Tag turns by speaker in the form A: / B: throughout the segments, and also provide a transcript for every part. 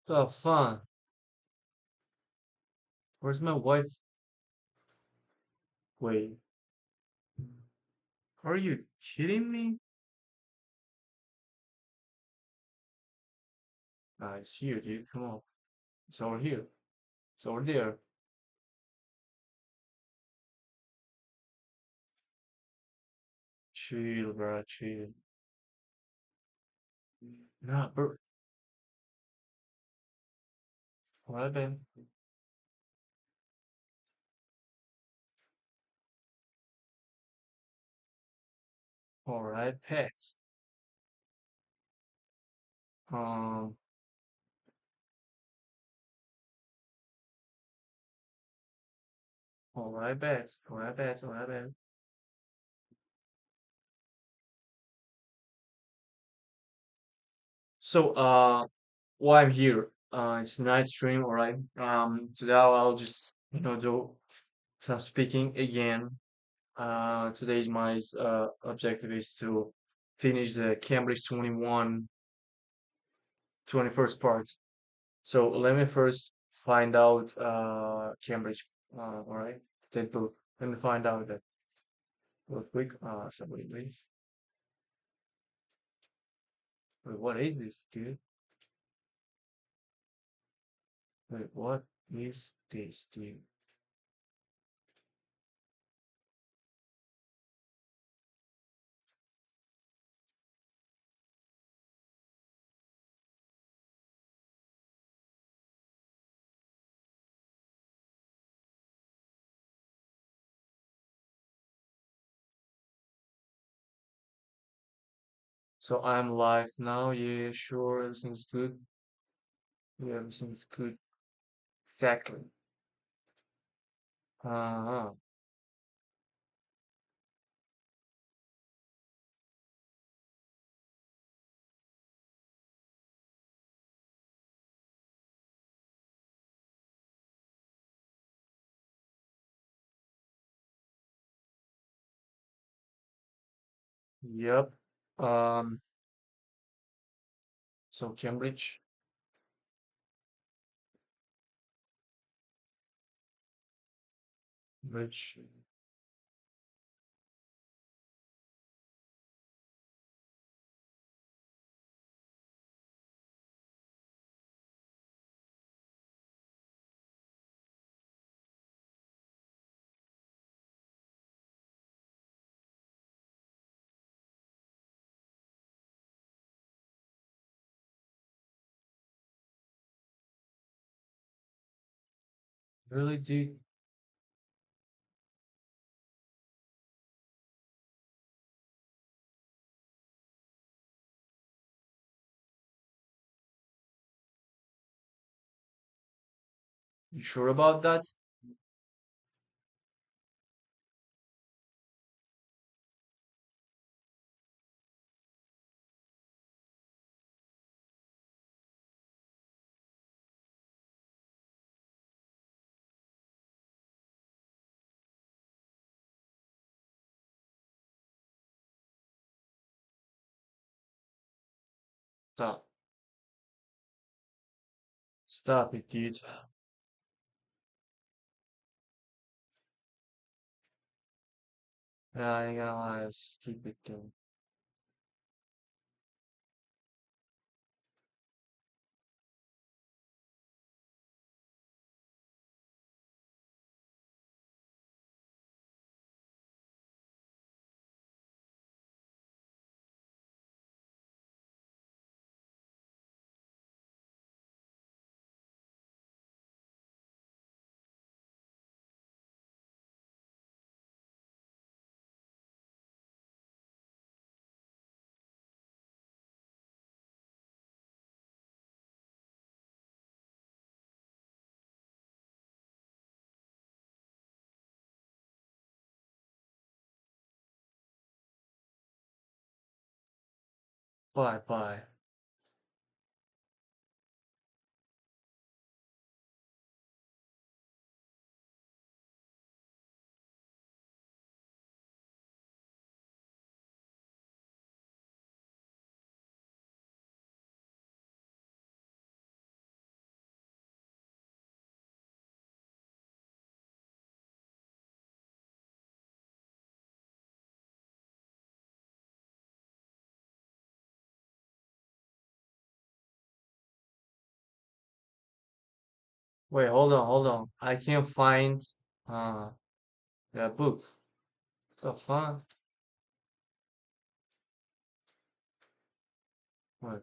A: Oh, fun. Where's my wife? Wait, are you kidding me? It's here, dude. Come on. It's over here. It's over there. Chill, bro. Chill. Nah, bro. Alright, man. Alright, pets. Um, alright, pets. Alright, pets. Alright, pets. So, why I'm here? It's night stream, alright. Today I'll just, do some speaking again. Today's my objective is to finish the Cambridge 21 21st part. So let me first find out Cambridge. All right, that book. Let me find out that real quick. So wait, what is this, dude? Wait, what is this, dude? So I'm live now. Yeah, sure, everything's good. Yeah, everything's good. Exactly. Uh-huh. Yep. Um. So Cambridge. Bridge. Really, dude? You sure about that? Stop. Stop it, dude. Yeah, I gotta lie, stupid thing. Bye bye. Wait, hold on, hold on. I can't find uh the book. The fuck? What?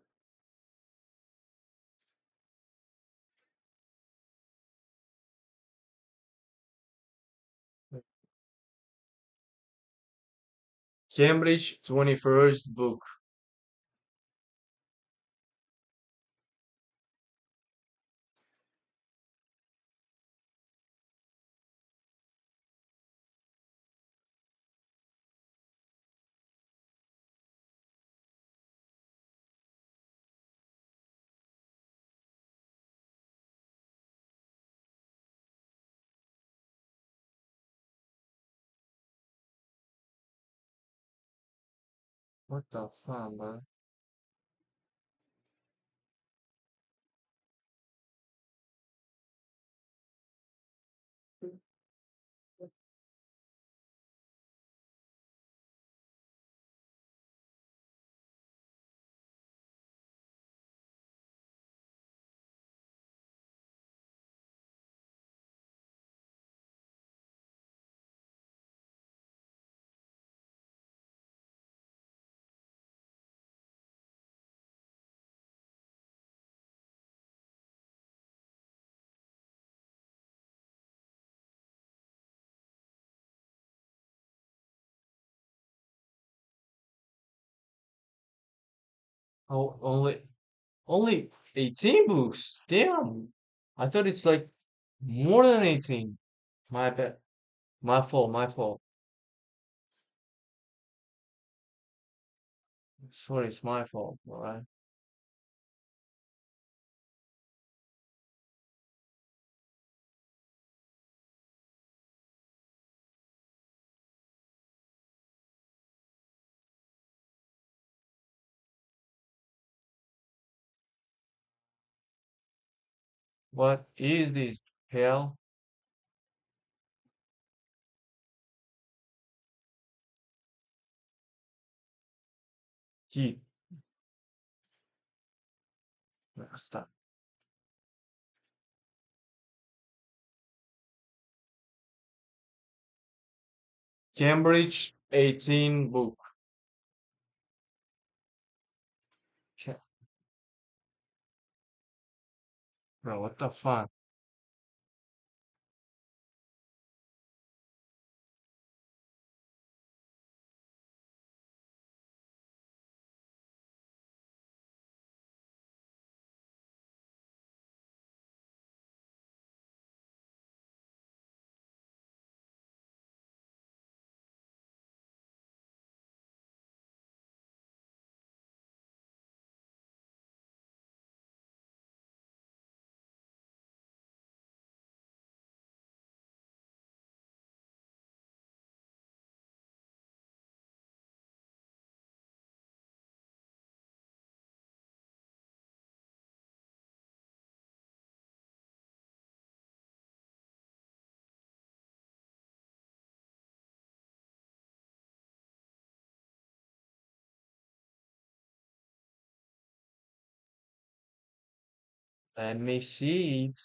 A: Cambridge 21st book. What the fuck, man? Oh, only 18 books. Damn. I thought it's like more than 18. My bad. My fault, my fault. Sorry, it's my fault, alright? What is this? Hell? Gee, stop. Cambridge 18 book. Bro, what the fuck? Let me see it.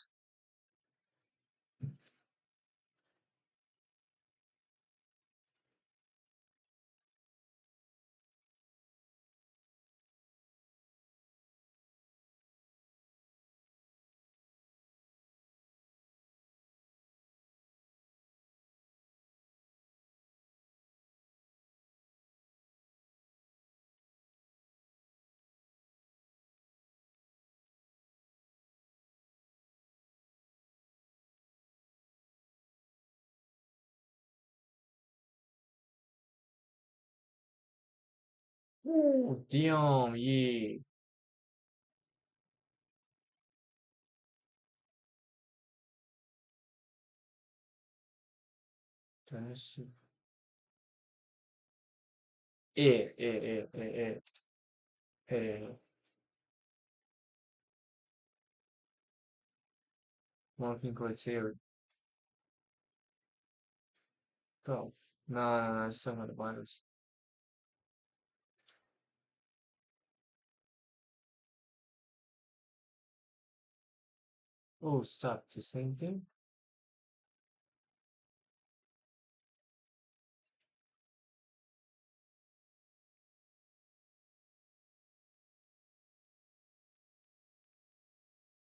A: Ooh, damn, yeah. Tennessee. É. Marking criteria. Tough. No, no, no, it's talking about the virus. Oh, stop. The same thing?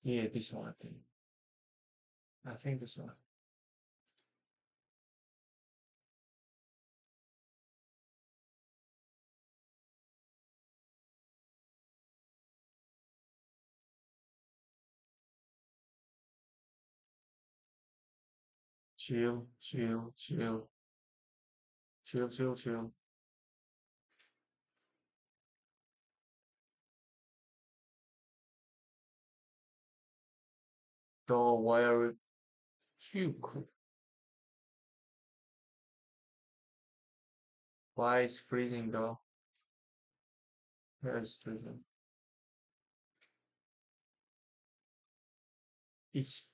A: Yeah, this one, I think. I think this one. Chill, chill, chill, chill, chill, chill. Don't worry. You, why is freezing though? Yeah, it's freezing. It's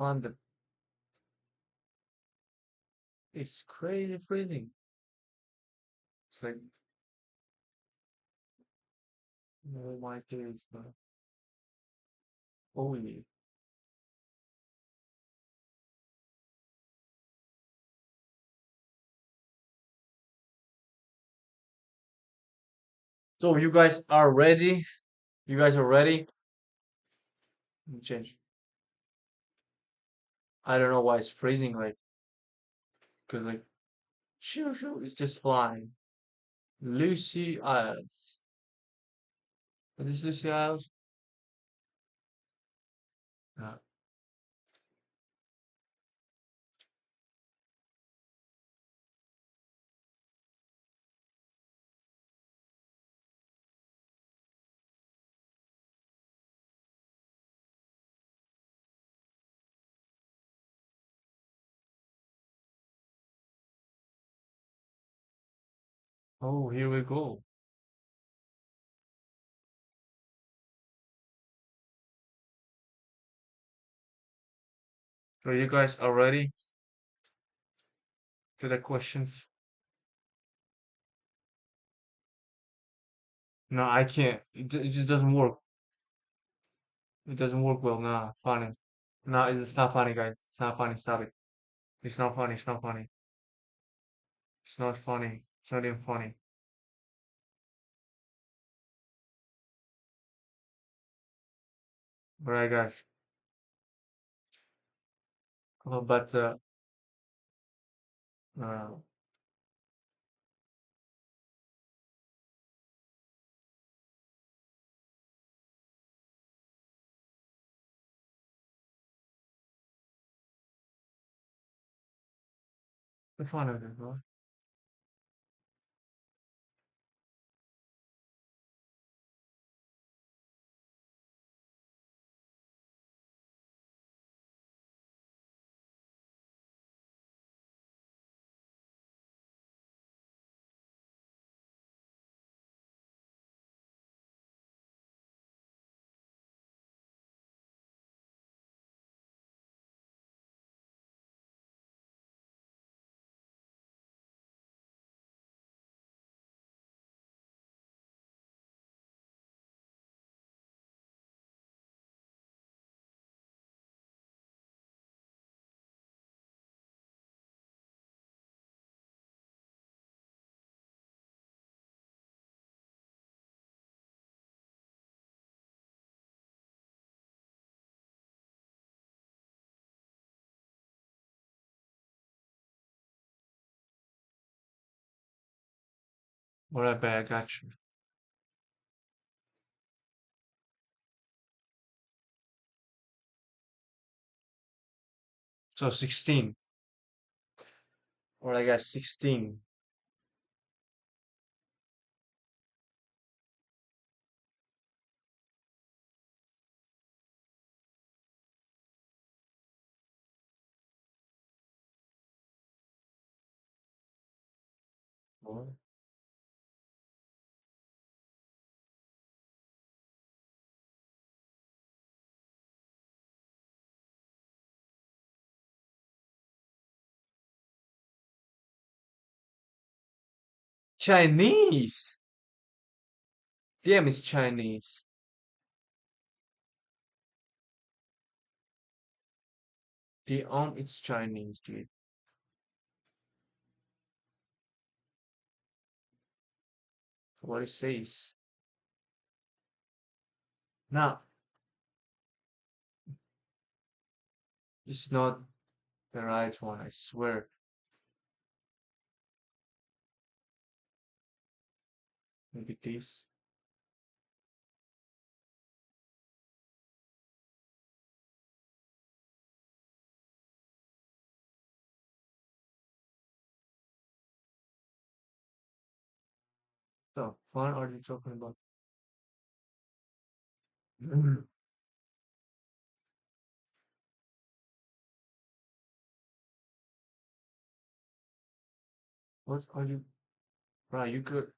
A: on the. It's crazy freezing. It's like, oh my days, man. Oh yeah. So you guys are ready? You guys are ready? Let me change. I don't know why it's freezing. Like, cause like, shoo shoo, it's just flying. Lucy Isles. Is this Lucy Isles? Uh, oh, here we go. So you guys are ready to the questions? No, I can't. It just doesn't work. It doesn't work well. Nah, funny. No, it's not funny, guys. It's not funny. Stop it. It's not funny. It's not funny. It's not funny. It's not even funny. All right, guys. But uh, the fun of it, bro. All right, babe, I got you. So 16. All right, guys, 16. What? Chinese. PM is Chinese. PM is Chinese, dude. What it says. Nah, it's not the right one, I swear. Maybe this. The fun are you talking about? What are you? Right, you could.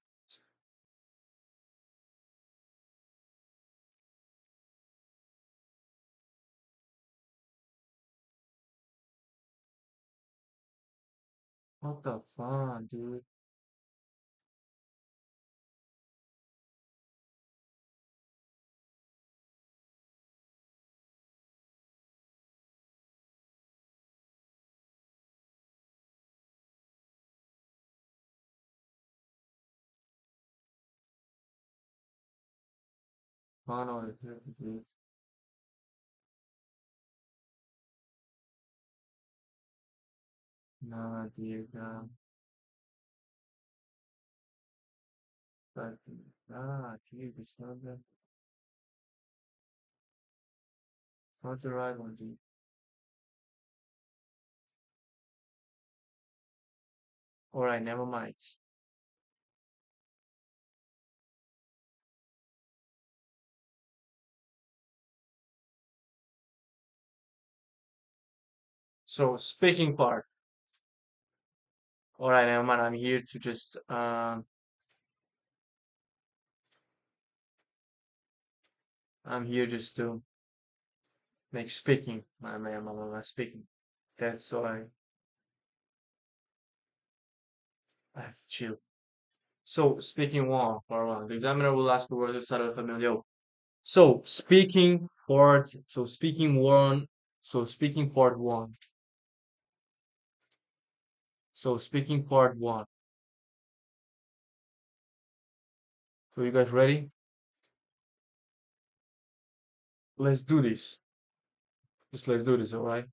A: What the fun, dude? Fun or dude? Nah, dude. But dude, it's not the right one, dude. All right, never mind. So speaking part. All right, never mind. I'm here to just I'm here just to make speaking. My speaking. That's why I have to chill. So speaking one for one, the examiner will ask the word to start with familiar. So speaking part. So speaking one. So speaking part one. So speaking part one. So you guys ready? Let's do this. Just let's do this, all right?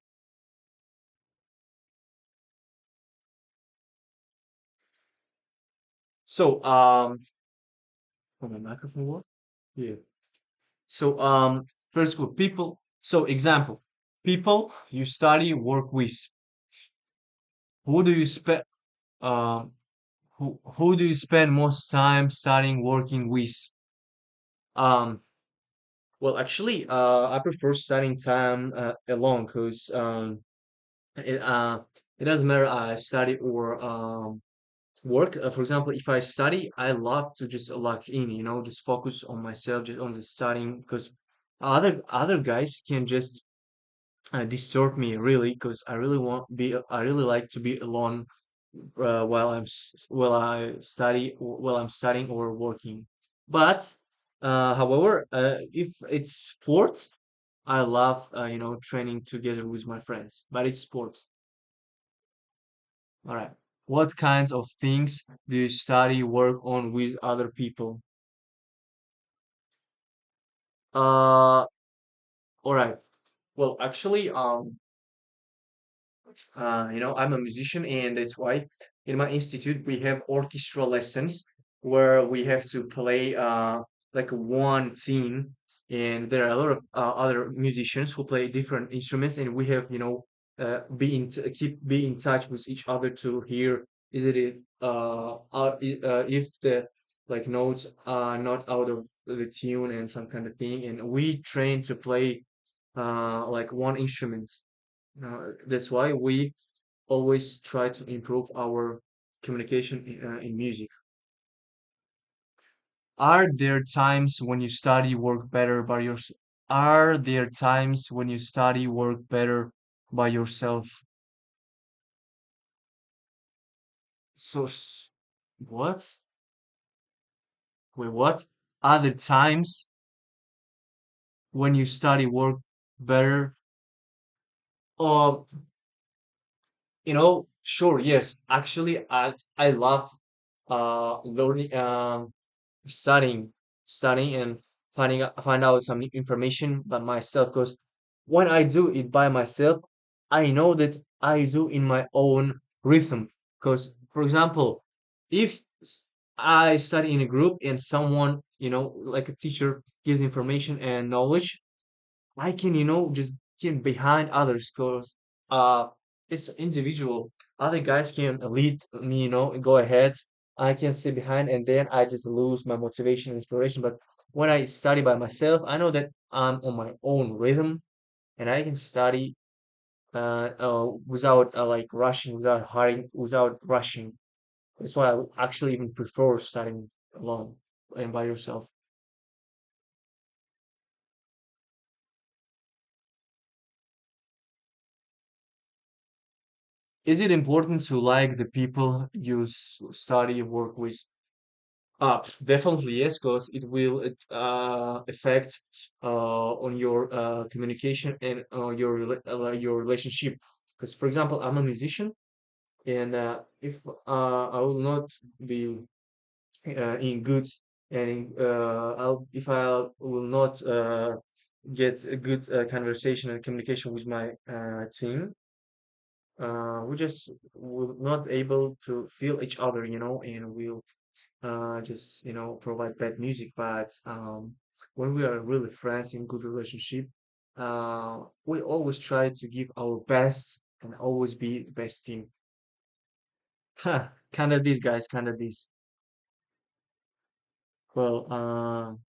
A: So oh, my microphone work? Yeah. So first of all, people. So example, people you study work with. Who do you spend um who do you spend most time studying working with? Um well actually I prefer studying time alone because it it doesn't matter I study or work. For example, if I study, I love to just lock in, just focus on myself, just on the studying, because other guys can just disturb me really, because I really like to be alone while I study, while I'm studying or working. But however, if it's sports, I love training together with my friends. But it's sports. All right. What kinds of things do you study, work on with other people? All right. Well, actually, I'm a musician, and that's why in my institute we have orchestra lessons where we have to play like one team, and there are a lot of other musicians who play different instruments, and we have be in touch with each other to hear is it if the like notes are not out of the tune and some kind of thing, and we train to play like one instrument. That's why we always try to improve our communication in music. Are there times when you study work better by your Are there times when you study work better by yourself? So what? Wait, what? other times when you study work better? Or sure, yes. Actually, I love learning, studying, studying and find out some new information by myself. Because when I do it by myself, I know that I do in my own rhythm. Because, for example, if I study in a group and someone, like a teacher, gives information and knowledge, I can, just get behind others because uh it's individual. Other guys can lead me, go ahead. I can sit behind and then I just lose my motivation and inspiration. But when I study by myself, I know that I'm on my own rhythm and I can study without like rushing, without hurrying, without rushing. That's why I actually even prefer studying alone and by yourself. Is it important to like the people you study and work with? Definitely yes, because it will affect on your communication and your relationship. Because, for example, I'm a musician, and if I will not be in good and if I will not get a good conversation and communication with my team, we just will not able to feel each other, and we'll just provide bad music. But when we are really friends in good relationship, we always try to give our best and always be the best team. Kind of these guys, kind of these. Well,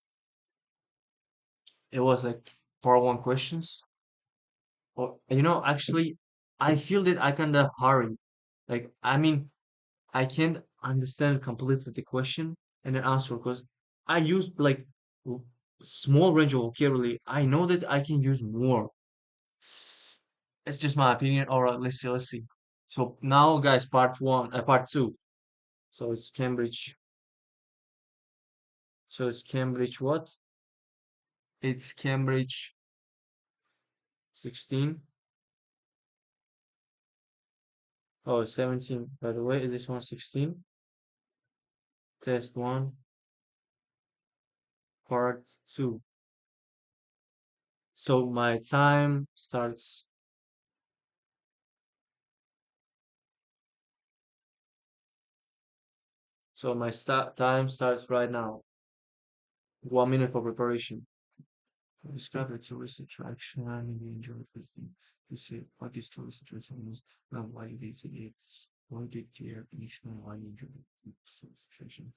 A: it was like part one questions. Or actually, I feel that I kind of hurry. Like, I mean, I can't understand completely the question and then answer because I use like w- small range of vocabulary. I know that I can use more. It's just my opinion. All right, let's see, let's see. So now, guys, part two. So it's Cambridge. So it's Cambridge what? It's Cambridge 16. Oh, 17. By the way, is this one 16? Test one, part two. So my time starts. So my time starts right now. 1 minute for preparation. Describe a tourist attraction and you enjoy visiting. You say what is tourist attraction is and why you visit it. Why did you explain why you enjoy the tourist attraction?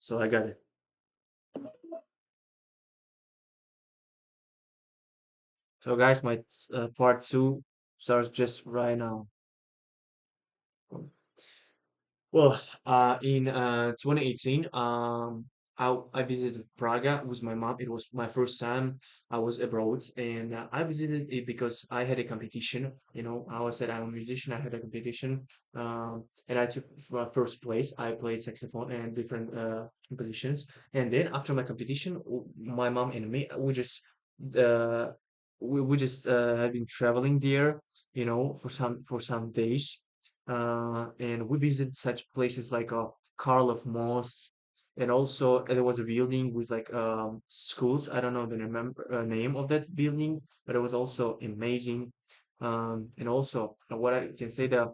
A: So I got it. So guys, my part two starts just right now. Well, in 2018, I visited Praga with my mom. It was my first time I was abroad, and I visited it because I had a competition. I said I'm a musician. I had a competition, and I took first place. I played saxophone and different positions. And then after my competition, my mom and me, uh, we just had been traveling there, for some days, and we visited such places like Karlov Mosque, and also there was a building with like schools. I don't know the name of that building, but it was also amazing. And also what I can say that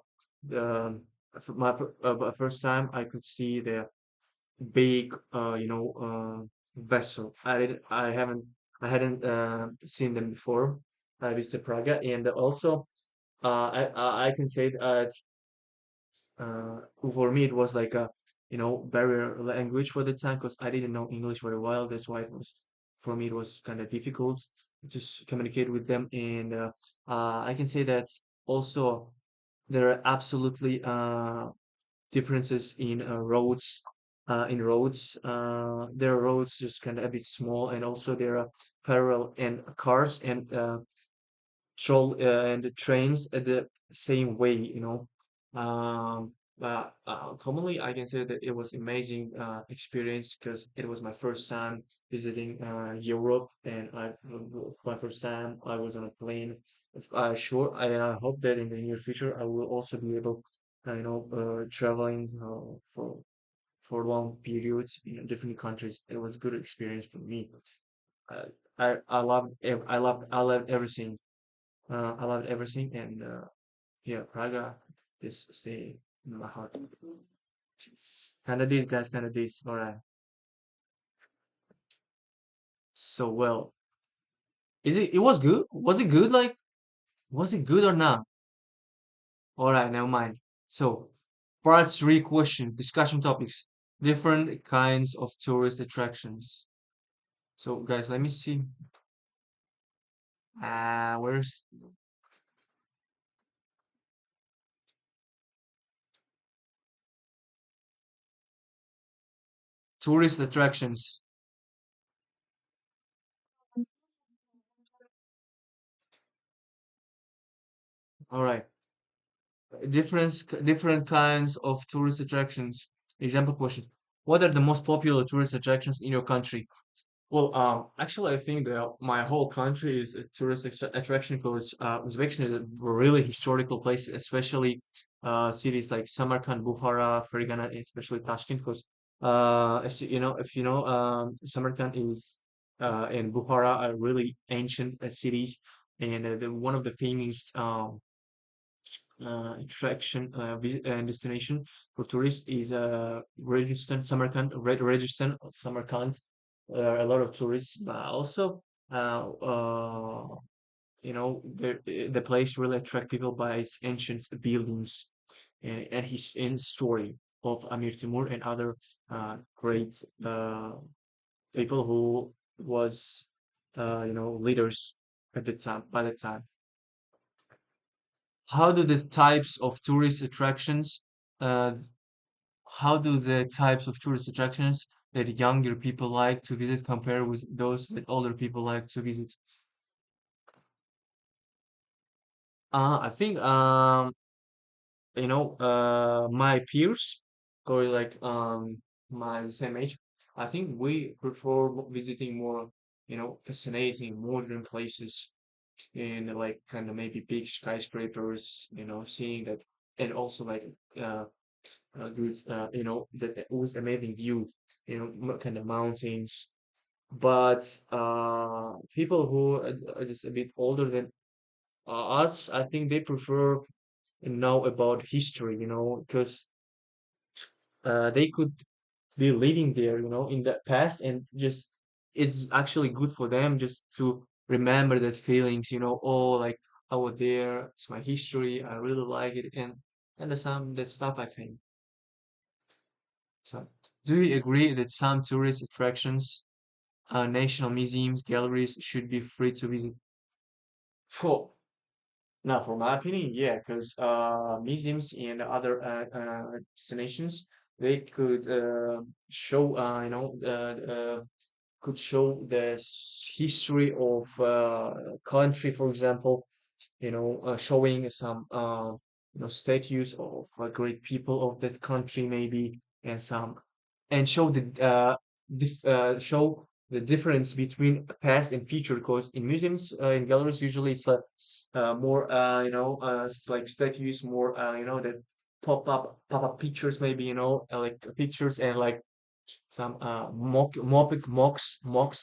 A: my first time I could see the big vessel. I hadn't seen them before. I visited Praga, and also I can say that for me it was like a barrier language for the time because I didn't know English very well. That's why it was for me it was kind of difficult to communicate with them. And I can say that also there are absolutely differences in roads. In roads, there are roads just kind of a bit small, and also there are parallel and cars and troll and the trains at the same way, but commonly I can say that it was amazing experience because it was my first time visiting Europe, and my first time I was on a plane. Sure, I hope that in the near future I will also be able, traveling for long periods in different countries. It was good experience for me. Uh, I loved everything. I loved everything, and yeah, Praga is stay in my heart. Kind of this, guys, kind of this. All right. So well, is it? It was good. Was it good? Like, was it good or not? All right, never mind. So, part three question discussion topics: different kinds of tourist attractions. So, guys, let me see. Where's tourist attractions? All right. Different kinds of tourist attractions. Example question: what are the most popular tourist attractions in your country? Well, actually, I think that my whole country is a tourist attraction because Uzbekistan is a really historical place, especially cities like Samarkand, Bukhara, Fergana, and especially Tashkent. Because as if you know, Samarkand is and Bukhara are really ancient cities, and one of the famous attraction and destination for tourists is Rajasthan, Samarkand, Rajasthan, Samarkand. There are a lot of tourists, but also the place really attract people by its ancient buildings and his in story of Amir Timur and other great people who was leaders at the time by the time. How do the types of tourist attractions uh, how do the types of tourist attractions that younger people like to visit compare with those that older people like to visit? I think my peers or like my same age, I think we prefer visiting more, fascinating modern places and like kind of maybe big skyscrapers, seeing that and also like uh good, that it was amazing view, kind of mountains. But people who are just a bit older than us, I think they prefer know about history, because they could be living there, in the past, and just it's actually good for them just to remember that feelings, oh, like I was there, it's my history, I really like it, and some that stuff, I think. So, do you agree that some tourist attractions, national museums, galleries should be free to visit? For now, for my opinion, yeah, because museums and other destinations they could show, could show the history of country, for example, showing some statues of great people of that country maybe, and some and show the difference between past and future, because in museums in galleries usually it's like more it's like statues more that pop up pictures maybe, like pictures and like some mocks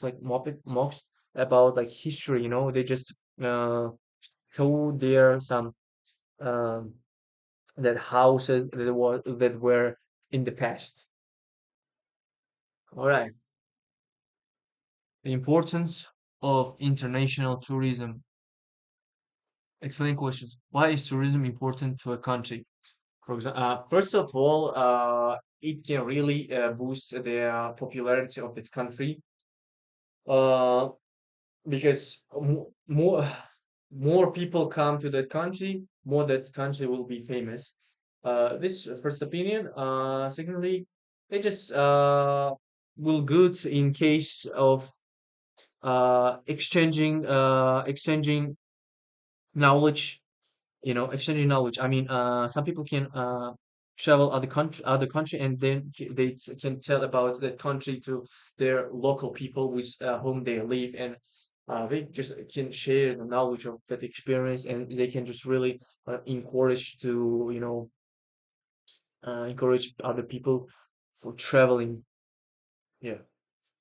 A: like mocks about like history, they just uh show there some um that houses that were in the past. All right. The importance of international tourism. Explain questions. Why is tourism important to a country? For example, first of all, it can really boost the popularity of the country. Uh, because more people come to that country, more that country will be famous. This first opinion. Secondly, they just will good in case of exchanging knowledge. Exchanging knowledge. I mean, some people can travel other country, and then can tell about that country to their local people with whom they live, and they just can share the knowledge of that experience, and they can just really encourage to encourage other people for traveling. Yeah.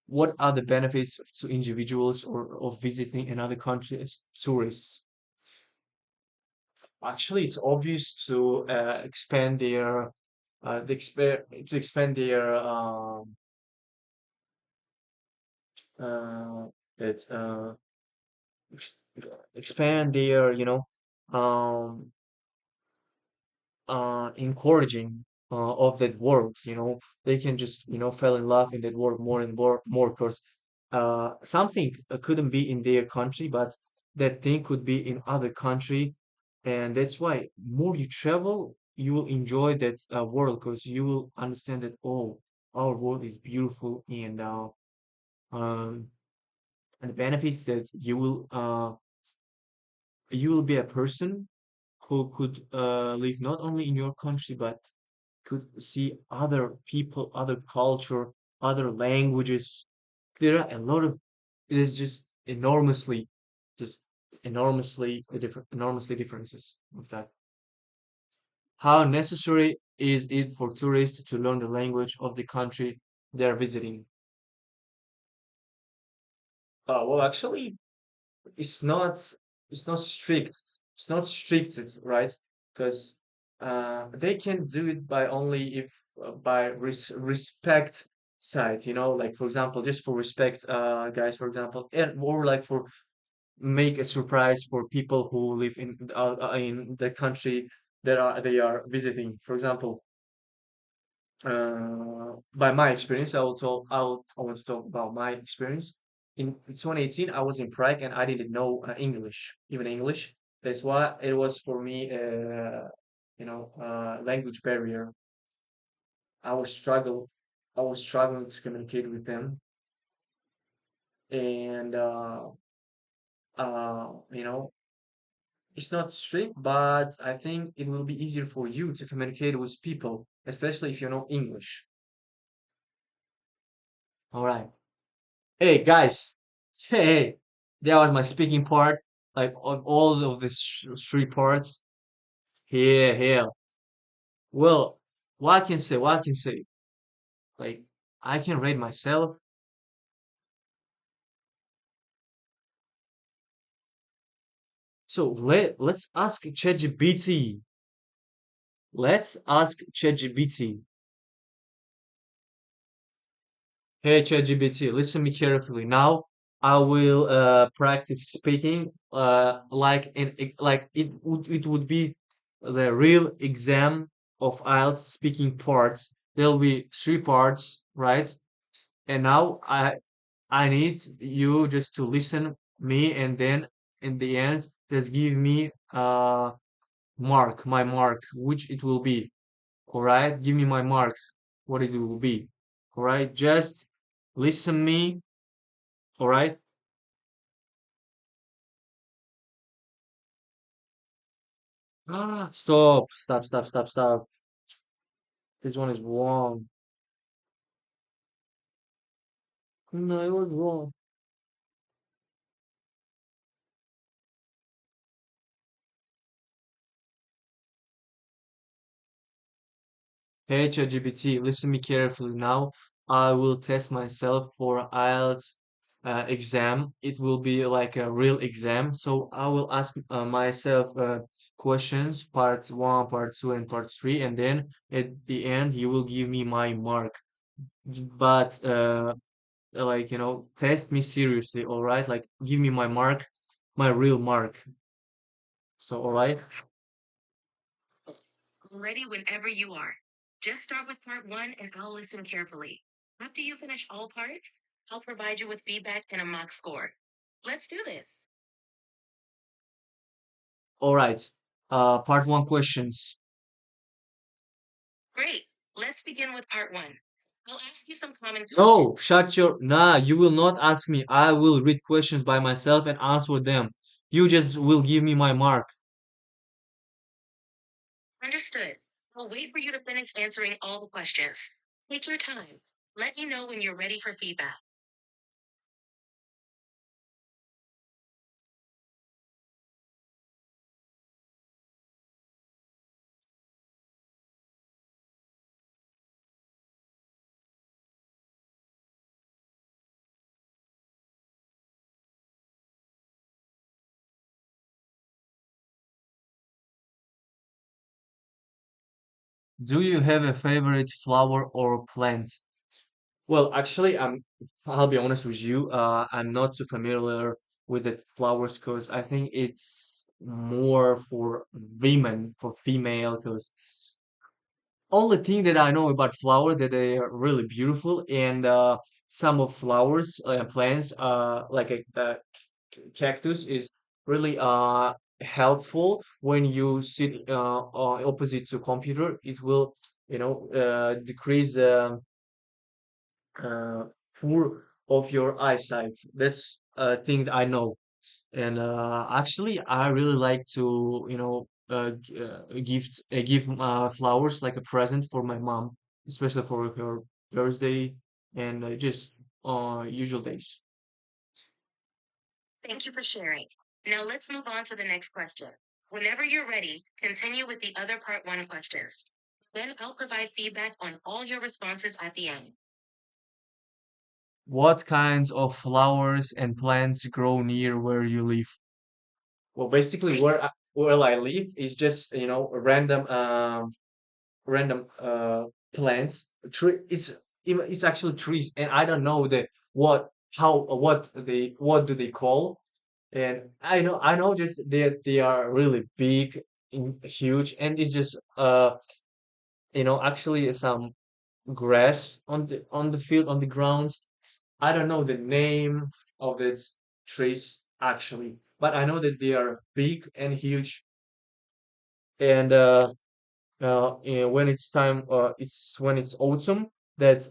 A: What are the benefits to individuals or of visiting another country as tourists? Actually, it's obvious to expand their uh, it's ex- expand their um encouraging of that world. They can just fall in love in that world more and more, because something couldn't be in their country, but that thing could be in other country, and that's why more you travel, you will enjoy that world, because you will understand that, oh, our world is beautiful, um and the benefits that you will be a person who could live not only in your country, but could see other people, other culture, other languages. There are a lot of it is just enormously differences with that. How necessary is it for tourists to learn the language of the country they're visiting? Well, actually, it's not it's not strict. It's not stricted, right? Because they can do it by only if by respect side, like for example, just for respect, guys, for example, and or like for make a surprise for people who live in the country that they are visiting. For example, by my experience, I want to talk about my experience. In 2018, I was in Prague and I didn't know English, even English. That's why it was for me, language barrier. I was struggle, I was struggling to communicate with them, and you know, it's not strict, but I think it will be easier for you to communicate with people, especially if you know English. All right. Hey guys, hey, that was my speaking part, like on all of these three parts. Here, here. Well, what I can say, like I can rate myself. So let's ask ChatGPT. Let's ask ChatGPT. Hey ChatGPT, listen me carefully. Now I will practice speaking like it would be the real exam of IELTS speaking parts. There'll be three parts, right? And now I need you just to listen me, and then in the end just give me my mark, which it will be. All right? Give me my mark, what it will be. All right? Just listen me. All right? Stop. This one is wrong. No, it was wrong. Hey, ChatGPT, listen me carefully now. I will test myself for IELTS exam. It will be like a real exam. So I will ask myself questions, part one, part two, and part three, and then at the end, you will give me my mark. but like test me seriously, all right? Like give me my mark, my real mark. So all right.
B: Ready whenever you are. Just start with part one and I'll listen carefully. After you finish all parts, I'll provide you with feedback and a mock score. Let's do this.
A: All right. Part one questions.
B: Great. Let's begin with part one. I'll ask you some common
A: No,
B: questions.
A: shut your. Nah, you will not ask me. I will read questions by myself and answer them. You just will give me my mark.
B: Understood. I'll wait for you to finish answering all the questions. Take your time. Let me know when you're ready for feedback.
A: Do you have a favorite flower or plant? Well, actually, I'll be honest with you. I'm not too familiar with the flowers because I think it's more for women, for female. Because only thing that I know about flower that they are really beautiful, and some of flowers plants, like cactus, is really helpful when you sit opposite to computer. It will decrease. Uh, poor of your eyesight. That's a thing I know. And actually, I really like to, give flowers like a present for my mom, especially for her birthday and just usual days.
B: Thank you for sharing. Now let's move on to the next question. Whenever you're ready, continue with the other part one questions. Then I'll provide feedback on all your responses at the end.
A: What kinds of flowers and plants grow near where you live? Well, basically,
B: Great.
A: where I live is just random plants. Tree. It's actually trees, and I don't know the what how what do they call. And I know just they are really big, huge, and it's just actually some grass on the field on the ground. I don't know the name of the trees actually, but I know that they are big and huge, and when it's time, it's when it's autumn that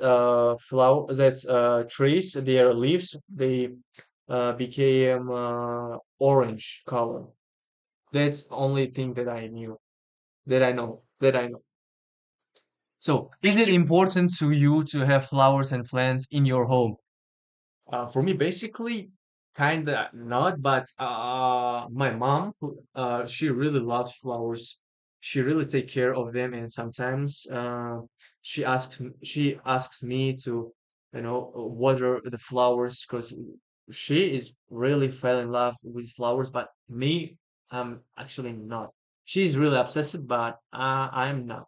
A: trees, their leaves, they became orange color. That's the only thing that I knew, that I know. So, is
B: Thank
A: it
B: you.
A: important to you to have flowers and plants in your home? For me, basically, kinda not, but my mom, she really loves flowers. She really take care of them, and sometimes she asks me to, water the flowers because she is really fell in love with flowers. But me, I'm actually not. She's really obsessed, but I'm not.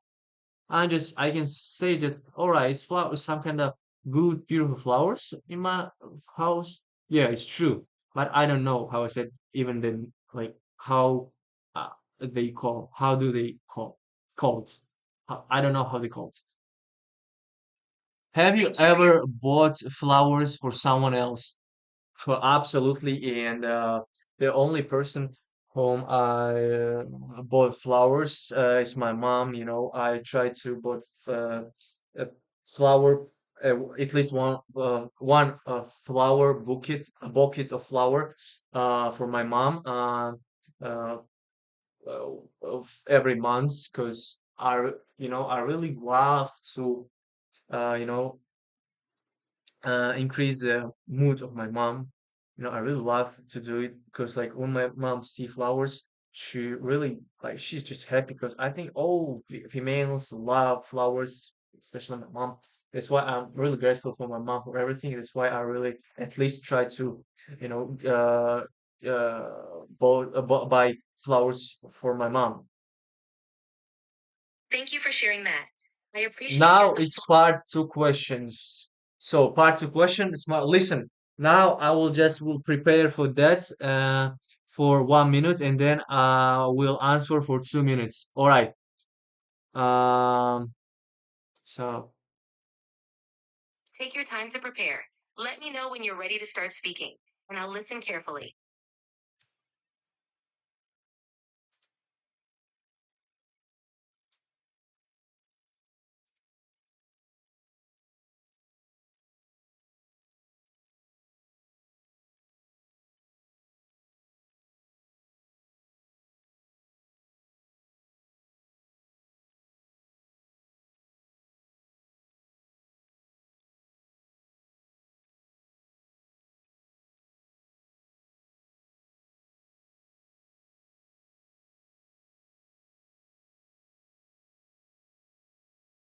A: I can say just all right, it's flowers, some kind of good, beautiful flowers in my house. Yeah, it's true, but I don't know how I said even then, like how how do they called? I don't know how they called. Have you
B: Thank you for your
A: ever bought flowers for someone else? For absolutely, and the only person whom I bought flowers is my mom. I try to bought a flower, at least one flower bouquet, a bouquet of flower for my mom uh, of every month because I really love to uh, you know increase the mood of my mom. I really love to do it because like when my mom see flowers, she really like she's just happy because I think all females love flowers, especially my mom. That's why I'm really grateful for my mom for everything. That's why I really at least try to, you know, buy flowers for my mom.
B: Thank you for sharing that. I appreciate your
A: Now
B: thought.
A: it's part two questions. So part two questions. Listen, now I will prepare for that for 1 minute and then we'll answer for 2 minutes. All right. Um. So
B: Take your time to prepare. Let me know when you're ready to start speaking, and I'll listen carefully.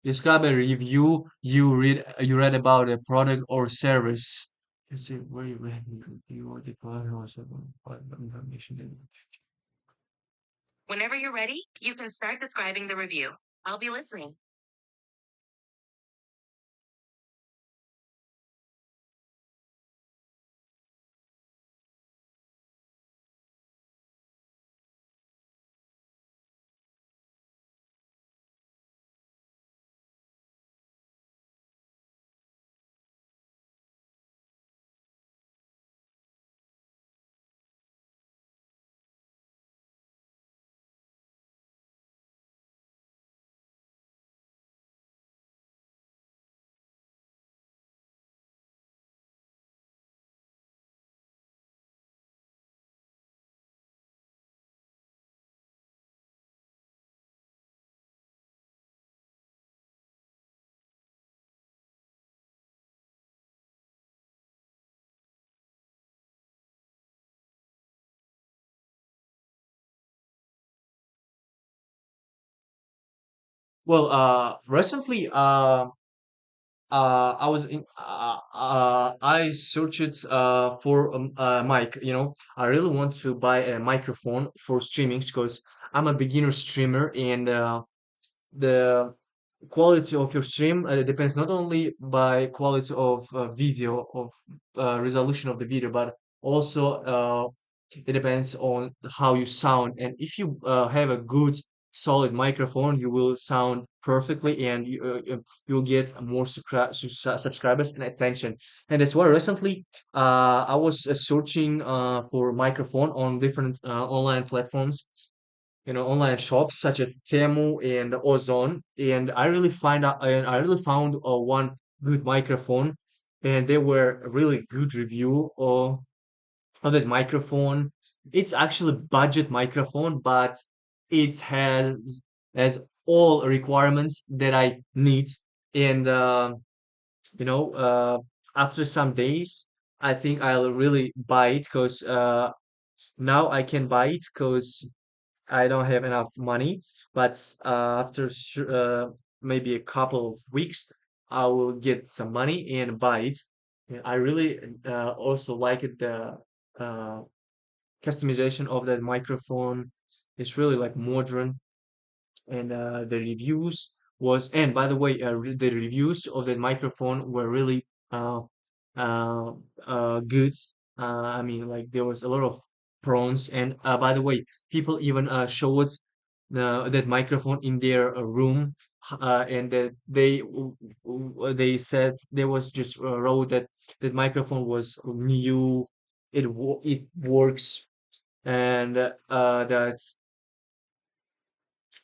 A: describe a review you read about a product or service. Just say where you read the review or the product or something, what information.
B: Whenever you're ready, you can start describing the review. I'll be listening.
A: Well, recently, I was in, I searched for a mic. I really want to buy a microphone for streaming because I'm a beginner streamer, and the quality of your stream depends not only by quality of video of resolution of the video, but also it depends on how you sound. And if you have a good solid microphone, you will sound perfectly, and you'll get more subscribers and attention. And that's why recently I was searching for microphone on different online platforms, online shops such as Temu and Ozon, and I really found one good microphone, and they were a really good review of that microphone. It's actually budget microphone, but it has all requirements that I need, and you know, after some days, I think I'll really buy it because now I can buy it because I don't have enough money, but after maybe a couple of weeks, I will get some money and buy it. And I really also like it, the uh, customization of that microphone. It's really like modern, and the reviews and by the way, the reviews of that microphone were really uh, good. I mean, like there was a lot of pros, and by the way, people even showed that microphone in their room, and that they said there was just wrote that that microphone was new, it works, and that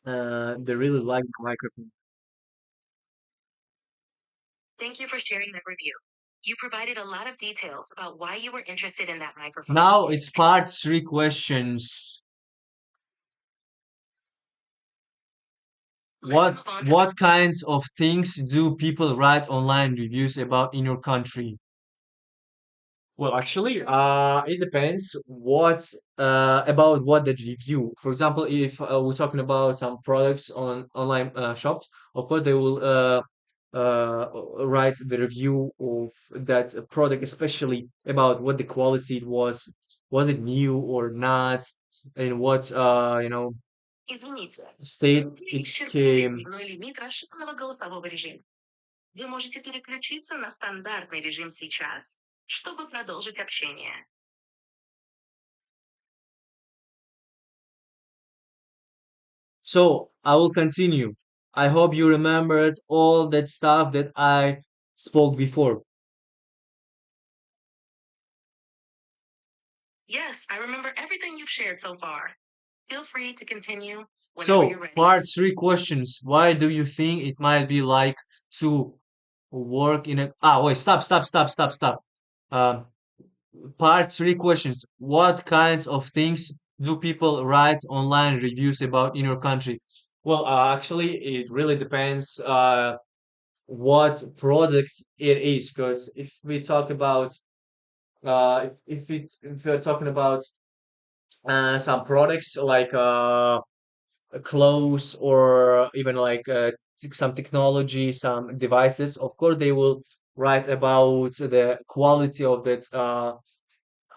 A: they really like the microphone.
B: Thank you for sharing that review. You provided a lot of details about why you were interested in that microphone.
A: Now it's part three questions.
B: Let's
A: What
B: move on to the
A: what kinds of things do people write online reviews about in your country? Well, actually, it depends what about what they review. For example, if we're talking about some products on online shops, of course they will write the review of that product, especially about what the quality it was it new or not, and what
B: Извините,
A: state
B: вы
A: it
B: исчерпали
A: came.
B: дневной лимит расширенного голосового режима. Вы можете переключиться на стандартный режим сейчас, чтобы продолжить общение.
A: So I will continue. I hope you remembered all that stuff that I spoke before.
B: Yes, I remember everything you've shared so far. Feel free to continue whenever you're
A: So,
B: ready.
A: part three questions. Why do you think it might be like to work in a wait, stop. Um, part three questions. What kinds of things do people write online reviews about in your country? Well, actually, it really depends what product it is. Because if we talk about if we're talking about some products like clothes or even like some technology, some devices, of course they will write about the quality of that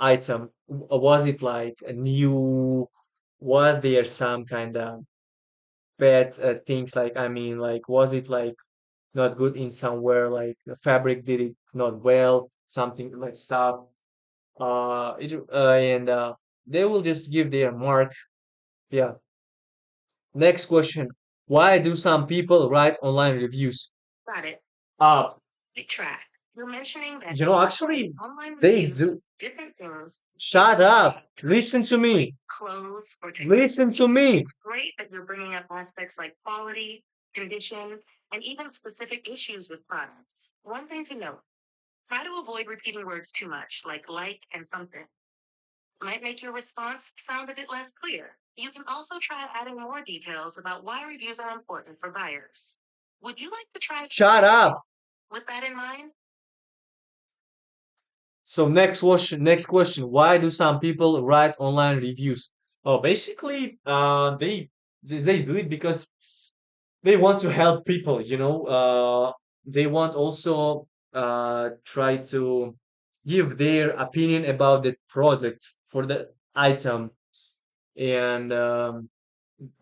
A: item. Was it like a new? Was there some kind of bad things? Like I mean, like was it like not good in somewhere? Like the fabric did it not well, something like stuff. And they will just give their mark. Yeah. Next question. Why do some people write online reviews?
B: Got it.
A: Uh,
B: Keep track. You're mentioning that people write
A: actually,
B: online
A: they
B: reviews
A: do.
B: of different things,
A: Shut up. Listen to
B: like
A: me.
B: clothes or
A: Listen
B: technology.
A: to me.
B: It's great that you're bringing up aspects like quality, condition, and even specific issues with products. One thing to note, try to avoid repeating words too much, like and something. Might make your response sound a bit less clear. You can also try adding more details about why reviews are important for buyers. Would you like to try
A: Shut up.
B: with that in mind?
A: So next question. Why do some people write online reviews? Oh, basically, they do it because they want to help people, you know. They want also try to give their opinion about the product for the item. And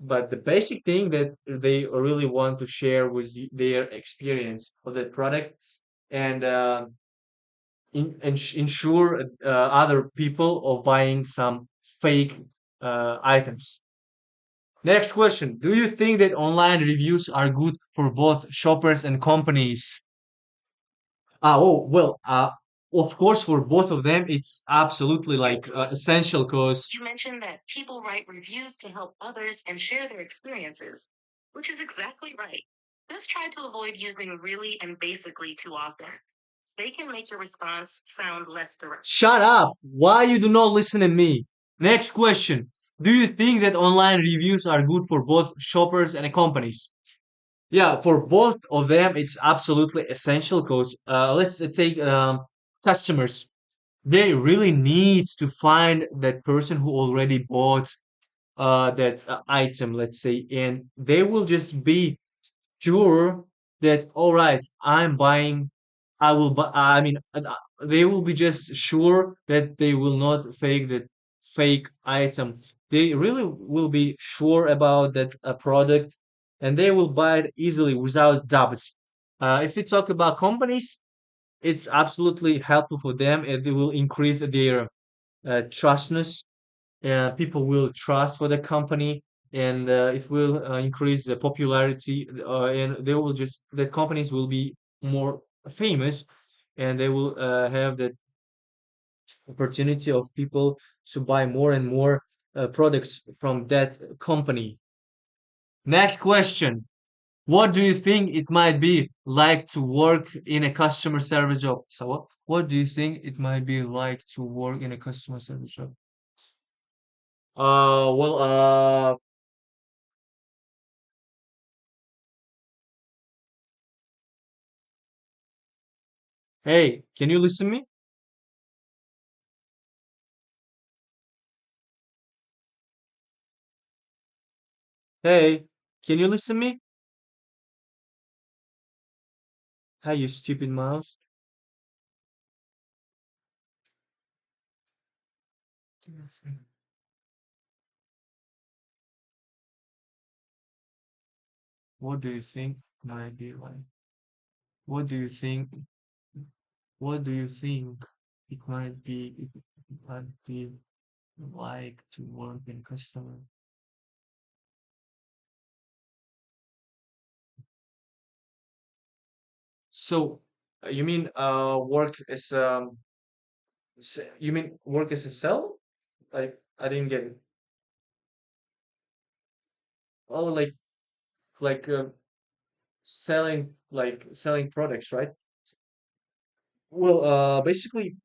A: but the basic thing that they really want to share with their experience of that product and ensure other people of buying some fake items. Next question. Do you think that online reviews are good for both shoppers and companies? Well, of course, for both of them, it's absolutely like essential because
B: You mentioned that people write reviews to help others and share their experiences, which is exactly right. Just try to avoid using really and basically too often. They can make your response sound less direct.
A: shut up. Why you do not listen to me? Next question. Do you think that online reviews are good for both shoppers and companies? Yeah, for both of them, it's absolutely essential because let's take customers. They really need to find that person who already bought that item, let's say, and they will just be sure that all right, I'm buying. I will buy. I mean, they will be just sure that they will not fake that fake item. They really will be sure about that product, and they will buy it easily without doubt. If we talk about companies, it's absolutely helpful for them, and they will increase their trustness. People will trust for the company, and it will increase the popularity, and they will just the companies will be more famous, and they will have the opportunity of people to buy more and more products from that company. Next question. What do you think it might be like to work in a customer service job? So what do you think it might be like to work in a customer service job? Well, hey, can you listen to me? Hey, can you listen to me? Hey, you stupid mouse. What do you think might be like? What do you think? What do you think it might be like to work in customer? So you mean work is you mean work as a sell? Like I didn't get it. Oh, like selling products, right? Well, basically,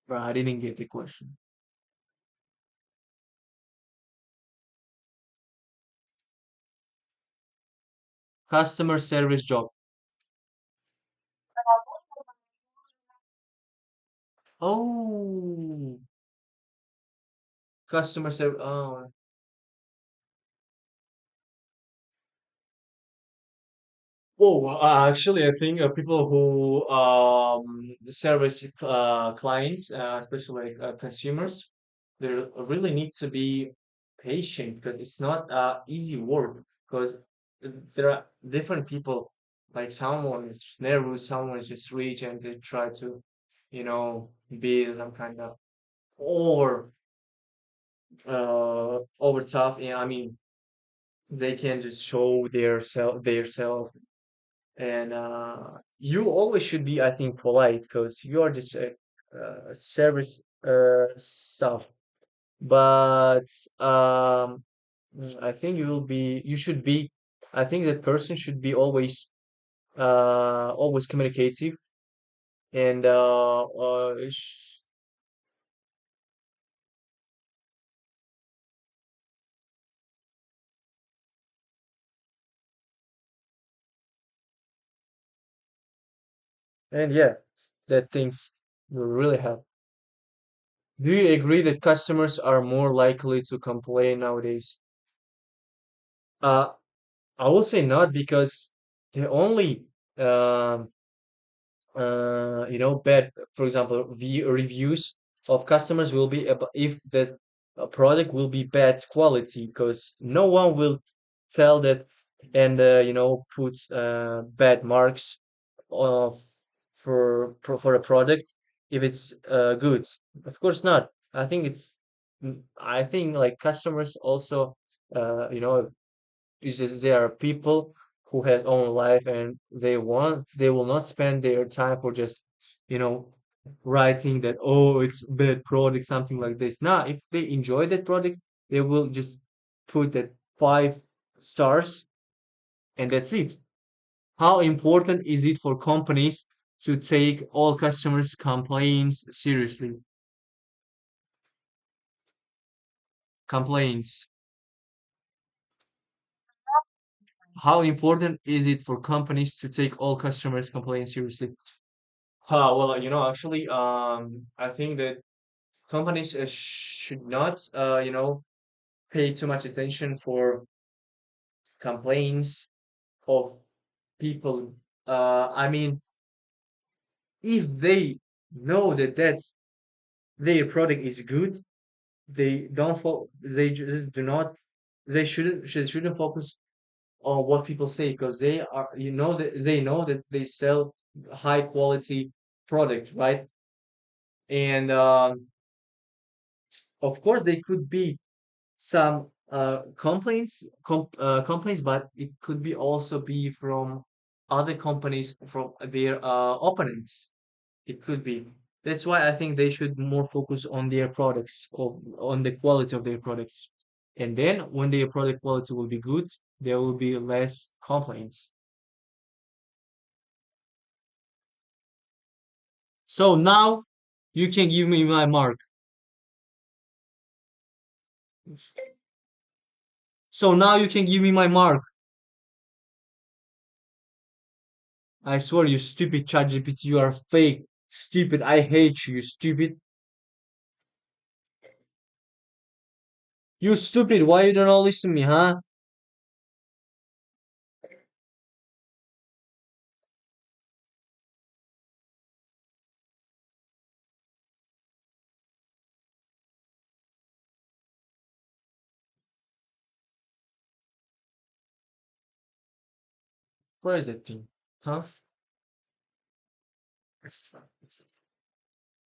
A: I didn't get the question. Customer service job. Oh, customer service. Oh, oh, actually, I think people who service clients, especially consumers, they really need to be patient because it's not easy work. Because there are different people. Like someone is just nervous, someone is just rich, and they try to, be some kind of over over tough. Yeah, I mean, they can just show their self and you always should be, I think, polite because you are just a service stuff. But I think you should be. I think that person should be always communicative and and yeah, that things will really help. Do you agree that customers are more likely to complain nowadays? Uh, I will say not because the only um bad, for example, reviews of customers will be if that product will be bad quality because no one will tell that and put bad marks of for a product if it's good. Of course not. I think like customers also it's just they are people who has own life and they will not spend their time for just you know writing that, oh, it's bad product, something like this. Nah, if they enjoy that product they will just put that 5 stars and that's it. How important is it for companies to take all customers complaints seriously? Complaints. How important is it for companies to take all customers complaints seriously? Well, actually, I think that companies should not, pay too much attention for complaints of people. I mean, if they know that their product is good, they just do not, they shouldn't focus on what people say because they know that they sell high quality product, right? And of course, they could be some complaints, but it could be also be from other companies from their opponents. It could be. That's why I think they should more focus on their products, on the quality of their products. And then when their product quality will be good, there will be less complaints. So now you can give me my mark. So now you can give me my mark. I swear, you stupid ChatGPT, you are fake. Stupid. I hate you, stupid. You stupid. Why you don't listen to me, huh? Where is that thing? Huh?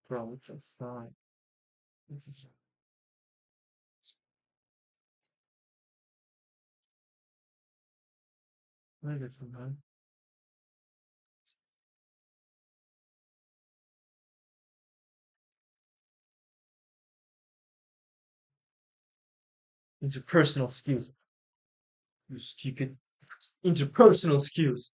A: Probably fine. Where is it from, huh? Interpersonal skills. You stupid. Interpersonal skills.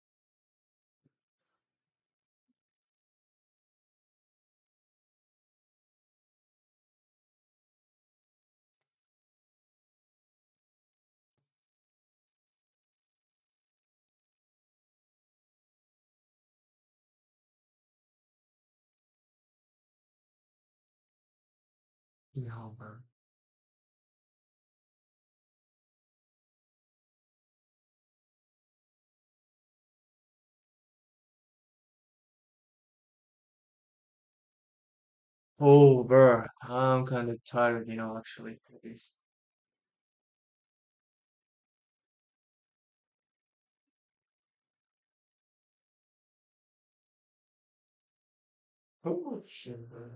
A: Yeah, man. Oh, bro. I'm kind of tired, actually. Of this. Oh, shit, bro.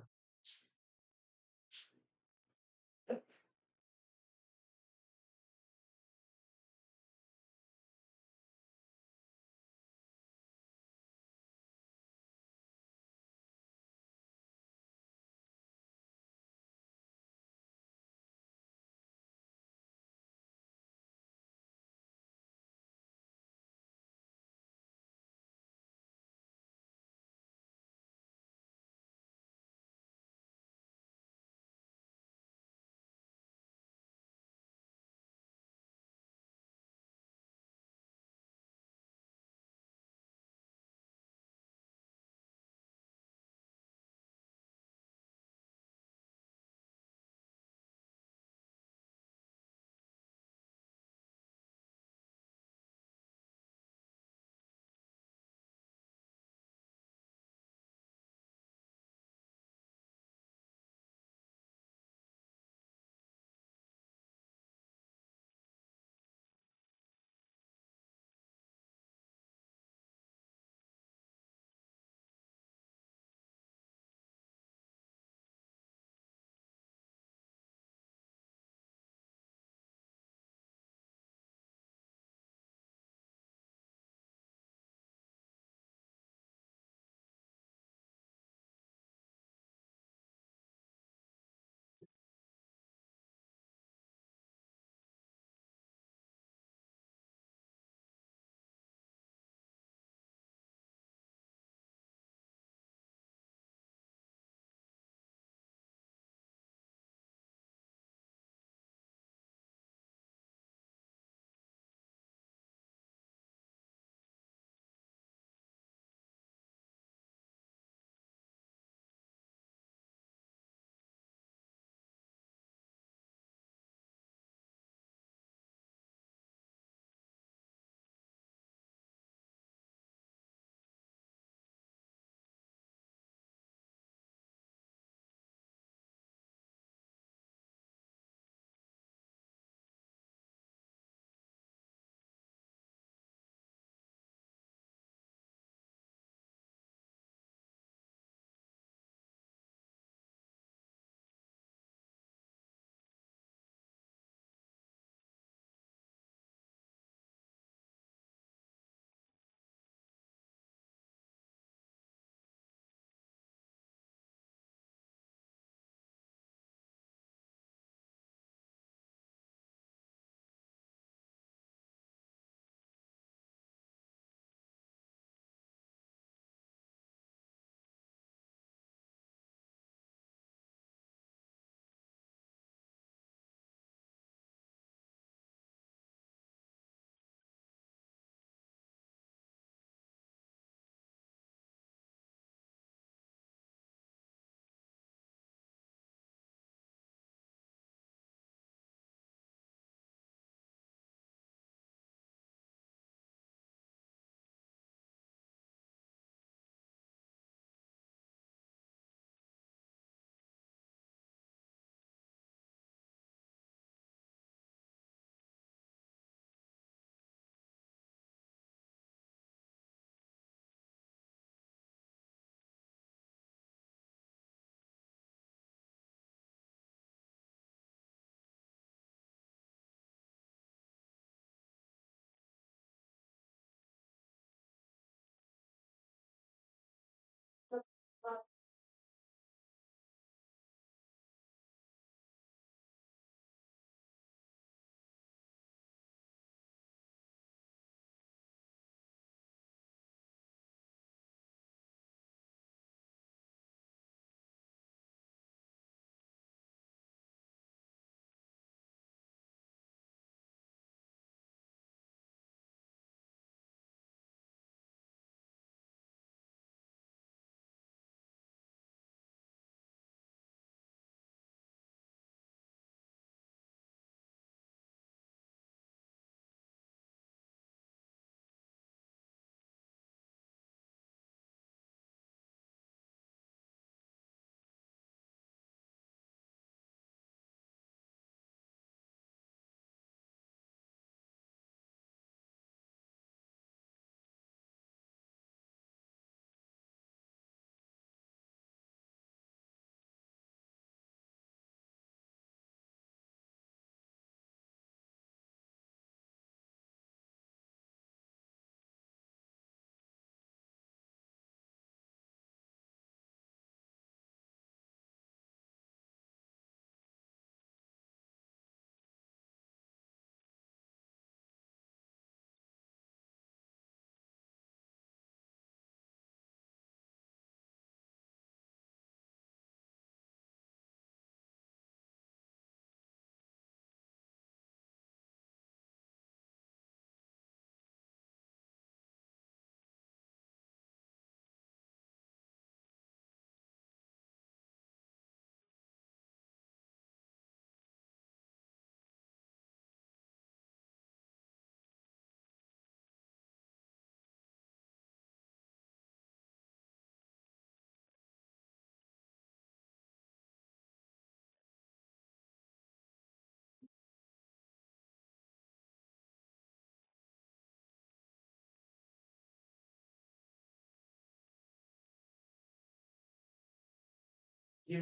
A: By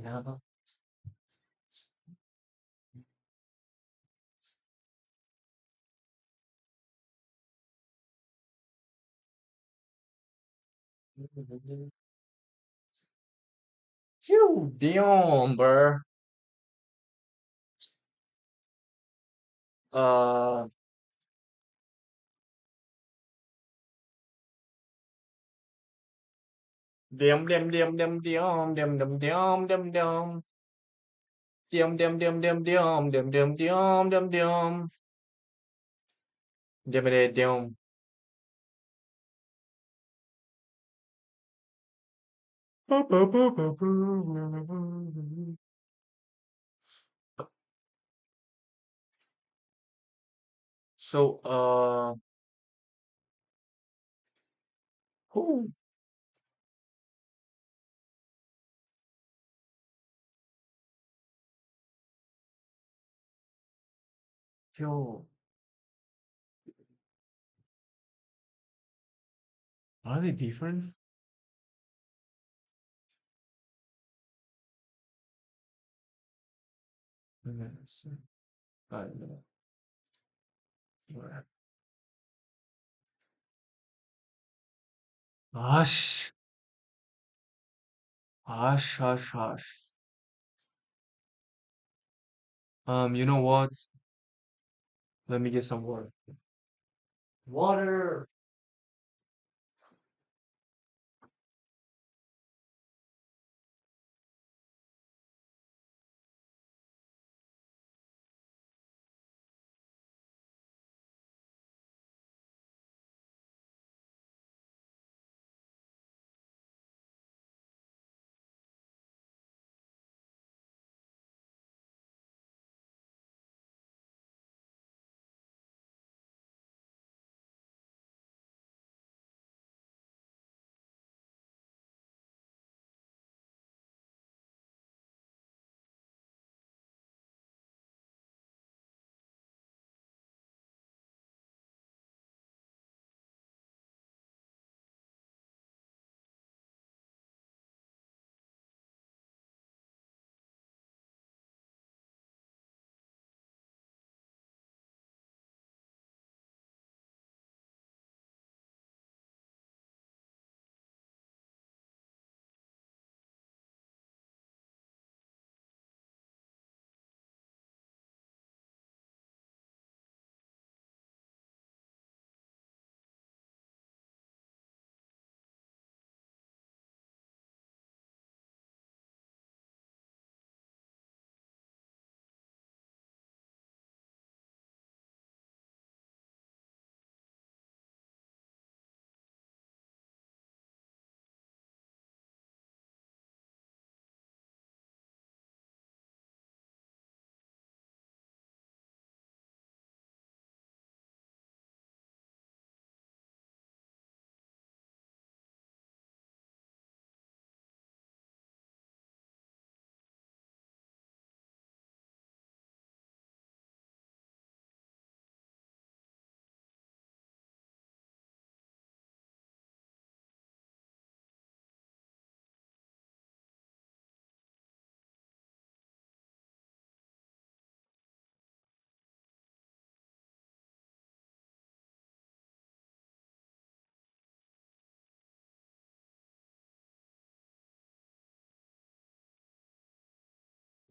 A: now. You damn, bruh. Uh, damn, damn, damn, damn, damn, damn, damn, damn, damn, damn. Damn, damn, damn, damn, damn, damn, damn, damn, damn, damn. Damn it, damn. So, who, yo, are they different? Yes. I know. Hush, hush, hush, hush. You know what? Let me get some water. Water.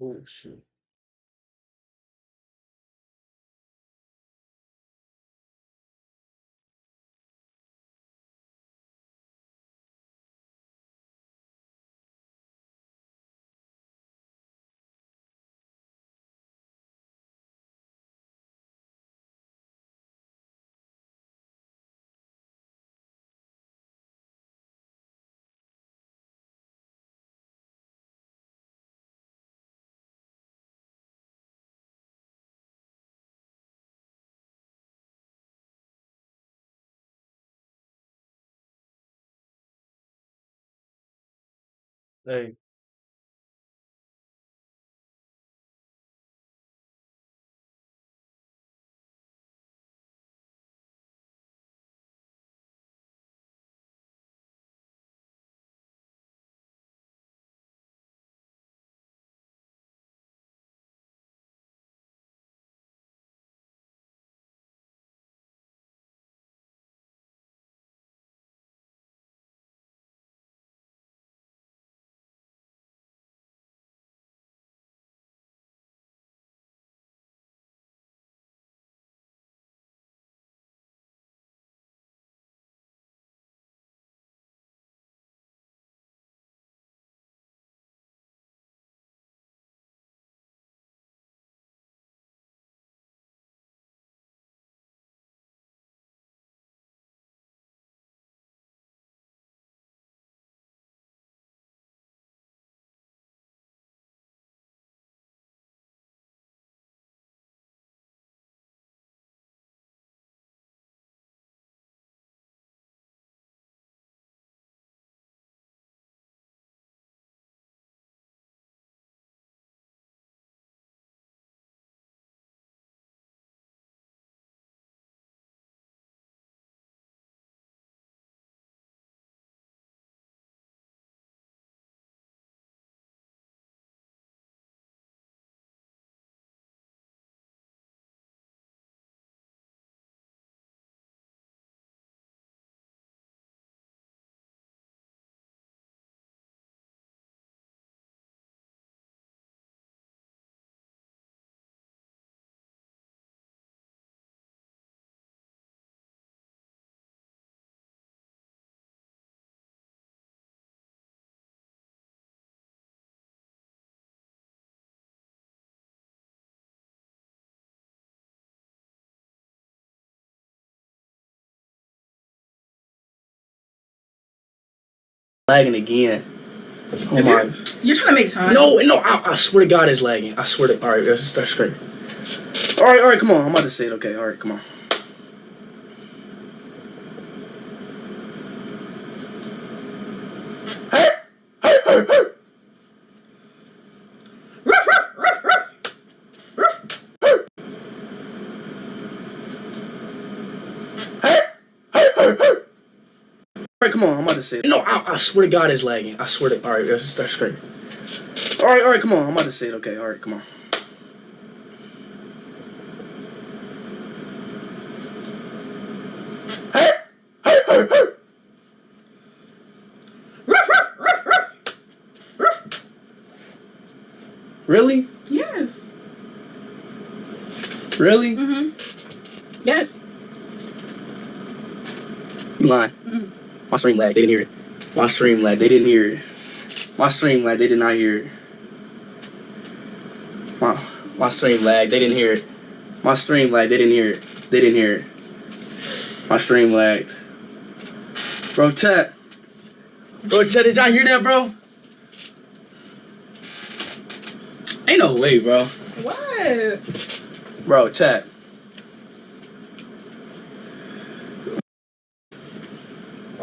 A: Oh shit. Hey,
C: Lagging again. Oh
D: If
C: my.
D: you're trying to make time.
C: No, I swear to God it's lagging. I swear to. Alright, let's start straight. Alright, come on. I'm about to say it. Okay, alright, come on. Hey! Hey, hey, hey! Alright, come on, I'm about to say it. No, I swear to God it's lagging. I swear to. Alright, let's start straight. Alright, come on, I'm about to say it. Okay, alright, come on. Hey! Hey, hey, hey! Really?
D: Yes.
C: Really?
D: Yes.
C: You lying. My stream lag, they didn't hear it. My stream lag, they didn't hear it. My stream lag, they did not hear it. My stream lag, they didn't hear it. My stream lag, they didn't hear it. They didn't hear it. My stream lagged. Bro, chat. Bro, chat, did y'all hear that, bro? Ain't no way, bro.
D: What?
C: Bro, chat.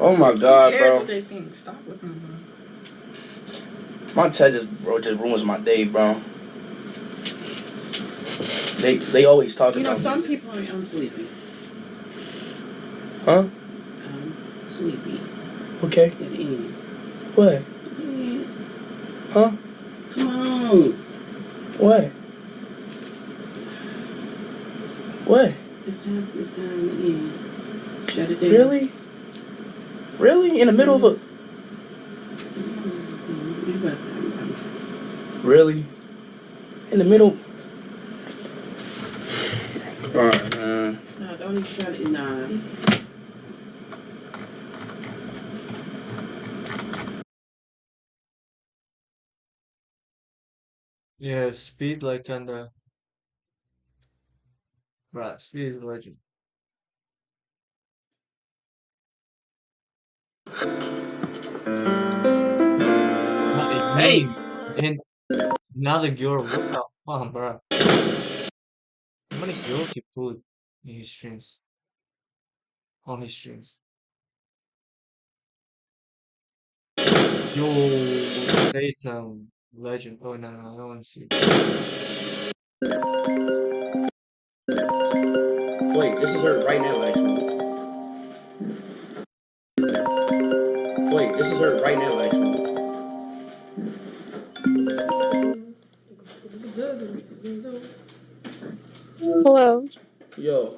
C: Oh my God,
D: Who cares
C: bro.
D: what they think? Stop with them, bro.
C: My chat just ruins my day, bro. They always talk
D: You know,
C: about
D: some
C: me.
D: people are sleepy.
C: Huh?
D: Sleepy.
C: Okay.
D: At the end.
C: What?
D: Yeah.
C: Huh?
D: Come on.
C: What? What?
D: It's time to end. Shut it down.
C: Really? Really? In the middle of a... Really? In the middle... Alright, man.
D: No, don't even try to... Nah.
A: Yeah, speed like kinda. Right, speed is legend. Not again.
C: Hey!
A: And another girl. What the fuck, bro? How many girls he put in his streams? On his streams. Yo, say some legend. Oh no, I don't want to see.
C: Wait, this is her right now, actually. Wait, this is her right now, actually.
E: Hello.
C: Yo.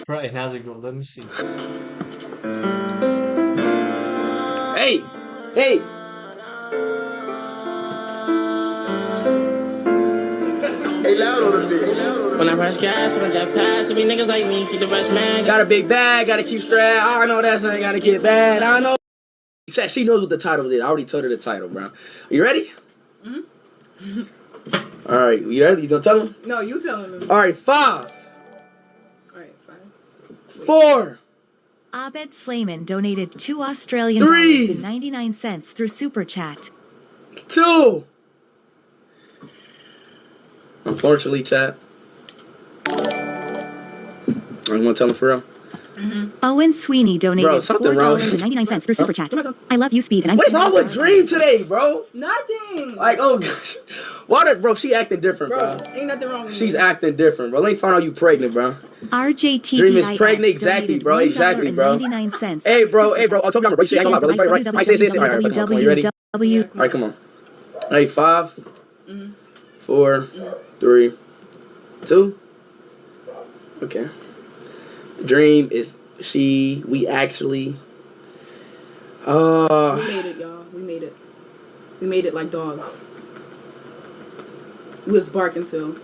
A: Right, another girl. Let me see.
C: Hey! Hey!
F: When I rush gas, when I jet past, every niggas like me, keep the rush man.
C: Got a big bag, gotta keep strapped. I know that's ain't gotta get bad. I know. She knows what the title is. I already told her the title, bro. Are you ready? All right, you ready? You gonna tell him?
D: No, you telling them.
C: All right, 5,
D: All right, fine.
C: 4,
G: Abed Slayman donated 2 Australian
C: Three.
G: dollars and 99 cents through Super Chat.
C: 2. Unfortunately, chat. I'm gonna tell him for real.
G: Owen Sweeney donated
C: Bro, something wrong with
G: $4.99 through Super Chat. I love you, Speed, and I'm
C: What's wrong with Dream today, bro?
D: Nothing.
C: Like, oh gosh, why did bro? She acting different,
D: Bro,
C: bro.
D: ain't nothing wrong with
C: She's
D: me.
C: acting different, bro. Let me find out you pregnant, bro.
G: RJT
C: Dream is pregnant, exactly, bro, exactly, bro. Hey, bro, I'll tell you, bro. You say I ain't gonna lie, bro. Let me find it right. I say. All right, come on, you ready? All right, come on. Hey, 5, 4, 3, 2. Okay. Dream is we actually.
D: We made it, y'all. We made it. We made it like dogs. We was barking too.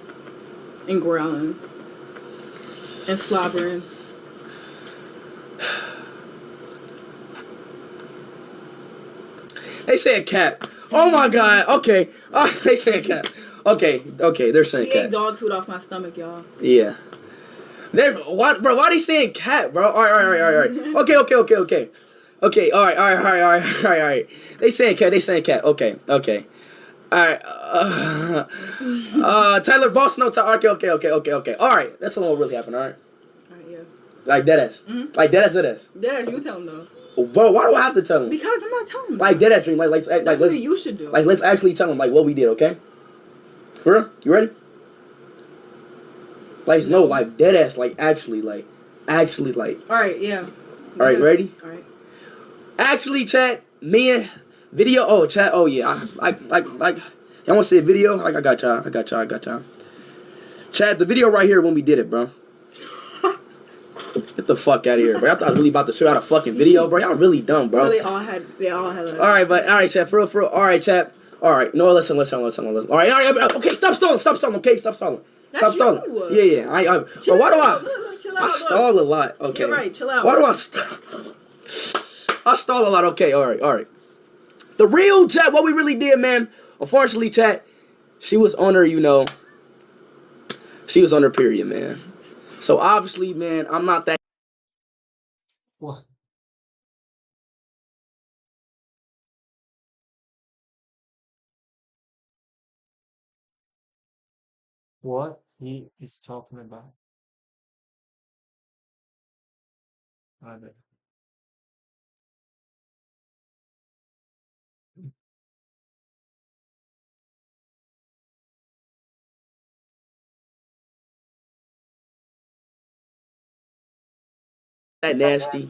D: And growling. And slobbering.
C: They said cat. Oh my god. Okay. They said cat. Okay. They're saying
D: We ate
C: cat.
D: dog food off my stomach, y'all.
C: Yeah. They're what, bro? Why they saying cat, bro? All right. Okay. Okay, all right. They saying cat. Okay. All right. Tyler Boss, no. Okay. All right, that's what really happened. All right.
D: All right, yeah.
C: Like deadass. Like deadass.
D: Dad, you tell him though.
C: Bro, why do I have to tell him?
D: Because I'm not telling him.
C: Like deadass dream. Like
D: That's
C: let's
D: what you should do.
C: like let's actually tell him like what we did. Okay. For real? You ready? Like no, like deadass. Like actually.
D: All right, yeah.
C: All right, ready?
D: All right.
C: Actually, chat, me and video. Oh, chat. Oh yeah. Y'all want to see a video? I got y'all. Chat, the video right here when we did it, bro. Get the fuck out of here, bro. I thought I was really about to show out a fucking video, bro. Y'all really dumb, bro.
D: So they all had. Like,
C: all right, chat. For real. All right, chat. All right. No, listen. All right. Okay, stop stalling. Okay, stop stalling.
D: That's
C: Stop stalling.
D: you.
C: Yeah. Bro, why do
D: Chill
C: I
D: out,
C: stall a lot? Okay.
D: You're right. Chill out.
C: Why do I stall a lot? Okay. All right. The real chat. What we really did, man. Unfortunately, chat. She was on her, She was on her period, man. So obviously, man, I'm not that.
A: What? What he is talking about? I bet.
C: That nasty.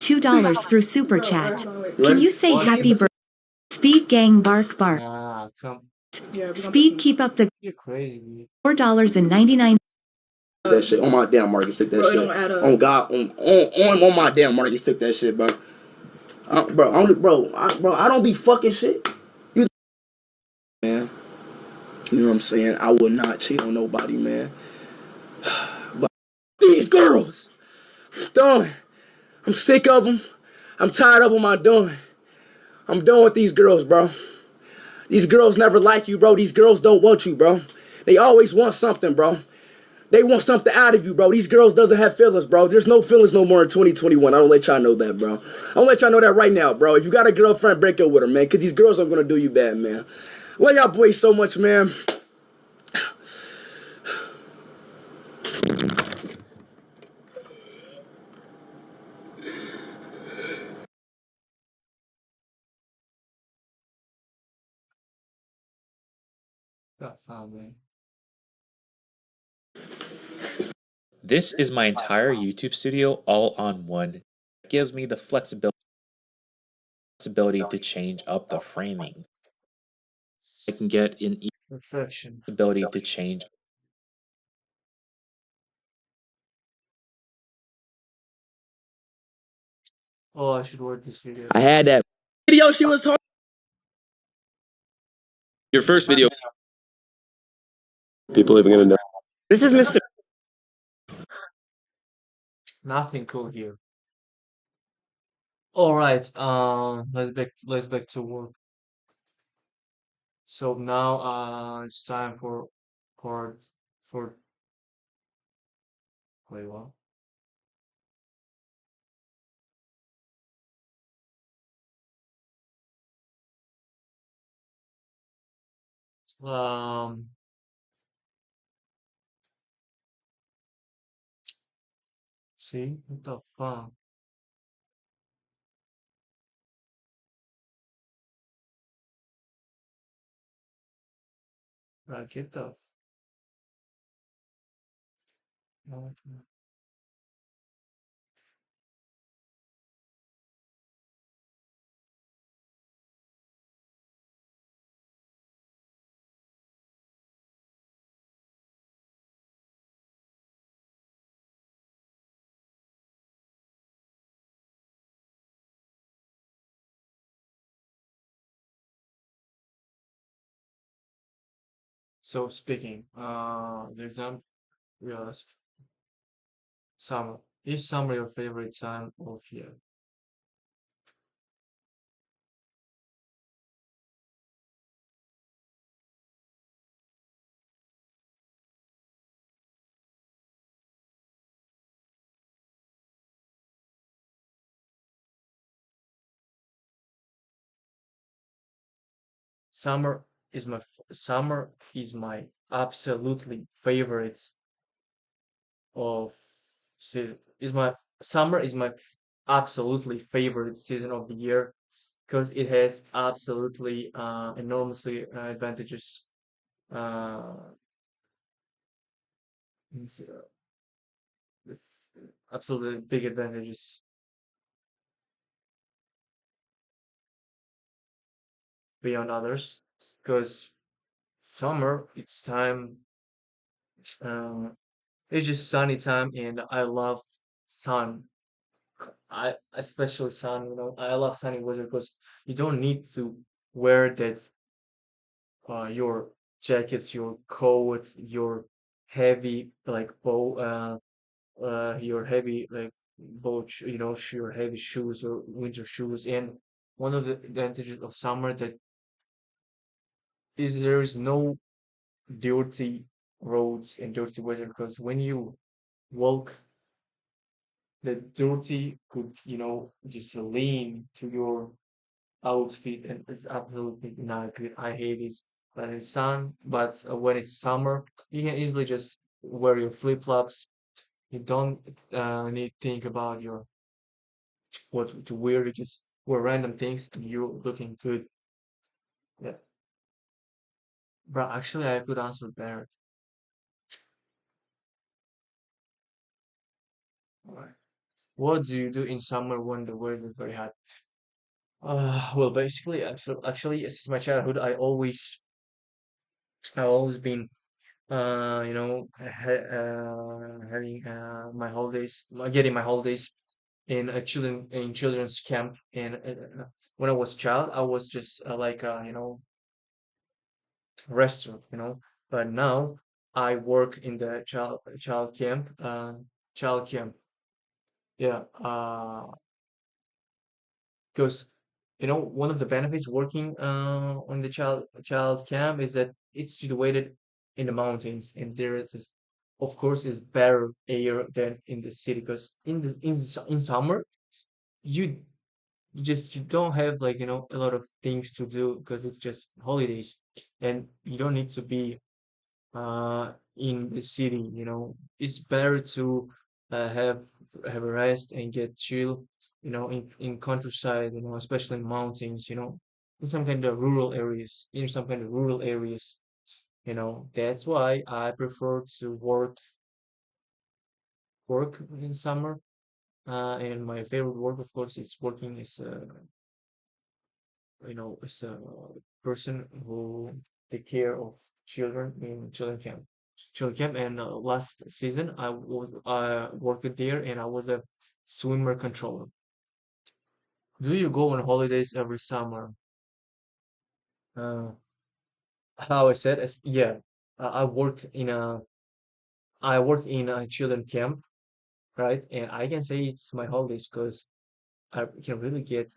G: $2 through Super Chat.
D: Wait.
G: Can you say
A: What?
G: happy birthday? Speed gang bark bark.
A: Ah, come.
D: Yeah,
G: Speed keep up the
A: You're crazy.
G: $4.99.
C: That shit on my damn market stick. That
D: Bro, it
C: shit.
D: don't add up.
C: On God, on my damn market stick. That shit, bro. I don't be fucking shit. You, man. You know what I'm saying? I would not cheat on nobody, man. But these girls, I'm done. I'm sick of them. I'm tired of them. I'm done with these girls, bro. These girls never like you, bro. These girls don't want you, bro. They always want something, bro. They want something out of you, bro. These girls doesn't have feelings, bro. There's no feelings no more in 2021. I don't let y'all know that, bro. I'll let y'all know that right now, bro. If you got a girlfriend, break up with her, man. Because these girls are going to do you bad, man. Love y'all boys so much, man.
A: Got found, man.
E: This is my entire YouTube studio all on one. It gives me the flexibility to change up the framing. I can get an
A: Perfection.
E: ability to change.
A: Oh, I should watch this video.
C: I had that video she was talking.
H: Your first video. People even gonna know. This is Mr.
A: Nothing cool here. All right. Let's back to work. So now, it's time for for wait, what? Um. See what the fuck? Right, get the. So speaking, there's yes, summer. Is summer your favorite time of year? summer is my absolutely favorite of season. Is my Summer is my absolutely favorite season of the year because it has absolutely enormously advantages. Uh, it's, with absolutely big advantages beyond others because summer it's time uh, it's just sunny time and I love sun. I especially sun, I love sunny weather because you don't need to wear that your jackets, your coat, your heavy like your heavy like your heavy shoes or winter shoes. And one of the advantages of summer that is there is no dirty roads and dirty weather because when you walk, the dirty could just lean to your outfit, and it's absolutely not good. I hate it when it's sun, but when it's summer, you can easily just wear your flip flops. You don't need to think about your what to wear. You just wear random things, and you're looking good. Yeah, but actually, I could answer better. All right. What do you do in summer when the weather is very hot? Well, basically, since my childhood, I always been having my holidays, getting my holidays in a children's camp. And when I was a child, I was just like restaurant, But now I work in the child camp. Yeah, because one of the benefits working on the child camp is that it's situated in the mountains, and there is of course is better air than in the city because in summer you you don't have like a lot of things to do because it's just holidays, and you don't need to be in the city. It's better to have a rest and get chill, in countryside, especially in mountains, in some kind of rural areas, That's why I prefer to work in summer. And my favorite work, of course, is working as as a person who take care of children in children camp. And last season, I worked there, and I was a swimmer controller. Do you go on holidays every summer? Uh, how I said, yeah, I work in a children camp, right? And I can say it's my holidays because I can really get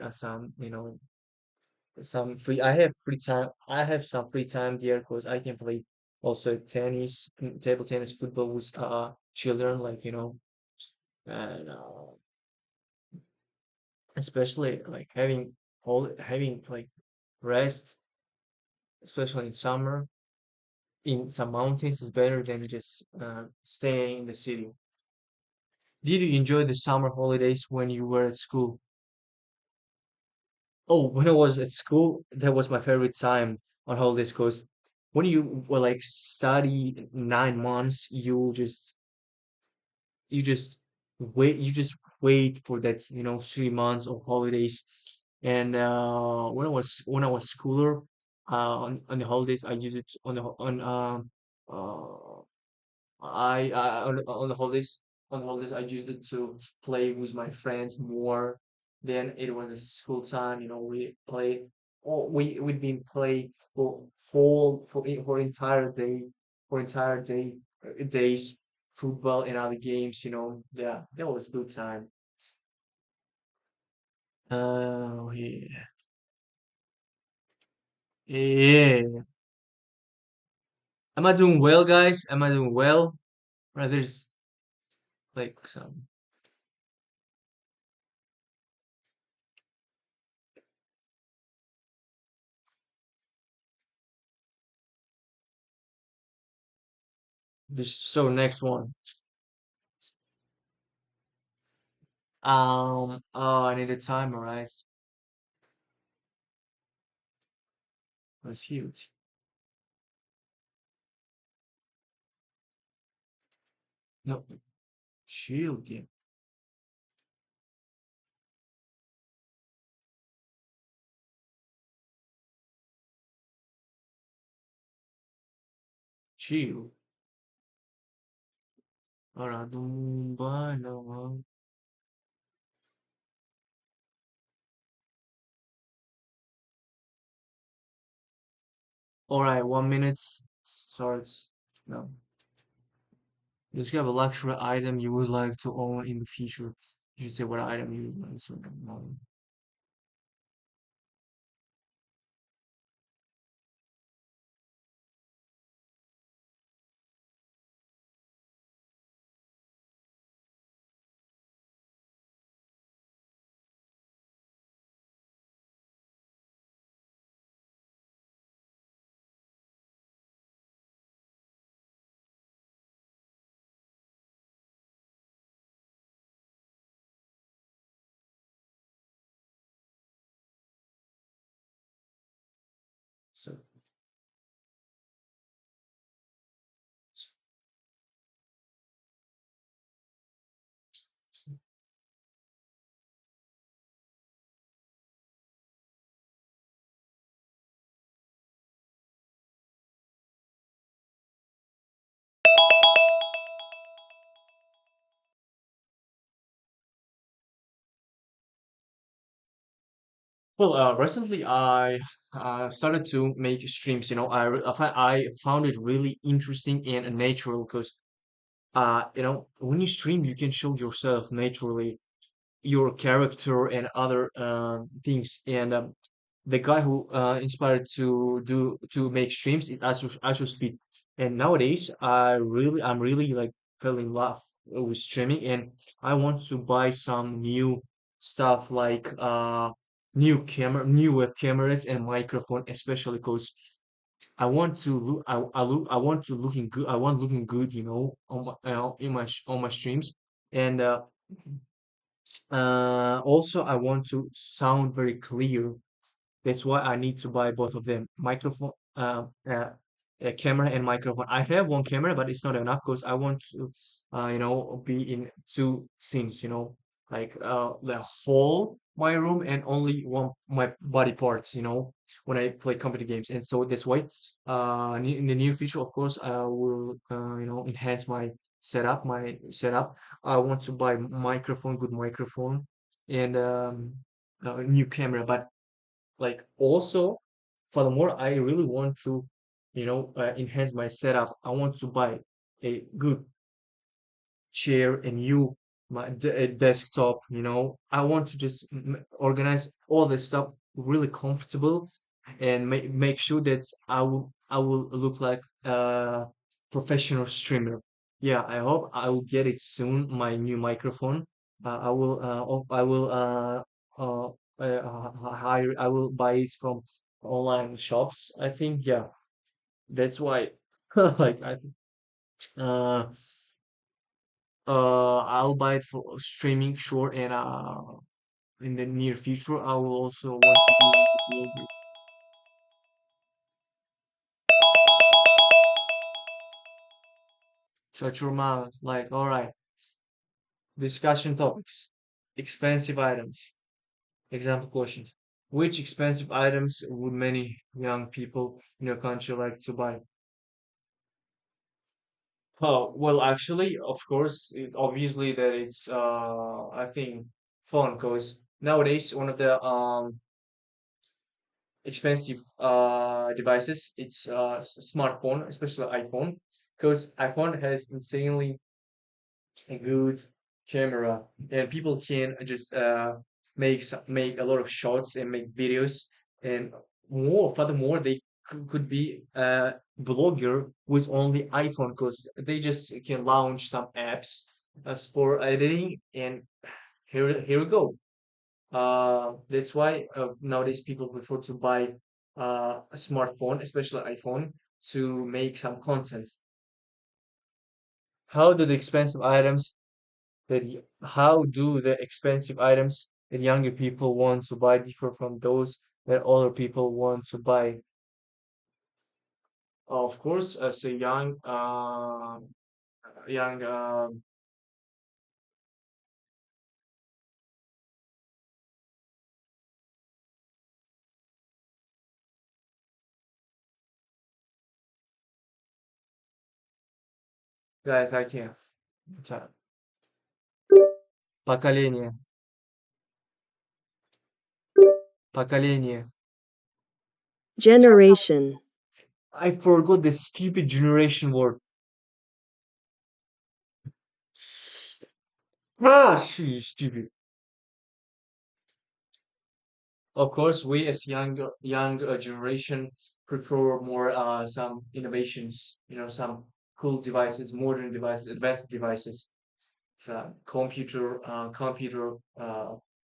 A: some free. I have free time. I have some free time there because I can play also tennis, table tennis, football with children, like and especially like having like rest, especially in summer in some mountains is better than just staying in the city. Did you enjoy the summer holidays when you were at school? Oh, when I was at school, that was my favorite time on holidays because when you were like study 9 months, you just wait for that 3 months of holidays. And when I was schooler, on the holidays I use it uh on the holidays I used it to play with my friends more than it was a school time. We played, or we'd been play for entire day, days, football and other games. Yeah, that was a good time. Oh yeah, yeah. Am I doing well, guys? Am I doing well? Right, there's like some. So next one. Oh, I need a timer, right? That's huge. No, shield game. Shield. Alright, no. Alright, 1 minute starts. No. Describe a luxury item you would like to own in the future. You should say what item you would like to own. So, well, recently I started to make streams. I found it really interesting and natural because when you stream, you can show yourself naturally, your character and other things. And the guy who inspired to make streams is Astro Speed. And nowadays, I'm really like fell in love with streaming, and I want to buy some new stuff like new web cameras and microphone, especially because I want to look I want to looking good. I want looking good, on on my streams. And also I want to sound very clear. That's why I need to buy both of them. A camera and microphone. I have one camera, but it's not enough because I want to, be in two scenes, like the whole my room and only one my body parts, when I play computer games. And so that's why, in the near future, of course, I will, enhance my setup. I want to buy microphone, good microphone, and a new camera, but like also furthermore I really want to enhance my setup. I want to buy a good chair and a desktop. I want to just organize all this stuff really comfortable and make sure that I will look like a professional streamer. Yeah, I hope I will get it soon, my new microphone. I will hire I will buy it from online shops, I think. Yeah, that's why like I uh I'll buy it for streaming, sure, and in the near future, I will also want to be like a vlogger. Shut your mouth. Like, all right. Discussion topics. Expensive items. Example questions. Which expensive items would many young people in your country like to buy? Oh, well, actually, of course, it's obviously that it's I think fun because nowadays one of the expensive devices. It's smartphone, especially iPhone, because iPhone has insanely a good camera, and people can just make a lot of shots and make videos, and more. Furthermore, they could be a blogger with only iPhone because they just can launch some apps as for editing, and here we go. That's why nowadays people prefer to buy a smartphone, especially iPhone, to make some content. how do the expensive items how do the expensive items that younger people want to buy differ from those that older people want to buy? Of course, as a young guys, I can't. Та- Поколение, поколение.
I: Generation.
A: I forgot the stupid generation word. Ah, stupid. Of course, we as young generation prefer more some innovations, some cool devices, modern devices, advanced devices, computer,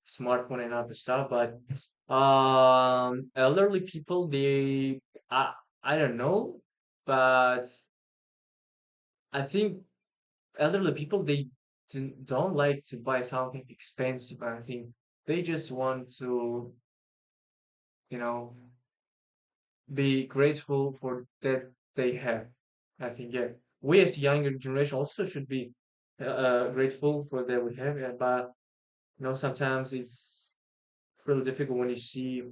A: smartphone, and other stuff. But elderly people, I don't know, but I think elderly people don't like to buy something expensive. I think they just want to, you know, be grateful for that they have. I think, yeah, we as younger generation also should be grateful for that we have. Yeah, but sometimes it's really difficult when you see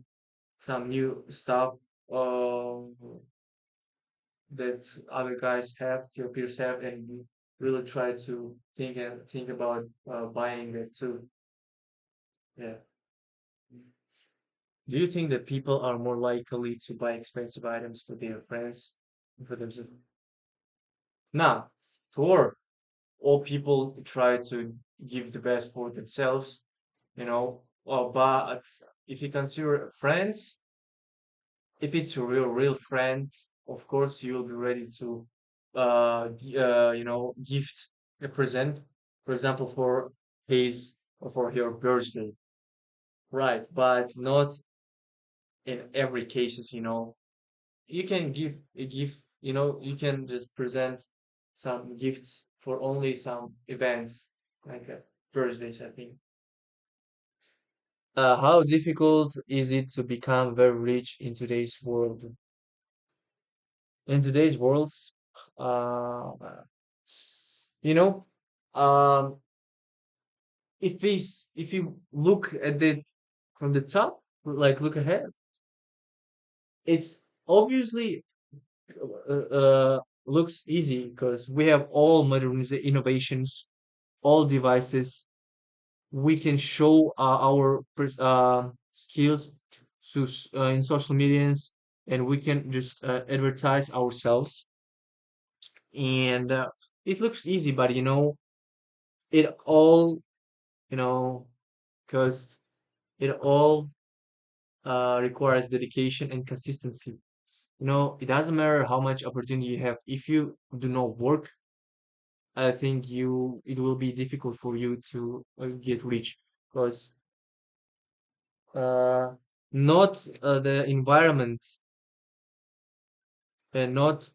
A: some new stuff um that other guys have, your peers have, and you really try to think about buying it too. Yeah. Do you think that people are more likely to buy expensive items for their friends than for themselves? Now, for all people try to give the best for themselves, but if you consider friends, if it's a real friend, of course you'll be ready to, gift a present, for example, for his or for your birthday, right? But not in every cases, you can give a gift, you can just present some gifts for only some events like birthdays, I think. How difficult is it to become very rich in today's world? In today's worlds, uh, you know, um, if you look at it from the top, like look ahead, it's obviously looks easy because we have all modern innovations, all devices. We can show our skills in social medias, and we can just advertise ourselves. And it looks easy, but it all, you know, because it all requires dedication and consistency. It doesn't matter how much opportunity you have. If you do not work, I think it will be difficult for you to get rich because uh, not the environment and not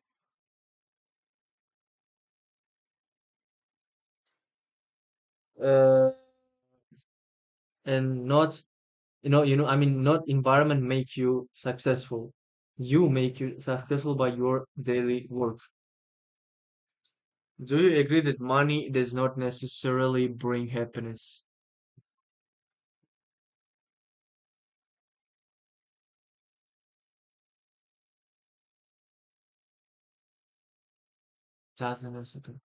A: uh, and not I mean, not environment make you successful. You make you successful by your daily work. Do you agree that money does not necessarily bring happiness? Doesn't necessarily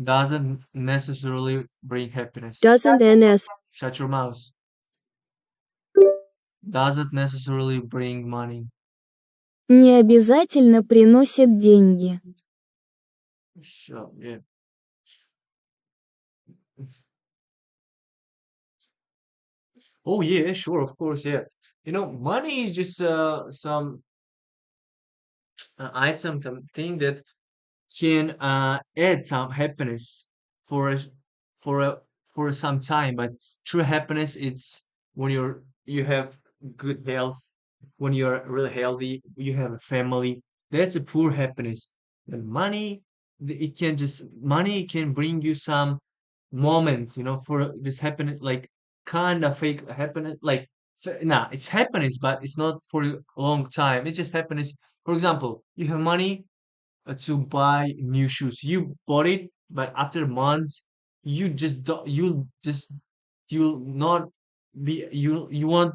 A: doesn't necessarily bring happiness.
I: Doesn't NS.
A: Shut your mouth. Doesn't necessarily bring money.
I: Не обязательно приносит деньги.
A: Sure, yeah. Oh yeah, sure, of course, yeah. Money is just some item, something that can add some happiness for us for a for some time, but true happiness it's when you have good health, when you're really healthy, you have a family. That's a poor happiness. And it can just money can bring you some moments, for this happiness, like kind of fake happiness, like nah, it's happiness, but it's not for a long time. It's just happiness. For example, you have money to buy new shoes. You bought it, but after months, you just don't, you'll not you won't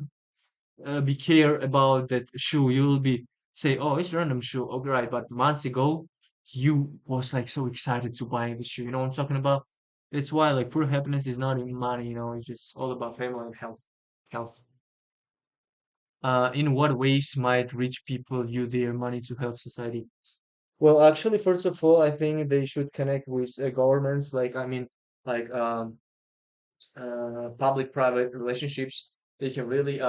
A: be care about that shoe. You'll be say, oh, it's random shoe. Okay, right. But months ago, you was like so excited to buy the shoe. You know what I'm talking about? That's why like pure happiness is not in money. It's just all about family and health. Health. In what ways might rich people use their money to help society? Well, actually, first of all, I think they should connect with governments. Like, I mean, like public-private relationships. They can really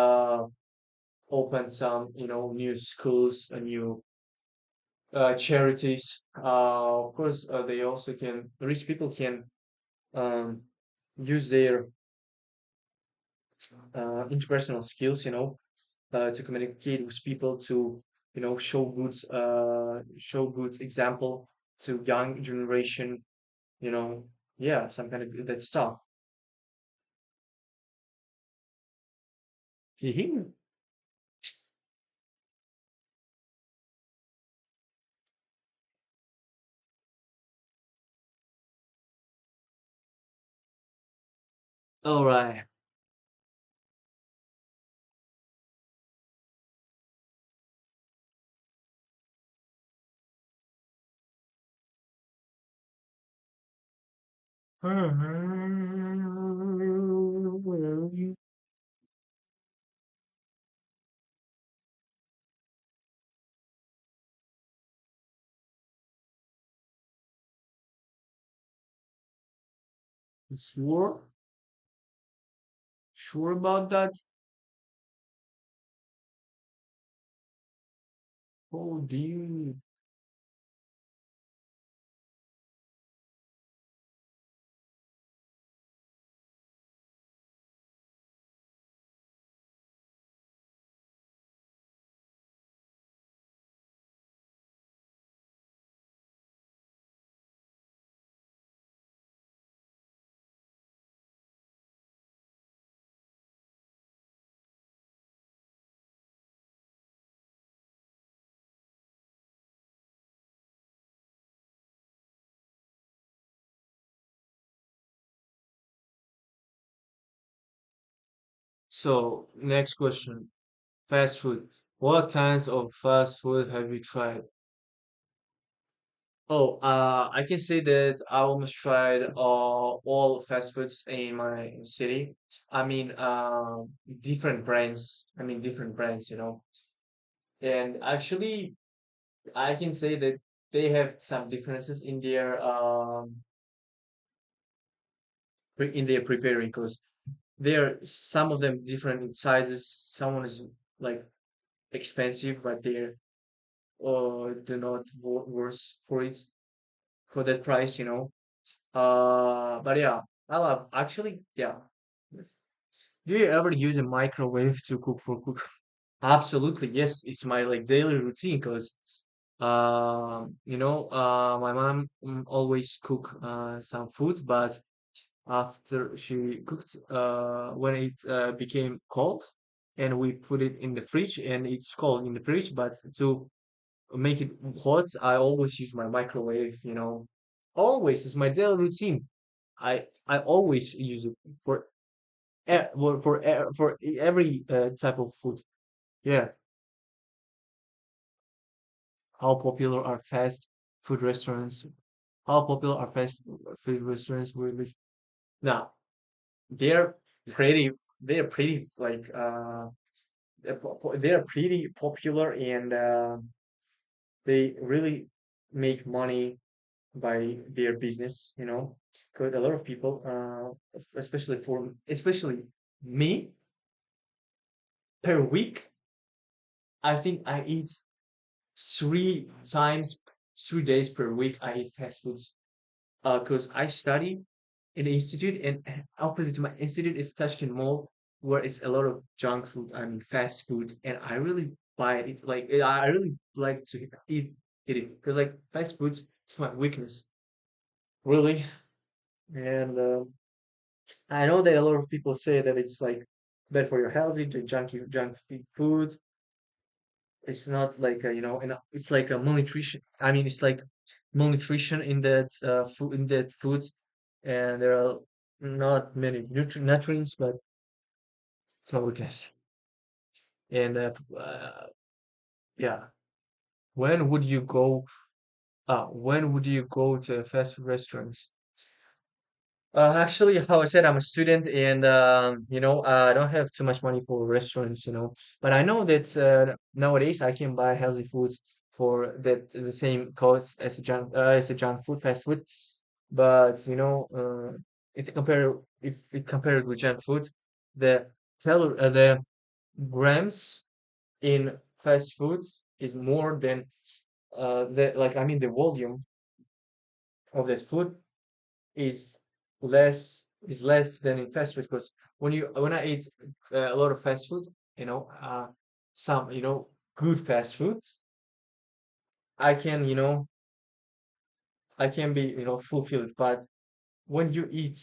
A: open some, new schools, and new charities. Of course, they also can. Rich people can um, use their interpersonal skills, to communicate with people, to show good example to young generation. You know, yeah, some kind of that stuff. Hee. All right. Sure, sure about that. Oh, dear. So, next question. Fast food. What kinds of fast food have you tried? Oh, I can say that I almost tried all fast foods in my city. I mean, different brands. I mean, different brands, And actually, I can say that they have some differences in their in their preparing, because there some of them different in sizes. Someone is like expensive, but they're do not worth for it, for that price. But yeah, I love actually. Yeah. Do you ever use a microwave to cook? Absolutely, yes. It's my like daily routine, because my mom always cook some food, but after she cooked, when it became cold, and we put it in the fridge, and it's cold in the fridge, but to make it hot, I always use my microwave. Always, it's my daily routine. I always use it for for every type of food. Yeah. How popular are fast food restaurants? How popular are food restaurants with now? They're pretty. They're pretty like they're pretty popular, and they really make money by their business. Because a lot of people, especially me, per week, I think I eat 3 times, 3 days per week. I eat fast foods. Because I study in the institute, and opposite to my institute is Tashkent Mall, where it's a lot of junk food. I mean, fast food, and I really buy it. Like I really like to eat eating because like fast foods is my weakness, really. And I know that a lot of people say that it's like bad for your health to junk food. It's not like it's like a malnutrition. I mean, it's like malnutrition in that food and there are not many nutrients, but it's my weakness. And yeah, when would you go? When would you go to a fast food restaurants? Actually, how I said, I'm a student, and I don't have too much money for restaurants, But I know that nowadays I can buy healthy foods for the same cost as a junk food, fast food. But if it compared with junk food, the the grams in fast foods is more than the like I mean the volume of that food is less than in fast food because when I eat a lot of fast food, some good fast food, I can I can be fulfilled. But when you eat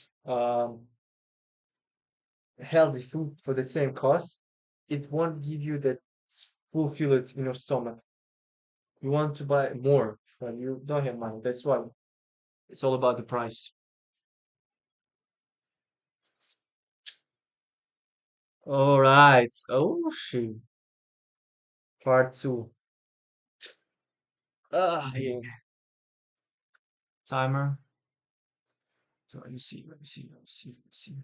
A: healthy food for the same cost, it won't give you that fulfilled in your stomach. You want to buy more, but you don't have money. That's why it's all about the price. All right. Oh shoot. Part two. Yeah. Timer. So let me see. Let me see. Let me see. Let me see.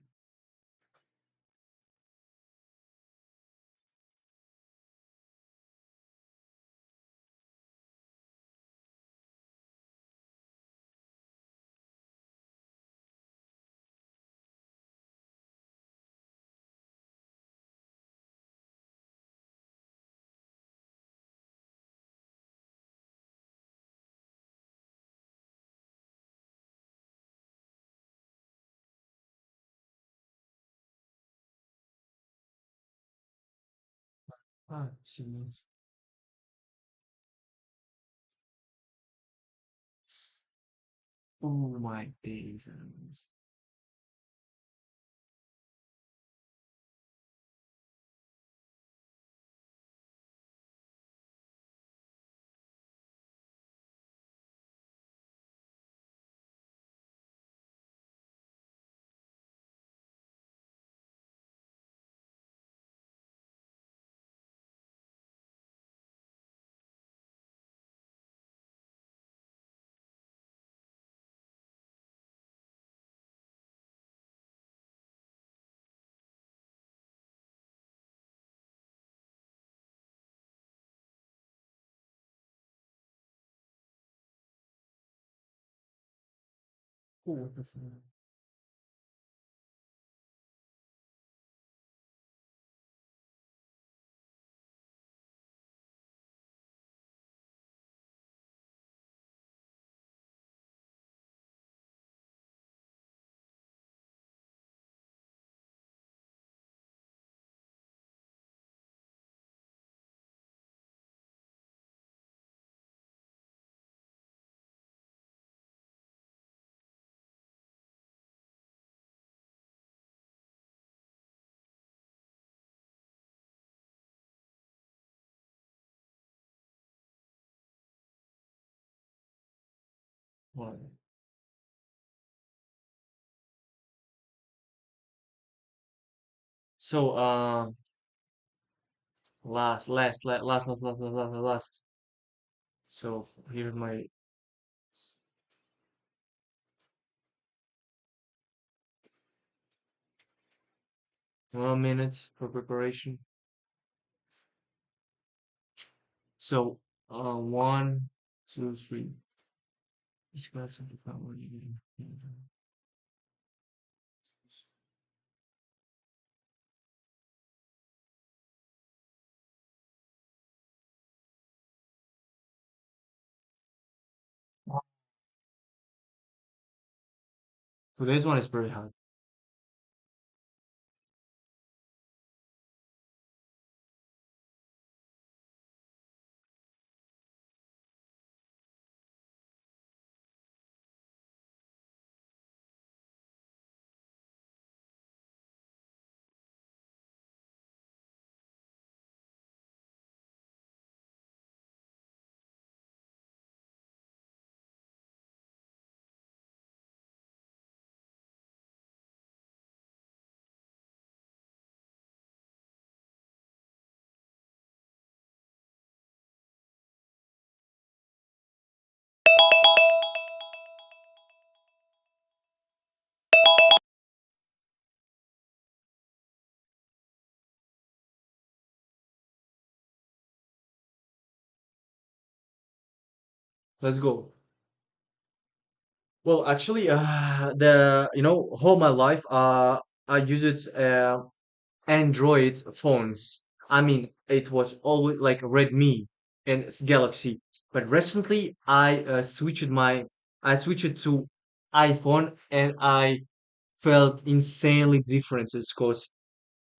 A: See. Oh my days. Oh, One. So last. So here's my 1 minute for preparation. So 1, 2, 3. Describe something about what you do. So this one is very hard. Let's go. Well, actually, the all my life, I used Android phones. I mean, it was always like Redmi and Galaxy. But recently, I switched to iPhone, and I felt insanely differences because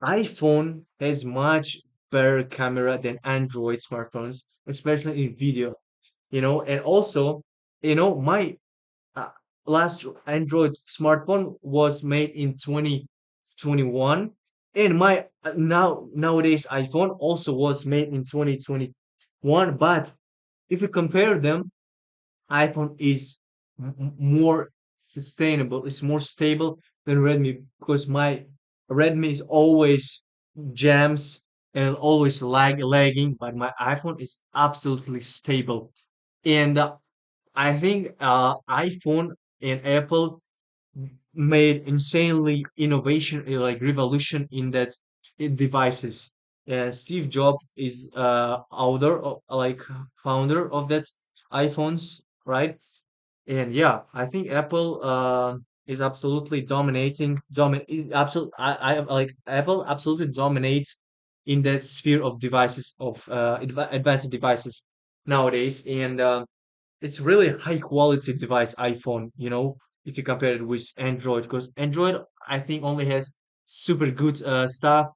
A: iPhone has much better camera than Android smartphones, especially in video. And also, my uh, last Android smartphone was made in 2021, and my nowadays iPhone also was made in 2021. But if you compare them, iPhone is more sustainable, it's more stable than Redmi because my Redmi is always jams and always lagging, but my iPhone is absolutely stable. And I think iPhone and Apple made insanely innovation, like revolution in that in devices. Steve Jobs is founder of that iPhones, right? And yeah, I think Apple is absolutely dominating. Absolute. I like Apple absolutely dominates in that sphere of devices of advanced devices nowadays, and it's really high quality device iPhone, if you compare it with Android, because Android I think only has super good stuff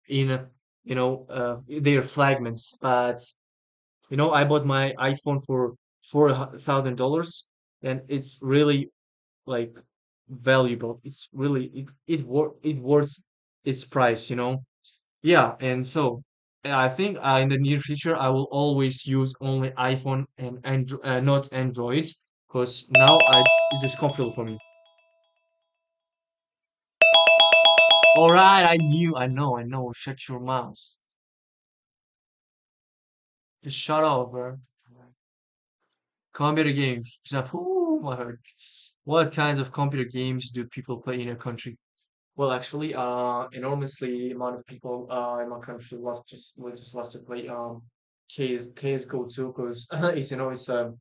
A: in their fragments. But I bought my iPhone for $4,000, and it's really like valuable. It's really it worth its price. Yeah, and so I think in the near future I will always use only iPhone and not Android, because now it's just comfortable for me. All right, I know. Shut your mouth. Just shut up, bro. Computer games. Ooh, my heart. What kinds of computer games do people play in your country? Well, actually, enormously amount of people in my country just love to play CS:GO too, because it's a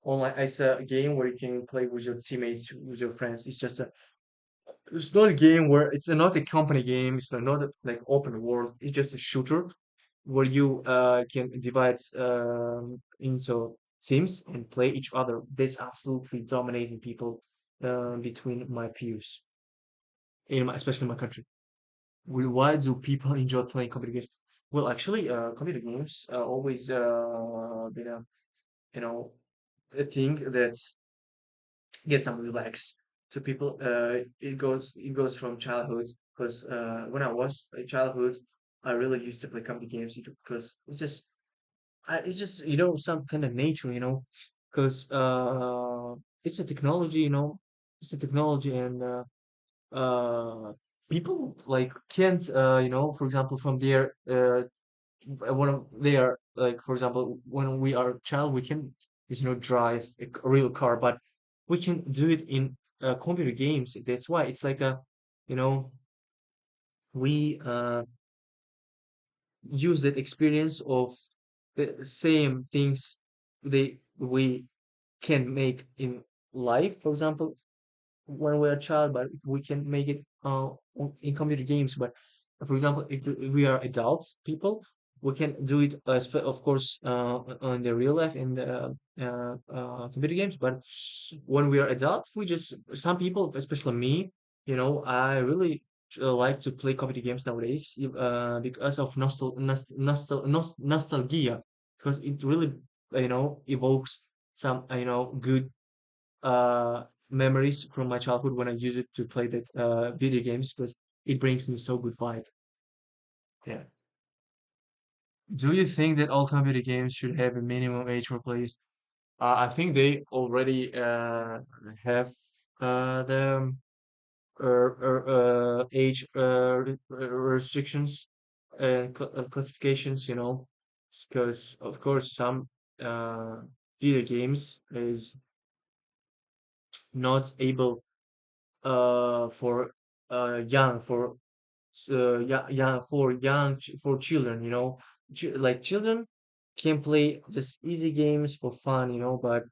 A: online, it's a game where you can play with your teammates, with your friends. It's not a game where it's not a company game. It's not a, like open world. It's just a shooter where you can divide into teams and play each other. That's absolutely dominating people between my peers, especially in my country. Why do people enjoy playing computer games? Well, actually, computer games always been you know a thing that gets them relaxed to people. It goes from childhood, because when I was a childhood, I really used to play computer games because it's just some kind of nature, because it's a technology, and uh people like can't for example from their when they are like, for example, when we are a child, we can drive a real car, but we can do it in computer games. That's why it's like you know we use that experience of the same things we can make in life, for example, when we're a child, but we can make it in computer games. But for example, if we are adults people, we can do it, of course, on the real life in the computer games. But when we are adults, we just some people, especially me, I really like to play computer games nowadays, because of nostalgia, because it really evokes some good memories from my childhood when I use it to play that video games, because it brings me so good vibe. Yeah. Do you think that all computer games should have a minimum age for players? I think they already have the age restrictions and classifications, because of course some video games is not able for young for young for for children, like children can play just easy games for fun, but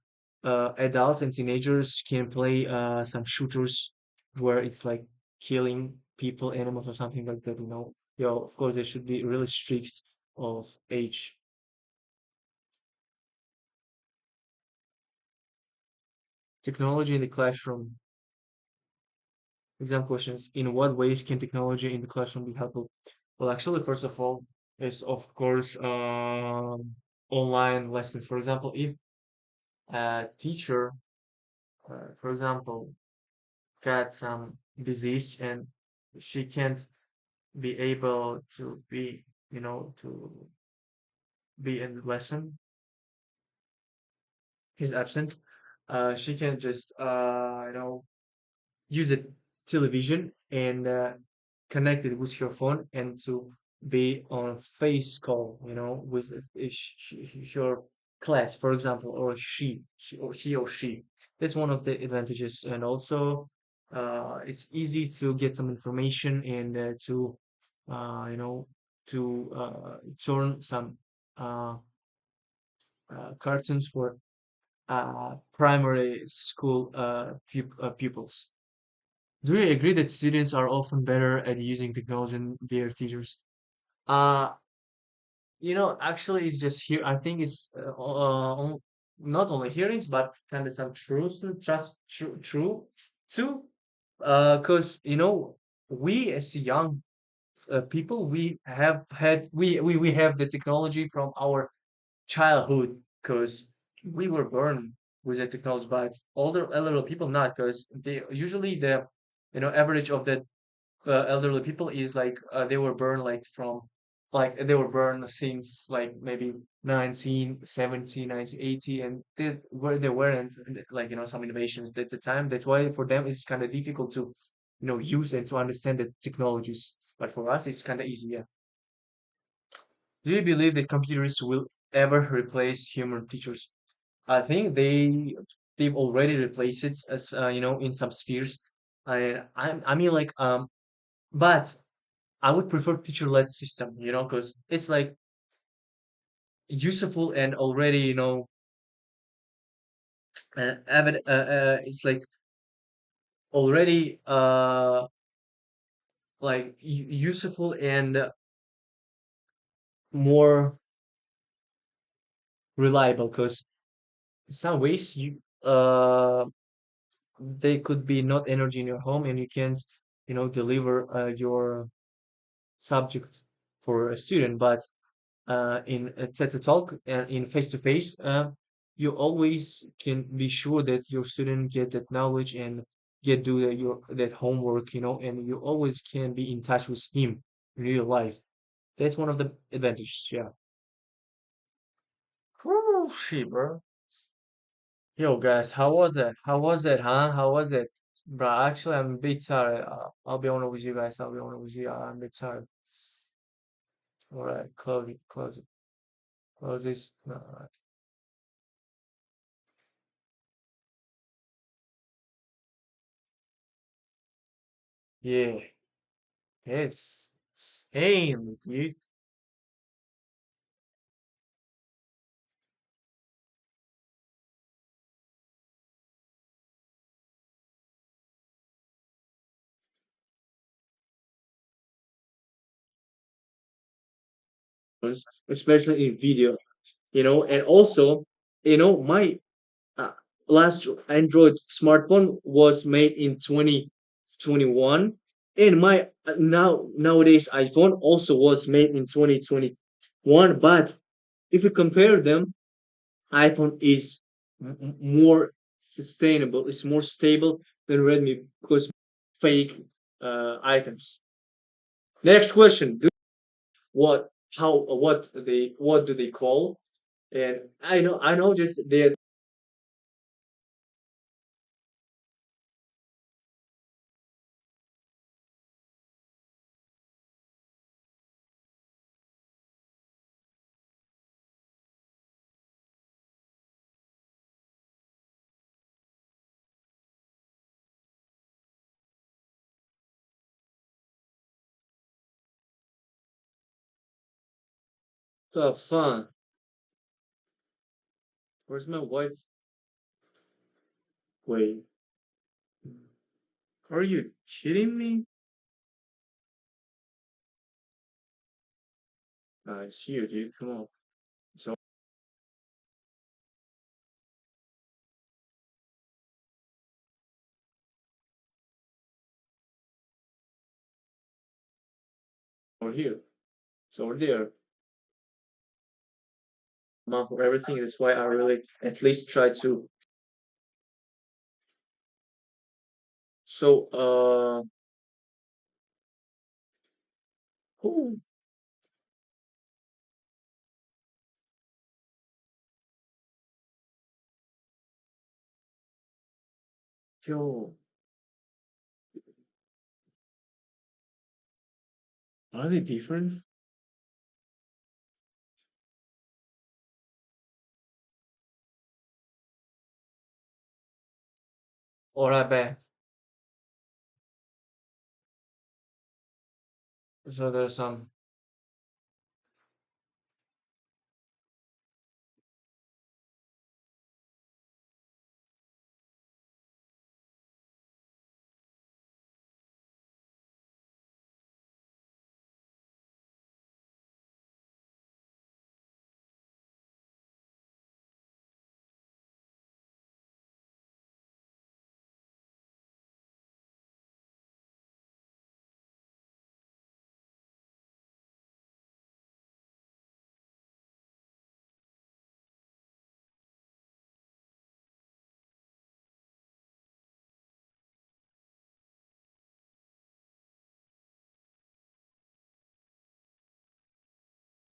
A: adults and teenagers can play some shooters where it's like killing people, animals, or something like that. Of course, they should be really strict of age. Technology in the classroom. Exam questions. In what ways can technology in the classroom be helpful? Well, actually, first of all, is of course online lessons. For example, if a teacher, for example, got some disease and she can't be able to be in the lesson, he's absent. She can just use a television and connect it with your phone and to be on face call, with your class, for example, or he or she. That's one of the advantages, and also it's easy to get some information and to you know turn some uh, cartoons for primary school pupils. Do you agree that students are often better at using technology than their teachers? Uh, actually, it's just here. I think it's not only hearings, but kind of some truths, just true too. Because we as young people, we have had we have the technology from our childhood, because we were born with the technology, but older elderly people not, because they usually the average of the elderly people is like they were born they were born since like maybe 1970, 1980, and they weren't like some innovations at the time. That's why for them it's kind of difficult to use and to understand the technologies, but for us it's kind of easy. Yeah. Do you believe that computers will ever replace human teachers? I think they've already replaced it, as in some spheres. I mean, like, but I would prefer teacher-led system, because it's like useful and already, it's like already like useful and more reliable, because in some ways they could be not energy in your home, and you can't deliver your subject for a student, but in a TED talk and in face to face, you always can be sure that your student get that knowledge and get do that homework, and you always can be in touch with him in real life. That's one of the advantages. Yeah. Cool shit, bro. Yo, guys, how was that? How was it, huh? How was it, bro? Actually, I'm a bit tired. I'll be honest with you guys. I'll be honest with you. I'm a bit tired. All right, close it, close it, close this. No, yeah. Yes. Same, dude. Especially in video, and also, my uh, last Android smartphone was made in 2021, and my nowadays iPhone also was made in 2021. But if you compare them, iPhone is more sustainable, it's more stable than Redmi, because fake items. Next question. What how what do they call, and I know just they're so fun. Where's my wife? Wait, are you kidding me? It's here, dude. Come on. So over here. It's over there. Amount for everything. That's why I really at least try to. So oh, yo, are they different? Or I bet. So there's some.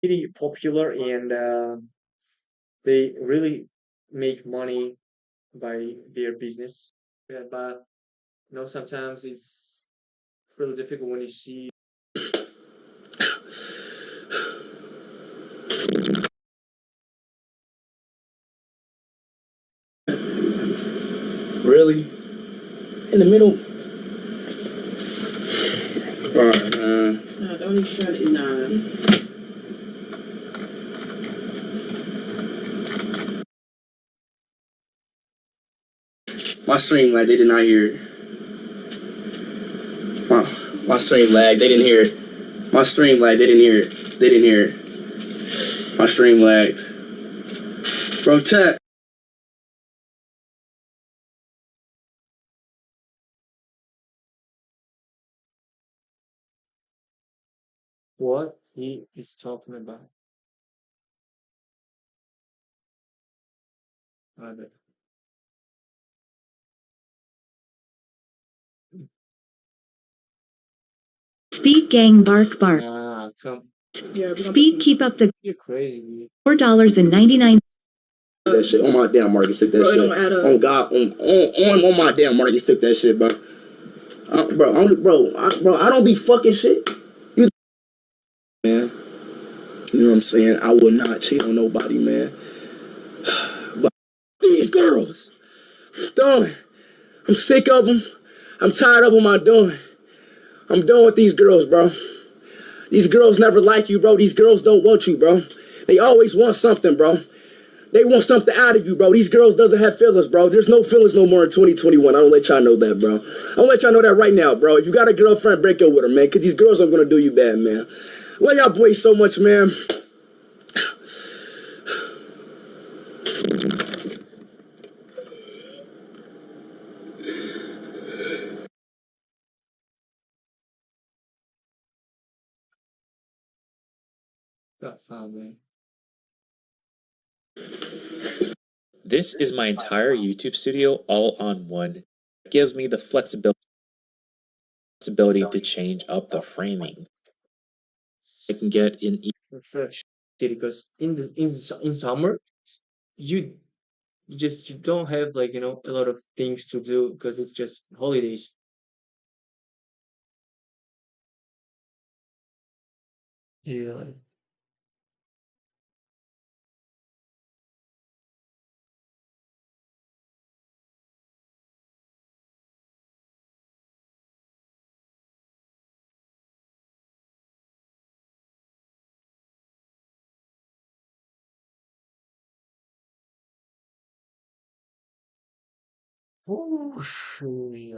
A: Pretty popular and they really make money by their business. Yeah, but sometimes it's really difficult when you see.
C: Really? In the middle? Alright, man.
F: Nah, don't even try to. Nah.
C: My stream lag, they did not hear it. My stream lag, they didn't hear it. My stream lag, they didn't hear it. They didn't hear it. My stream lagged. Bro, chat.
A: What he is talking about. I bet.
G: Speed gang bark bark.
A: Come.
D: Yeah,
G: Speed keep up the
A: You're crazy.
G: $4.99.
C: That shit on my damn Marcus took that
D: Bro, it
C: shit.
D: don't add up.
C: On God, on my damn Marcus took that shit, bro. Bro, I don't be fucking shit. You man, you know what I'm saying? I would not cheat on nobody, man. But these girls, I'm done. I'm sick of them. I'm tired of them. I'm done with these girls, bro. These girls never like you, bro. These girls don't want you, bro. They always want something, bro. They want something out of you, bro. These girls doesn't have feelings, bro. There's no feelings no more in 2021. I don't let y'all know that, bro. I don't let y'all know that right now, bro. If you got a girlfriend, break up with her, man. Because these girls aren't going to do you bad, man. I love y'all boys so much, man.
A: That's fine, man.
E: This is my entire YouTube studio all on one. It gives me the flexibility to change up the framing. I can get in
A: Perfection. Because in summer, you you don't have like a lot of things to do because it's just holidays. Yeah. Слушай,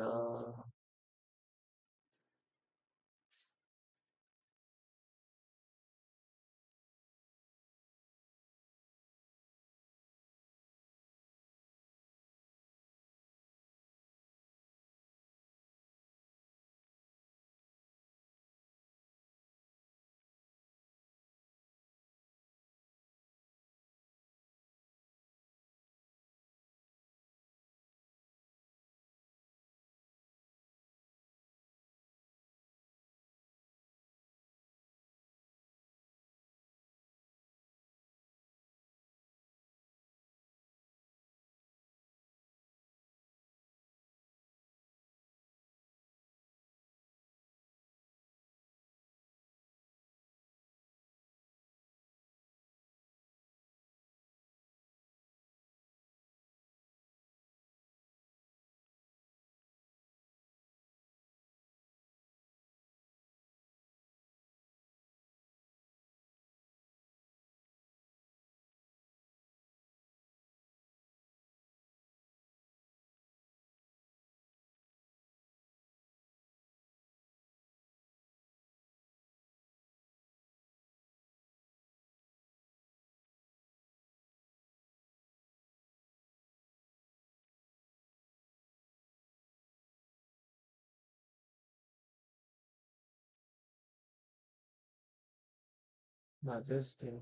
A: not this thing.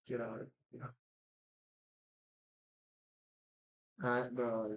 A: Get out of here. Alright, bro.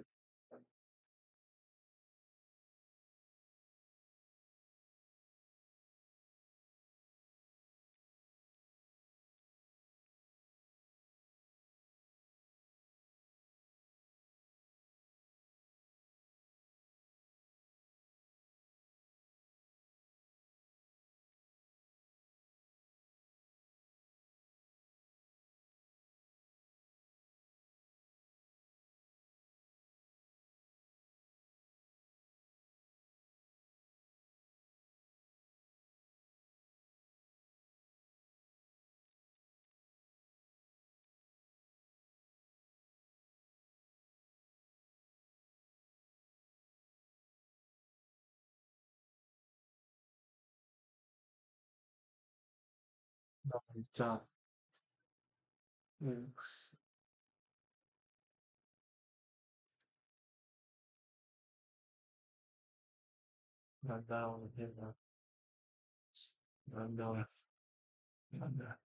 A: No, it's done. Mm, not down here. Not down. Not down.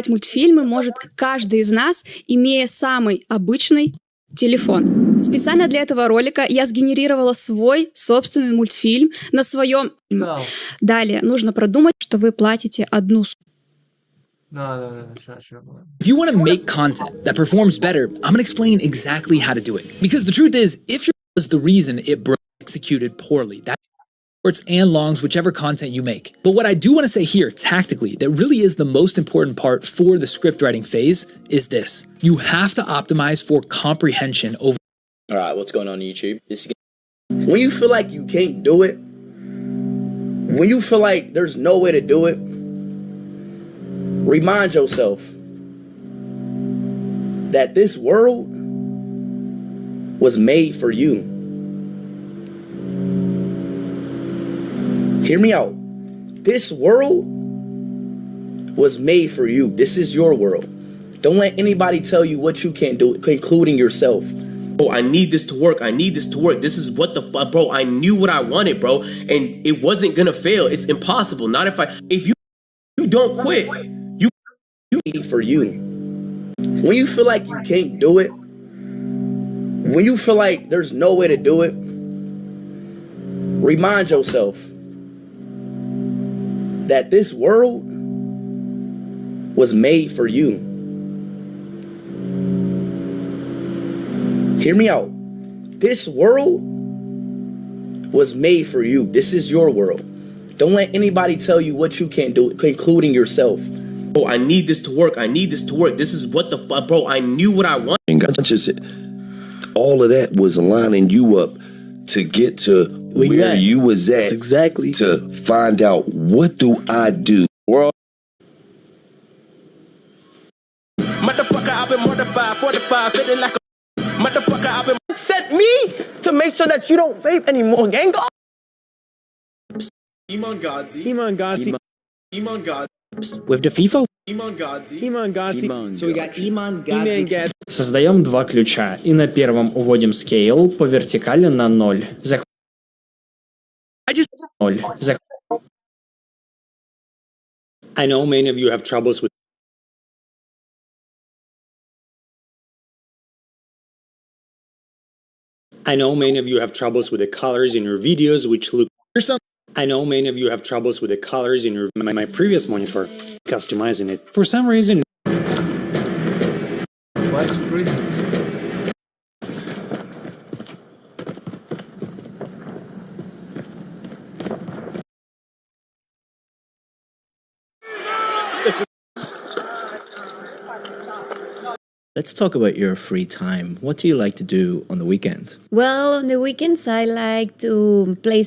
D: Мультфильмы может каждый из нас, имея самый обычный телефон. Специально для этого ролика я сгенерировала свой собственный мультфильм на своем.
A: No.
D: Далее нужно продумать, что вы платите одну сумму.
A: No, sure.
J: If you want to make content that performs better, I'm going to explain exactly how to do it. Because the truth is, if your is the reason it broke, executed poorly, that's shorts and longs, whichever content you make. But what I do want to say here, tactically, that really is the most important part for the script writing phase is this. You have to optimize for comprehension over.
H: All right, what's going on YouTube?
C: When you feel like you can't do it, when you feel like there's no way to do it, remind yourself that this world was made for you. Hear me out. This world was made for you. This is your world. Don't let anybody tell you what you can't do, including yourself.
H: Bro, I need this to work. I need this to work. This is what the fuck, bro. I knew what I wanted, bro, and it wasn't gonna fail. It's impossible. Not if you don't quit. You
C: for you. When you feel like you can't do it, when you feel like there's no way to do it, remind yourself that this world was made for you. Hear me out. This world was made for you. This is your world. Don't let anybody tell you what you can't do, including yourself.
H: Bro, I need this to work. I need this to work. This is what the fuck, bro. I knew what I wanted.
K: All of that was lining you up to get to where you was at.
H: Exactly.
K: To find out what do I do. World.
H: Motherfucker, I've been mortified, 45, feeling like a motherfucker, I've been sent me to make sure that you don't vape anymore, gang.
L: Iman Godzi.
J: With the FIFO?
L: So we got Iman Godzi.
J: Создаем два ключа, и на первом уводим scale по вертикали на 0. 0.
M: I know many of you have troubles with the colors in your videos, which look. I know many of you have troubles with the colors in your my previous monitor, customizing it. For some reason.
A: What's free?
N: Let's talk about your free time. What do you like to do on the weekend?
I: Well, on the weekends I like to play.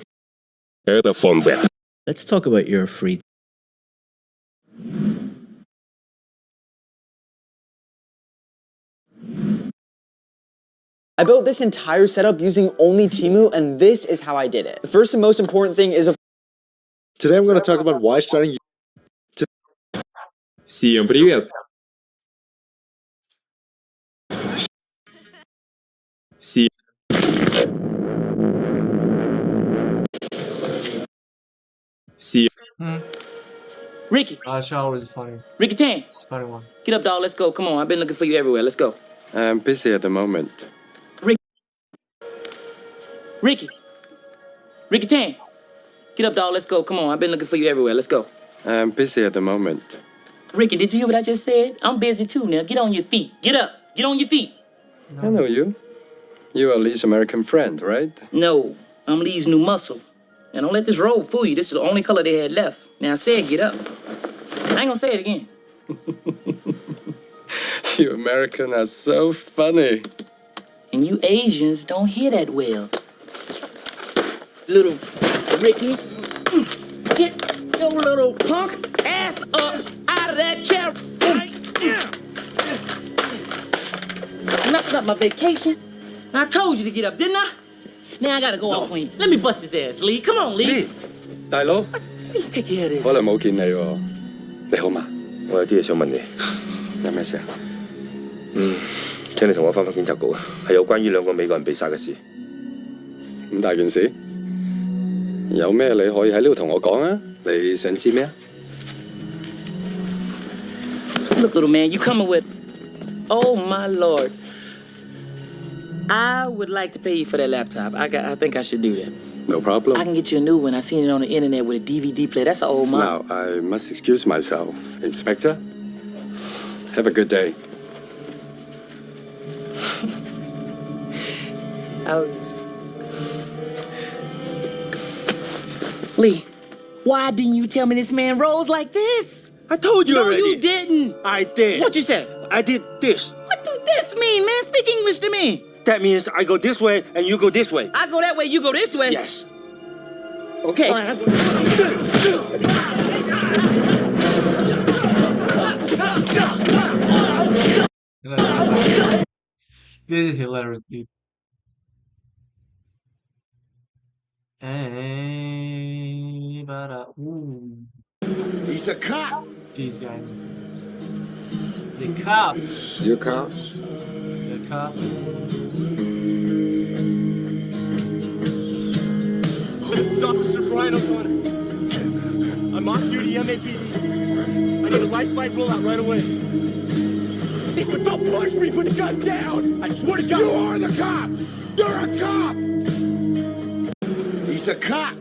K: Это фонбет.
N: Let's talk about your free.
O: I built this entire setup using only Temu, and this is how I did it. The first and most important thing is
P: Today I'm going to talk about why starting.
Q: Всем привет!
B: Ricky.
A: Shower is funny.
B: Ricky Tan.
A: It's a funny one.
B: Get up, dog. Let's go. Come on. I've been looking for you everywhere. Let's go.
R: I'm busy at the moment.
B: Ricky. Ricky Tan. Get up, dog. Let's go. Come on. I've been looking for you everywhere. Let's go.
R: I'm busy at the moment.
B: Ricky, did you hear what I just said? I'm busy too now. Get on your feet. Get up. Get on your feet.
R: I know you. You are Lee's American friend, right?
B: No, I'm Lee's new muscle. And don't let this robe fool you. This is the only color they had left. Now I said get up. I ain't gonna say it again.
R: You Americans are so funny.
B: And you Asians don't hear that well. Little Ricky, get your little punk ass up out of that chair. Nothing up my vacation. I told you to get up, didn't I? Now I gotta go off on you. Let me bust his ass, Lee. Come on, Lee.
R: 大佬，
B: Take care of this.
R: 好耐冇見你喎，你好嘛？
P: 我有啲嘢想問你。
R: 有咩事啊？
P: 請你同我翻檢察局啊，係有關於兩個美國人被殺嘅事。
R: 咁大件事，有咩你可以喺呢度同我講啊？你想知咩啊？
B: Look, little man, you coming with? Oh my lord. I would like to pay you for that laptop. I think I should do that.
R: No problem.
B: I can get you a new one. I seen it on the internet with a DVD player. That's an old model.
R: Now, I must excuse myself. Inspector, have a good day.
B: Lee, why didn't you tell me this man rolls like this?
H: I told you already.
B: No, you didn't.
H: I did.
B: What you said?
H: I did this.
B: What do this mean, man? Speak English to me.
H: That means I go this way and you go this way.
B: I go that way, you go this way?
H: Yes.
B: Okay.
A: This is hilarious, dude. Hey,
L: He's a cop.
A: These guys. The cops.
L: You're cops?
A: The cops.
S: This is Officer Brian O'Connor. I'm off duty MAPD. I need a light fight rollout right away. Lisa, don't push me! Put the gun down! I swear to God!
L: You are the cop! You're a cop! He's a cop!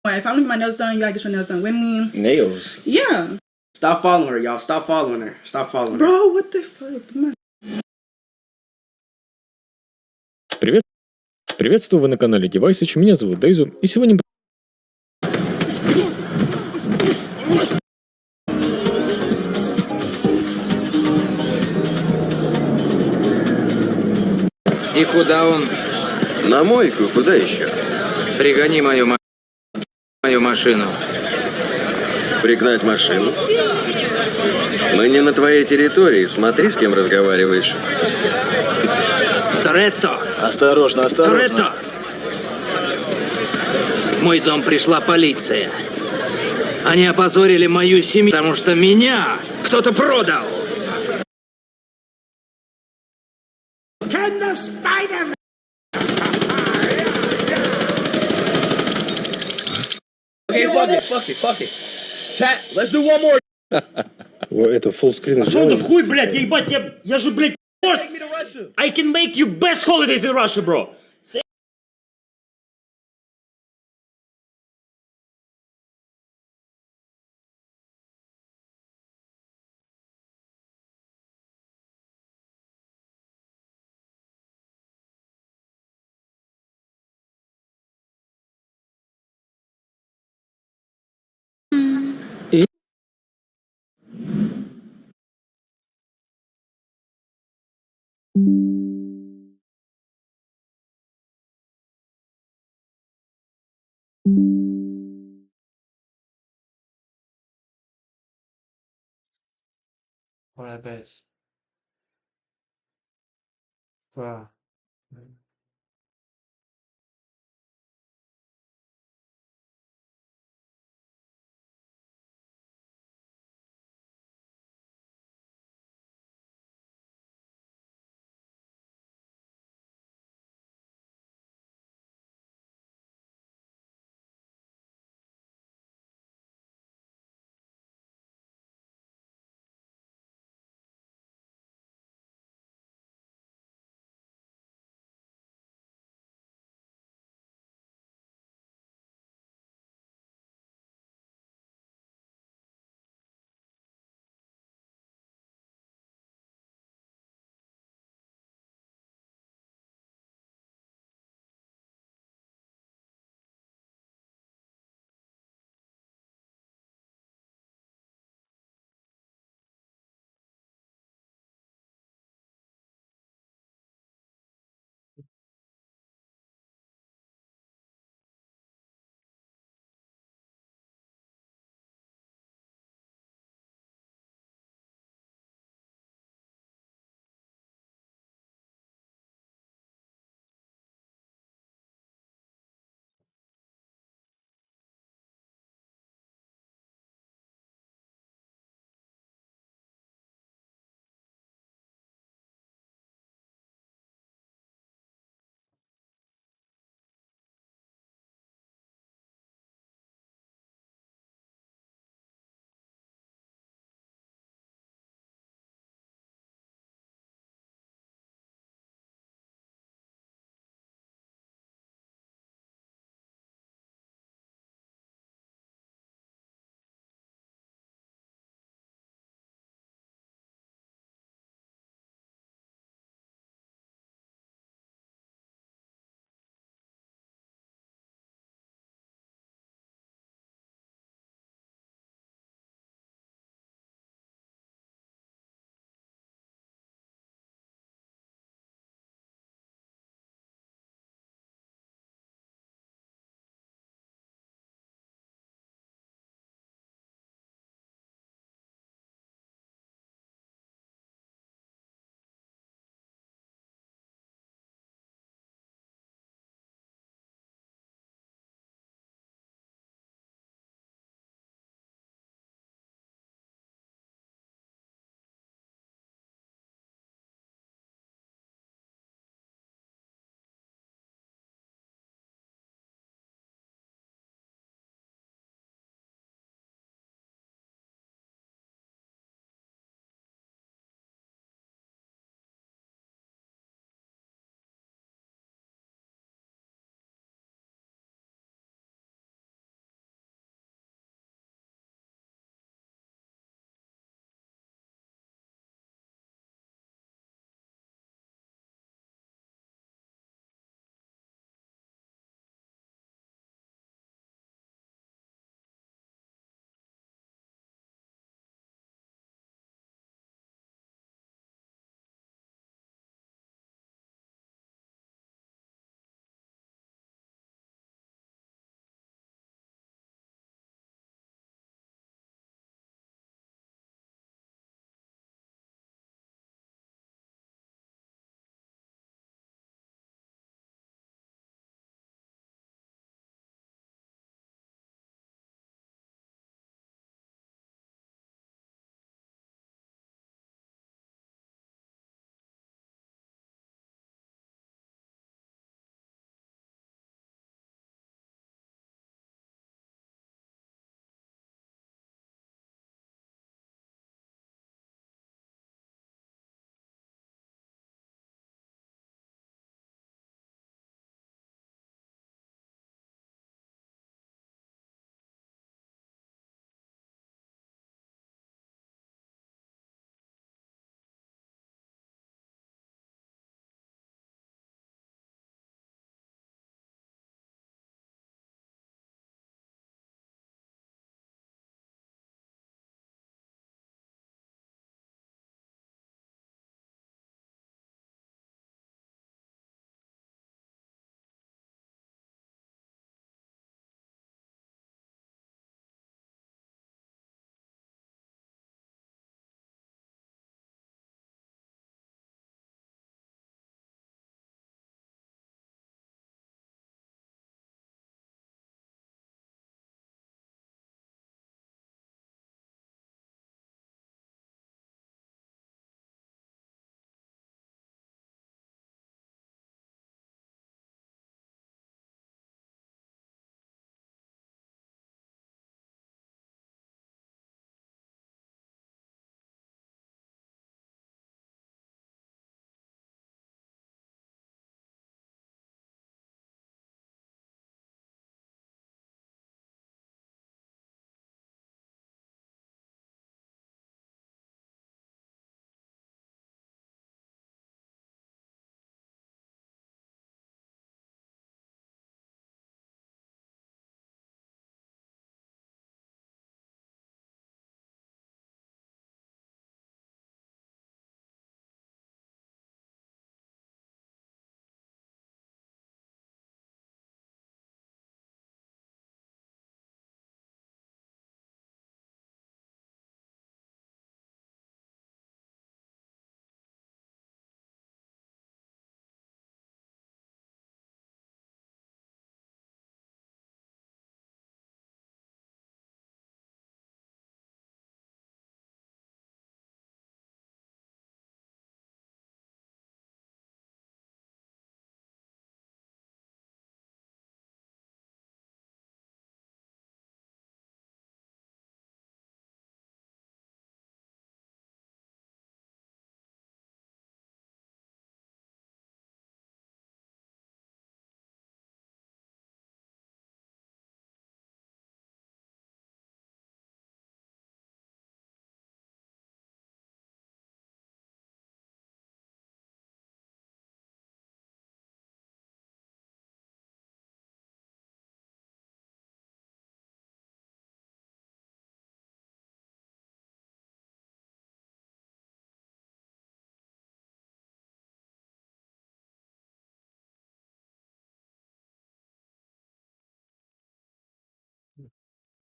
T: If I'm leaving my nails done, you gotta get your nails done with me.
C: Nails?
T: Yeah.
C: Stop following her, y'all. Stop following her. Stop following her.
T: Bro, what the fuck? Come on.
Q: Привет. Приветствую, вы на канале Девайсыч, меня зовут Дейзу, и сегодня...
U: И куда он?
R: На мойку, куда еще?
U: Пригони мою машину.
R: Пригнать машину? Мы не на твоей территории, смотри, с кем разговариваешь.
U: Торетто!
N: Осторожно, осторожно.
U: Торетто! В мой дом пришла полиция. Они опозорили мою семью, потому что меня кто-то продал.
L: Can the Spider-Man?
C: Okay, fuck it. Chat, let's do one more.
M: Это full screen.
S: Шо ты в хуй, блядь, я ебать, я же, блядь, I can make you best holidays in Russia, bro.
A: Alright, guys. Wow.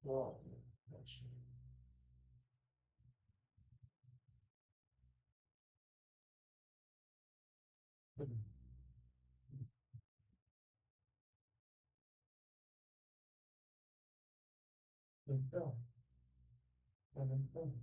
A: Wow. Então, então.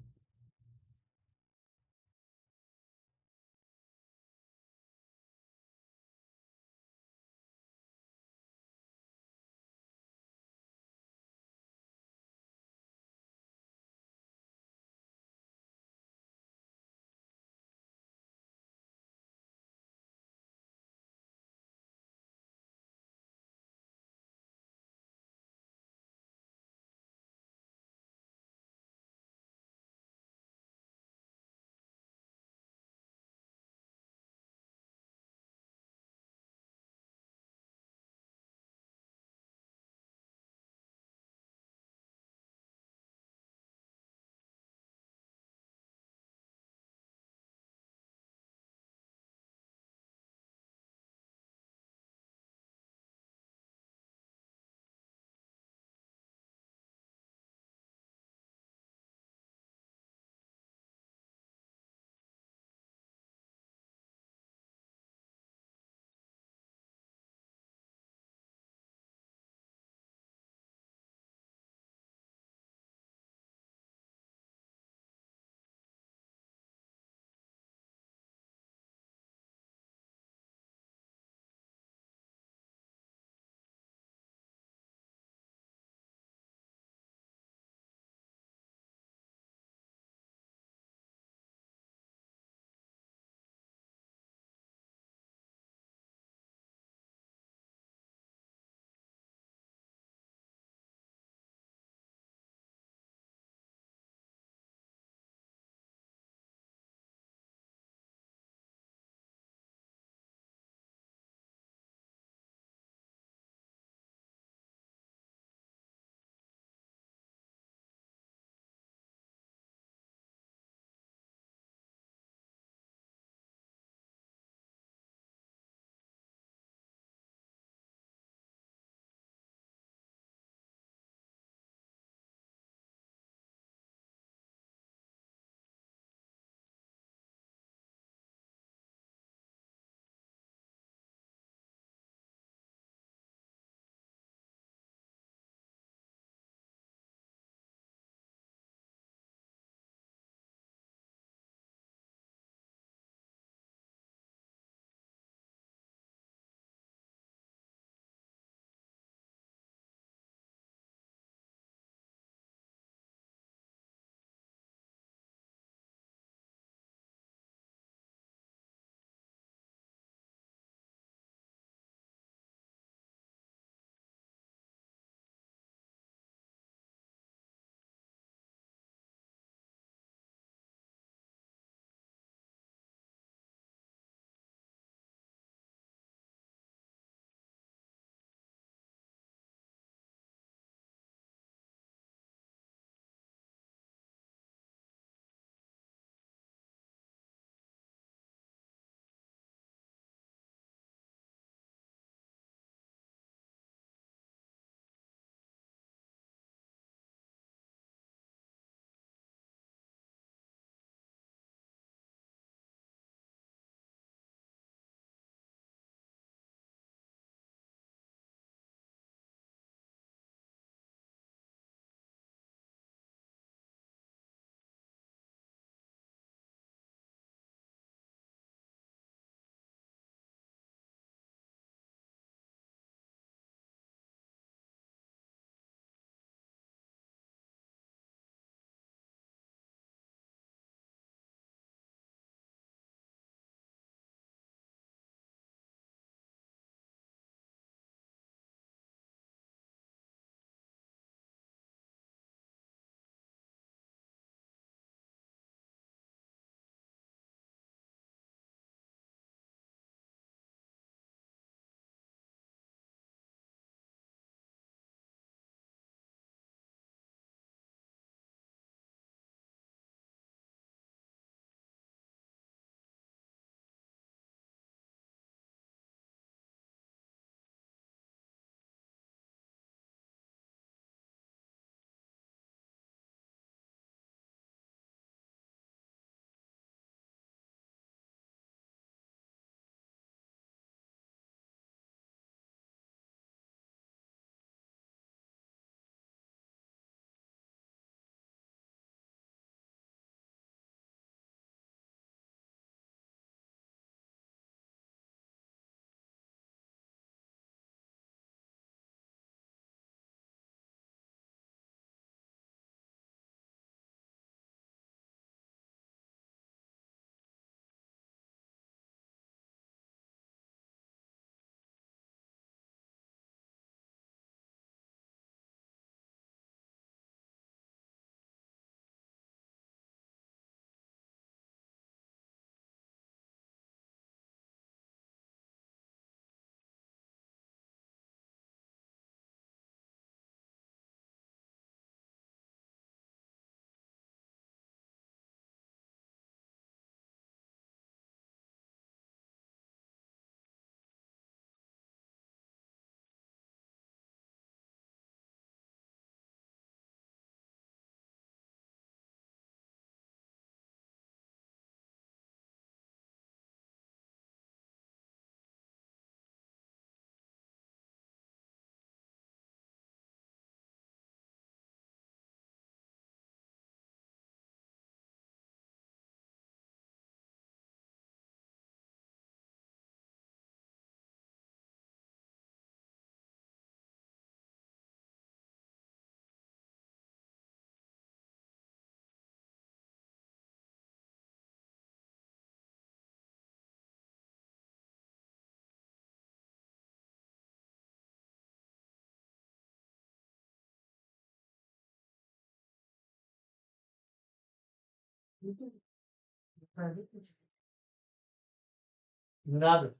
A: Nada.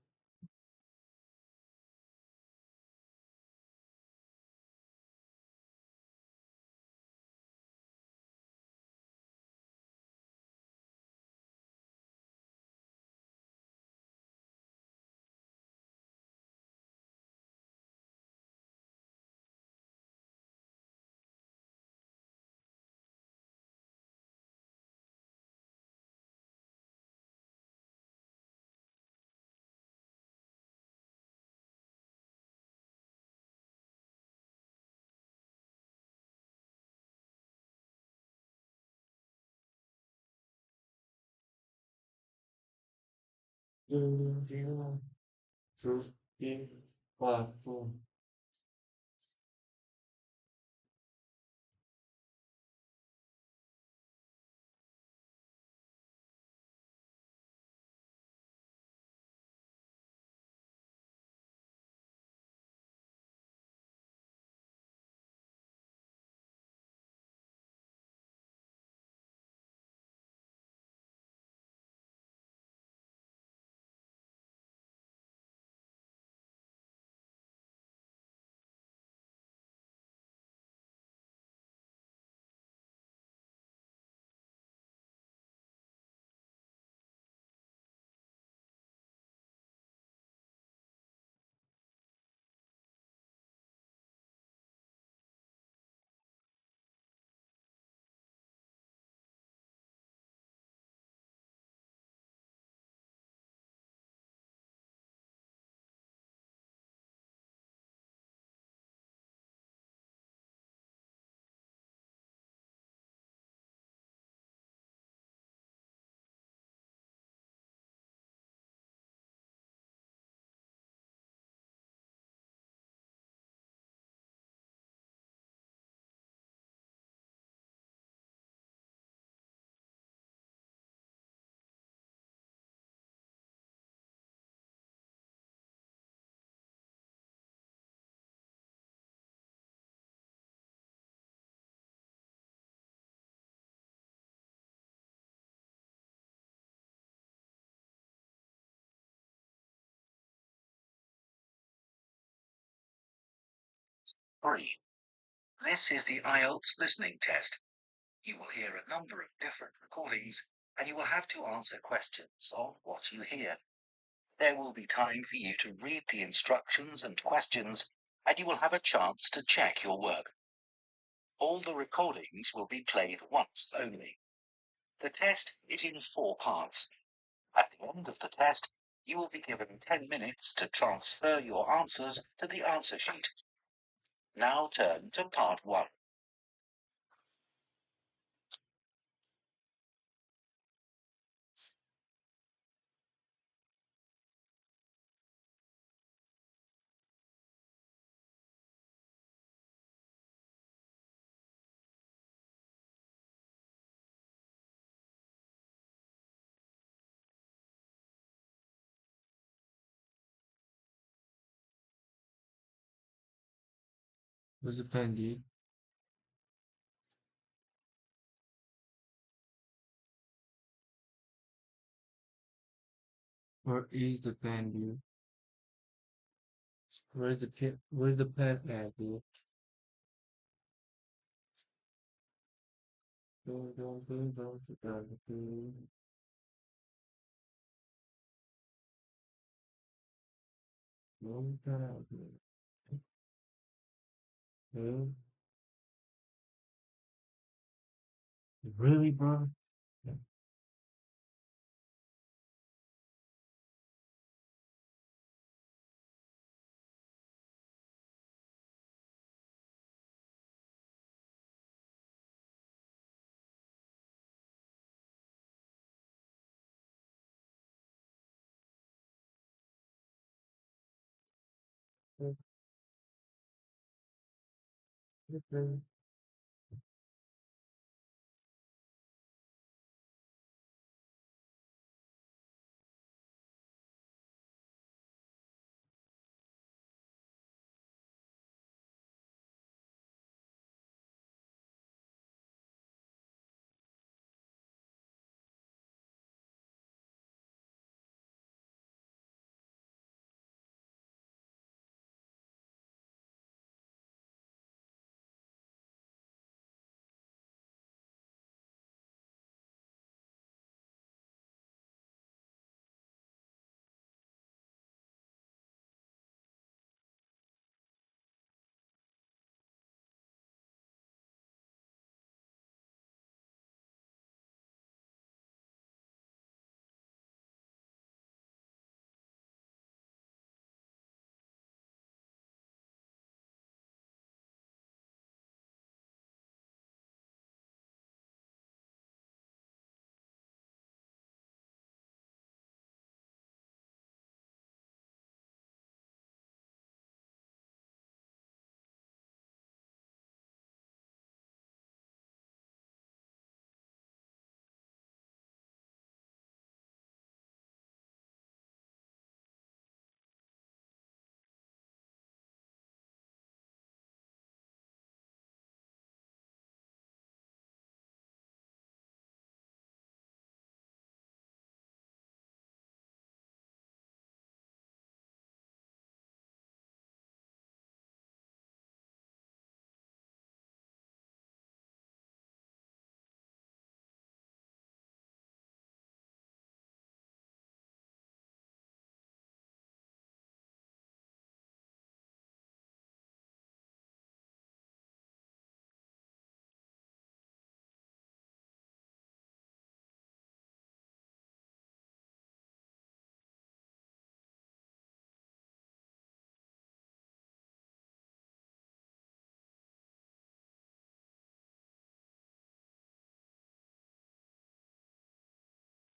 A: Truth in platform.
F: Three. This is the IELTS listening test. You will hear a number of different recordings, and you will have to answer questions on what you hear. There will be time for you to read the instructions and questions, and you will have a chance to check your work. All the recordings will be played once only. The test is in 4 parts. At the end of the test, you will be given 10 minutes to transfer your answers to the answer sheet. Now turn to part 1.
A: Where's the pen, dude? Where is the pen, dude? Where's the pen? Where's the pen at, dude? Really, bro?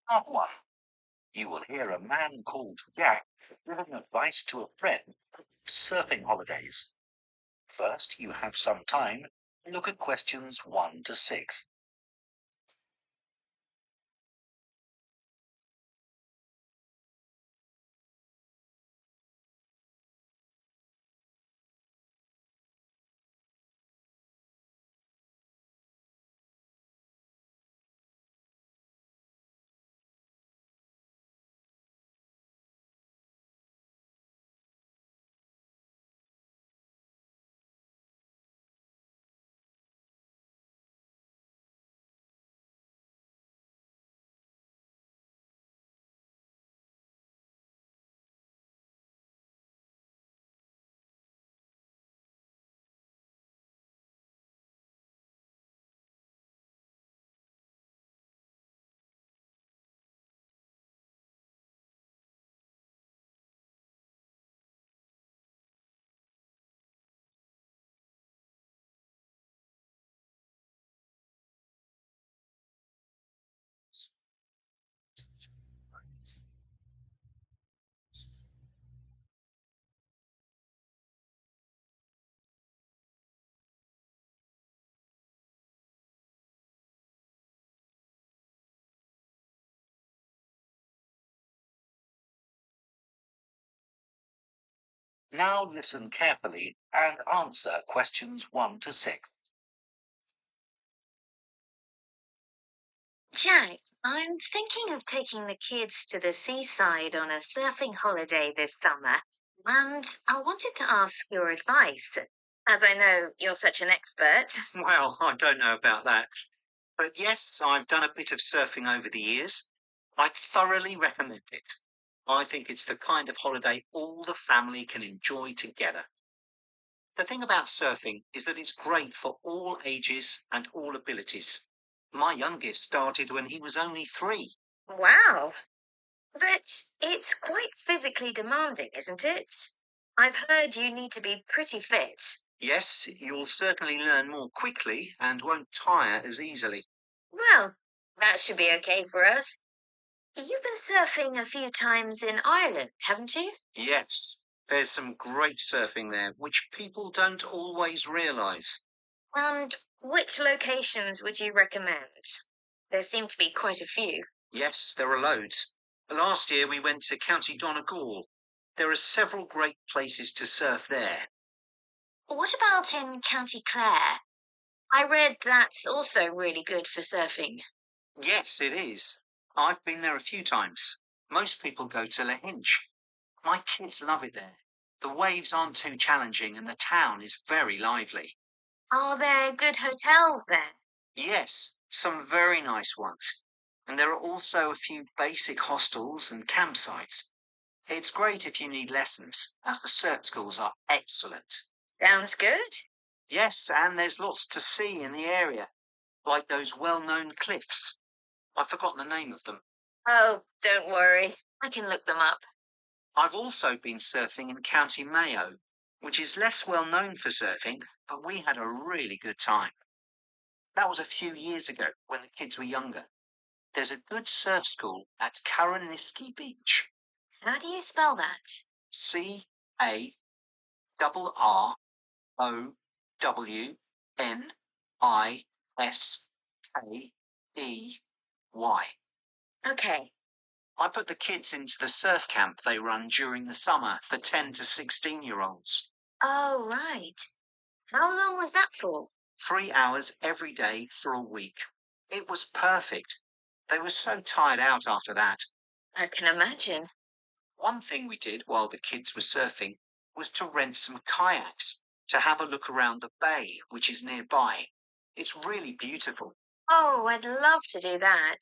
F: Part 1. You will hear a man called Jack giving advice to a friend about surfing holidays. First, you have some time to look at questions 1 to 6. Now listen carefully and answer questions 1 to 6.
B: Jack, I'm thinking of taking the kids to the seaside on a surfing holiday this summer, and I wanted to ask your advice, as I know you're such an expert.
F: Well, I don't know about that. But yes, I've done a bit of surfing over the years. I'd thoroughly recommend it. I think it's the kind of holiday all the family can enjoy together. The thing about surfing is that it's great for all ages and all abilities. My youngest started when he was only 3.
B: Wow! But it's quite physically demanding, isn't it? I've heard you need to be pretty fit.
F: Yes, you'll certainly learn more quickly and won't tire as easily.
B: Well, that should be okay for us. You've been surfing a few times in Ireland, haven't you?
F: Yes, there's some great surfing there, which people don't always realise.
B: And which locations would you recommend? There seem to be quite a few.
F: Yes, there are loads. Last year we went to County Donegal. There are several great places to surf there.
B: What about in County Clare? I read that's also really good for surfing.
F: Yes, it is. I've been there a few times. Most people go to Lahinch. My kids love it there. The waves aren't too challenging and the town is very lively.
B: Are there good hotels there?
F: Yes, some very nice ones. And there are also a few basic hostels and campsites. It's great if you need lessons, as the surf schools are excellent.
B: Sounds good.
F: Yes, and there's lots to see in the area, like those well-known cliffs. I've forgotten the name of them.
B: Oh, don't worry. I can look them up.
F: I've also been surfing in County Mayo, which is less well known for surfing, but we had a really good time. That was a few years ago when the kids were younger. There's a good surf school at Karaniski Beach.
B: How do you spell that?
F: CARROWNISKEY.
B: Okay.
F: I put the kids into the surf camp they run during the summer for 10 to 16-year-olds.
B: Oh, right. How long was that for?
F: 3 hours every day for a week. It was perfect. They were so tired out after that.
B: I can imagine.
F: One thing we did while the kids were surfing was to rent some kayaks to have a look around the bay, which is nearby. It's really beautiful.
B: Oh, I'd love to do that.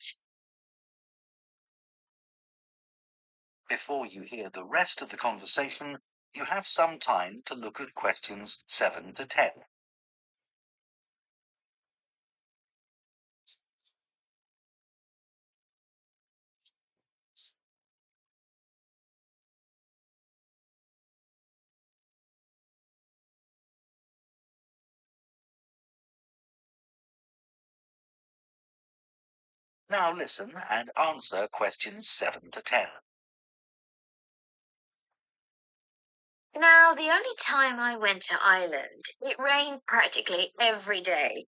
F: Before you hear the rest of the conversation, you have some time to look at questions 7 to 10. Now listen and answer questions 7 to 10.
G: Now, the only time I went to Ireland, it rained practically every day.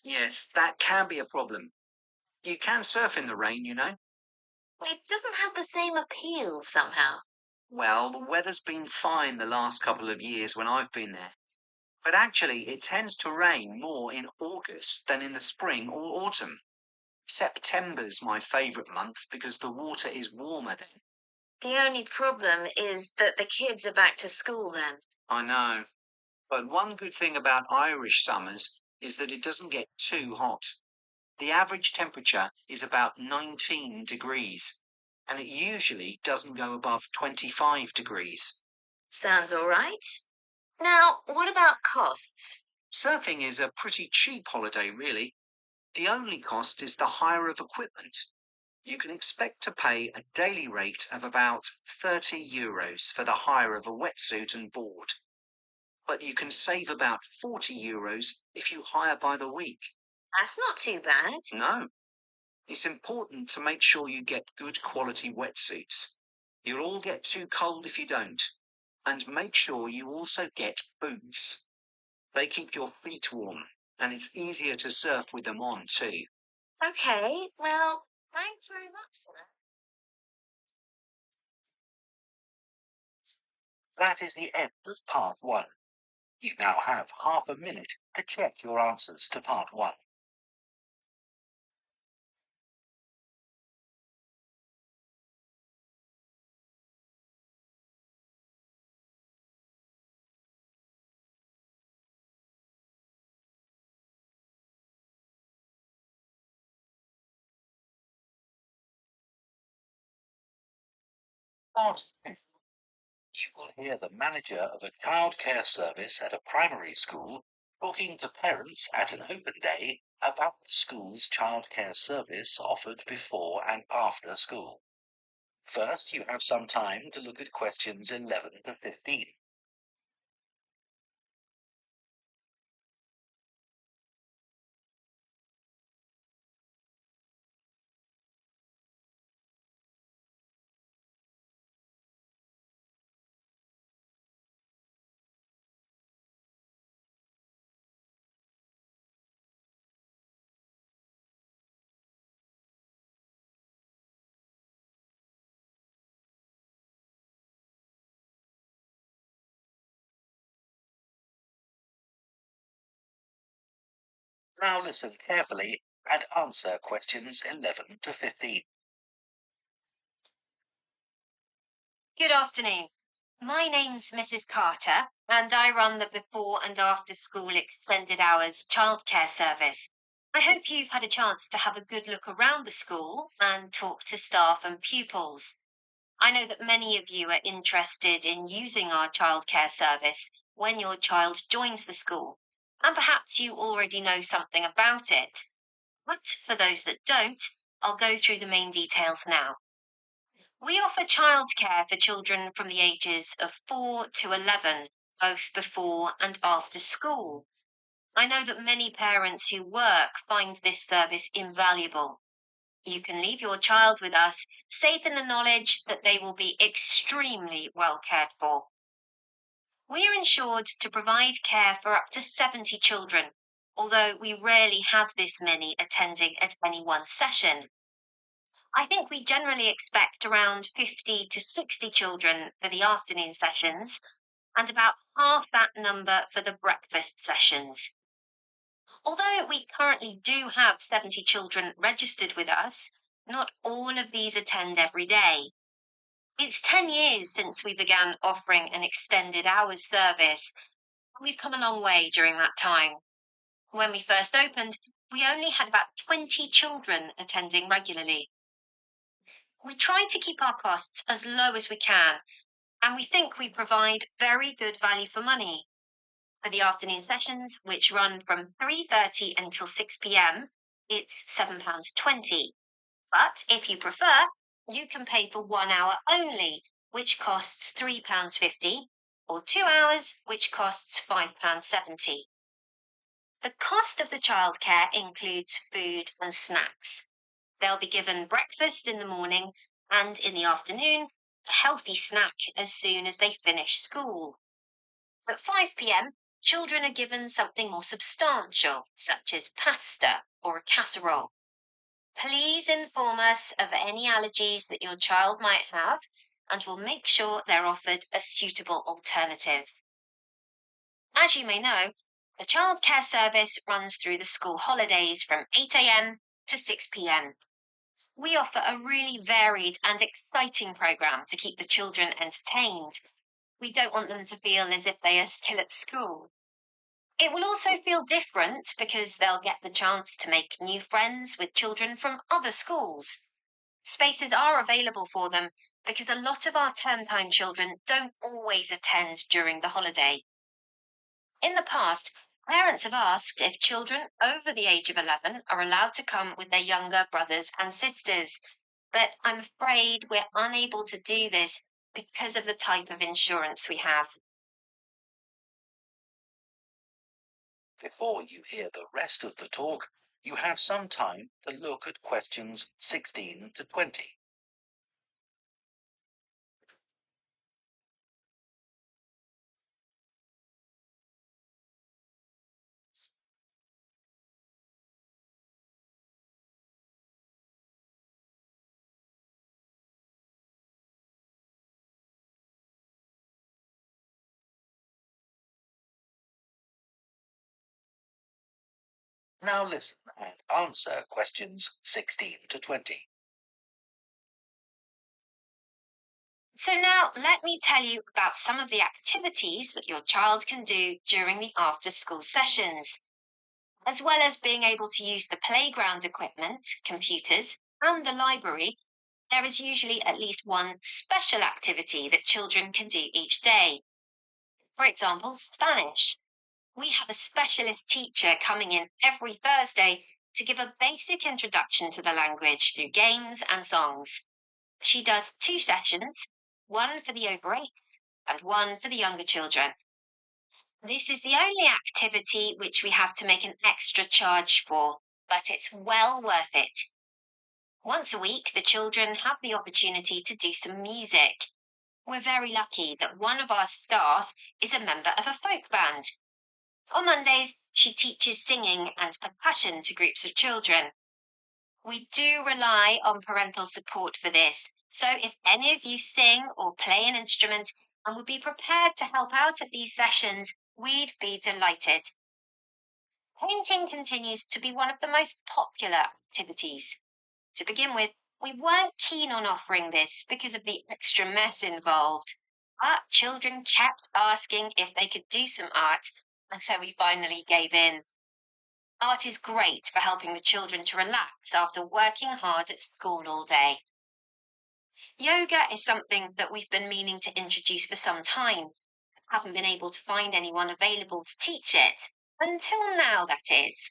V: Yes, that can be a problem. You can surf in the rain, you know.
G: It doesn't have the same appeal somehow.
V: Well, the weather's been fine the last couple of years when I've been there. But actually, it tends to rain more in August than in the spring or autumn. September's my favourite month because the water is warmer then.
G: The only problem is that the kids are back to school then.
V: I know. But one good thing about Irish summers is that it doesn't get too hot. The average temperature is about 19 degrees, and it usually doesn't go above 25 degrees.
G: Sounds all right. Now, what about costs?
V: Surfing is a pretty cheap holiday, really. The only cost is the hire of equipment. You can expect to pay a daily rate of about €30 for the hire of a wetsuit and board. But you can save about €40 if you hire by the week.
G: That's not too bad.
V: No. It's important to make sure you get good quality wetsuits. You'll all get too cold if you don't. And make sure you also get boots. They keep your feet warm, and it's easier to surf with them on too.
G: Okay, well, thanks very much for that.
F: That is the end of part 1. You now have half a minute to check your answers to part 1. Part 2. You will hear the manager of a childcare service at a primary school talking to parents at an open day about the school's childcare service offered before and after school. First, you have some time to look at questions 11 to 15. Now listen carefully and answer questions 11 to 15.
G: Good afternoon. My name's Mrs. Carter, and I run the before and after school extended hours childcare service. I hope you've had a chance to have a good look around the school and talk to staff and pupils. I know that many of you are interested in using our childcare service when your child joins the school, and perhaps you already know something about it. But for those that don't, I'll go through the main details now. We offer childcare for children from the ages of 4 to 11, both before and after school. I know that many parents who work find this service invaluable. You can leave your child with us, safe in the knowledge that they will be extremely well cared for. We are insured to provide care for up to 70 children, although we rarely have this many attending at any one session. I think we generally expect around 50 to 60 children for the afternoon sessions, and about half that number for the breakfast sessions. Although we currently do have 70 children registered with us, not all of these attend every day. It's 10 years since we began offering an extended hours service. We've come a long way during that time. When we first opened, we only had about 20 children attending regularly. We try to keep our costs as low as we can, and we think we provide very good value for money. For the afternoon sessions, which run from 3:30 until 6 p.m, it's £7.20. But if you prefer, you can pay for 1 hour only, which costs £3.50, or 2 hours, which costs £5.70. The cost of the childcare includes food and snacks. They'll be given breakfast in the morning and in the afternoon, a healthy snack as soon as they finish school. At 5 p.m., children are given something more substantial, such as pasta or a casserole. Please inform us of any allergies that your child might have, and we'll make sure they're offered a suitable alternative. As you may know, the childcare service runs through the school holidays from 8 a.m. to 6 p.m. We offer a really varied and exciting programme to keep the children entertained. We don't want them to feel as if they are still at school. It will also feel different because they'll get the chance to make new friends with children from other schools. Spaces are available for them because a lot of our term time children don't always attend during the holiday. In the past, parents have asked if children over the age of 11 are allowed to come with their younger brothers and sisters, but I'm afraid we're unable to do this because of the type of insurance we have.
F: Before you hear the rest of the talk, you have some time to look at questions 16 to 20. Now listen and answer questions 16 to 20.
G: So now let me tell you about some of the activities that your child can do during the after-school sessions. As well as being able to use the playground equipment, computers, and the library, there is usually at least one special activity that children can do each day. For example, Spanish. We have a specialist teacher coming in every Thursday to give a basic introduction to the language through games and songs. She does 2 sessions, one for the over 8s and one for the younger children. This is the only activity which we have to make an extra charge for, but it's well worth it. Once a week, the children have the opportunity to do some music. We're very lucky that one of our staff is a member of a folk band. On Mondays, she teaches singing and percussion to groups of children. We do rely on parental support for this, so if any of you sing or play an instrument and would be prepared to help out at these sessions, we'd be delighted. Painting continues to be one of the most popular activities. To begin with, we weren't keen on offering this because of the extra mess involved, but children kept asking if they could do some art, and so we finally gave in. Art is great for helping the children to relax after working hard at school all day. Yoga is something that we've been meaning to introduce for some time. Haven't been able to find anyone available to teach it. Until now, that is.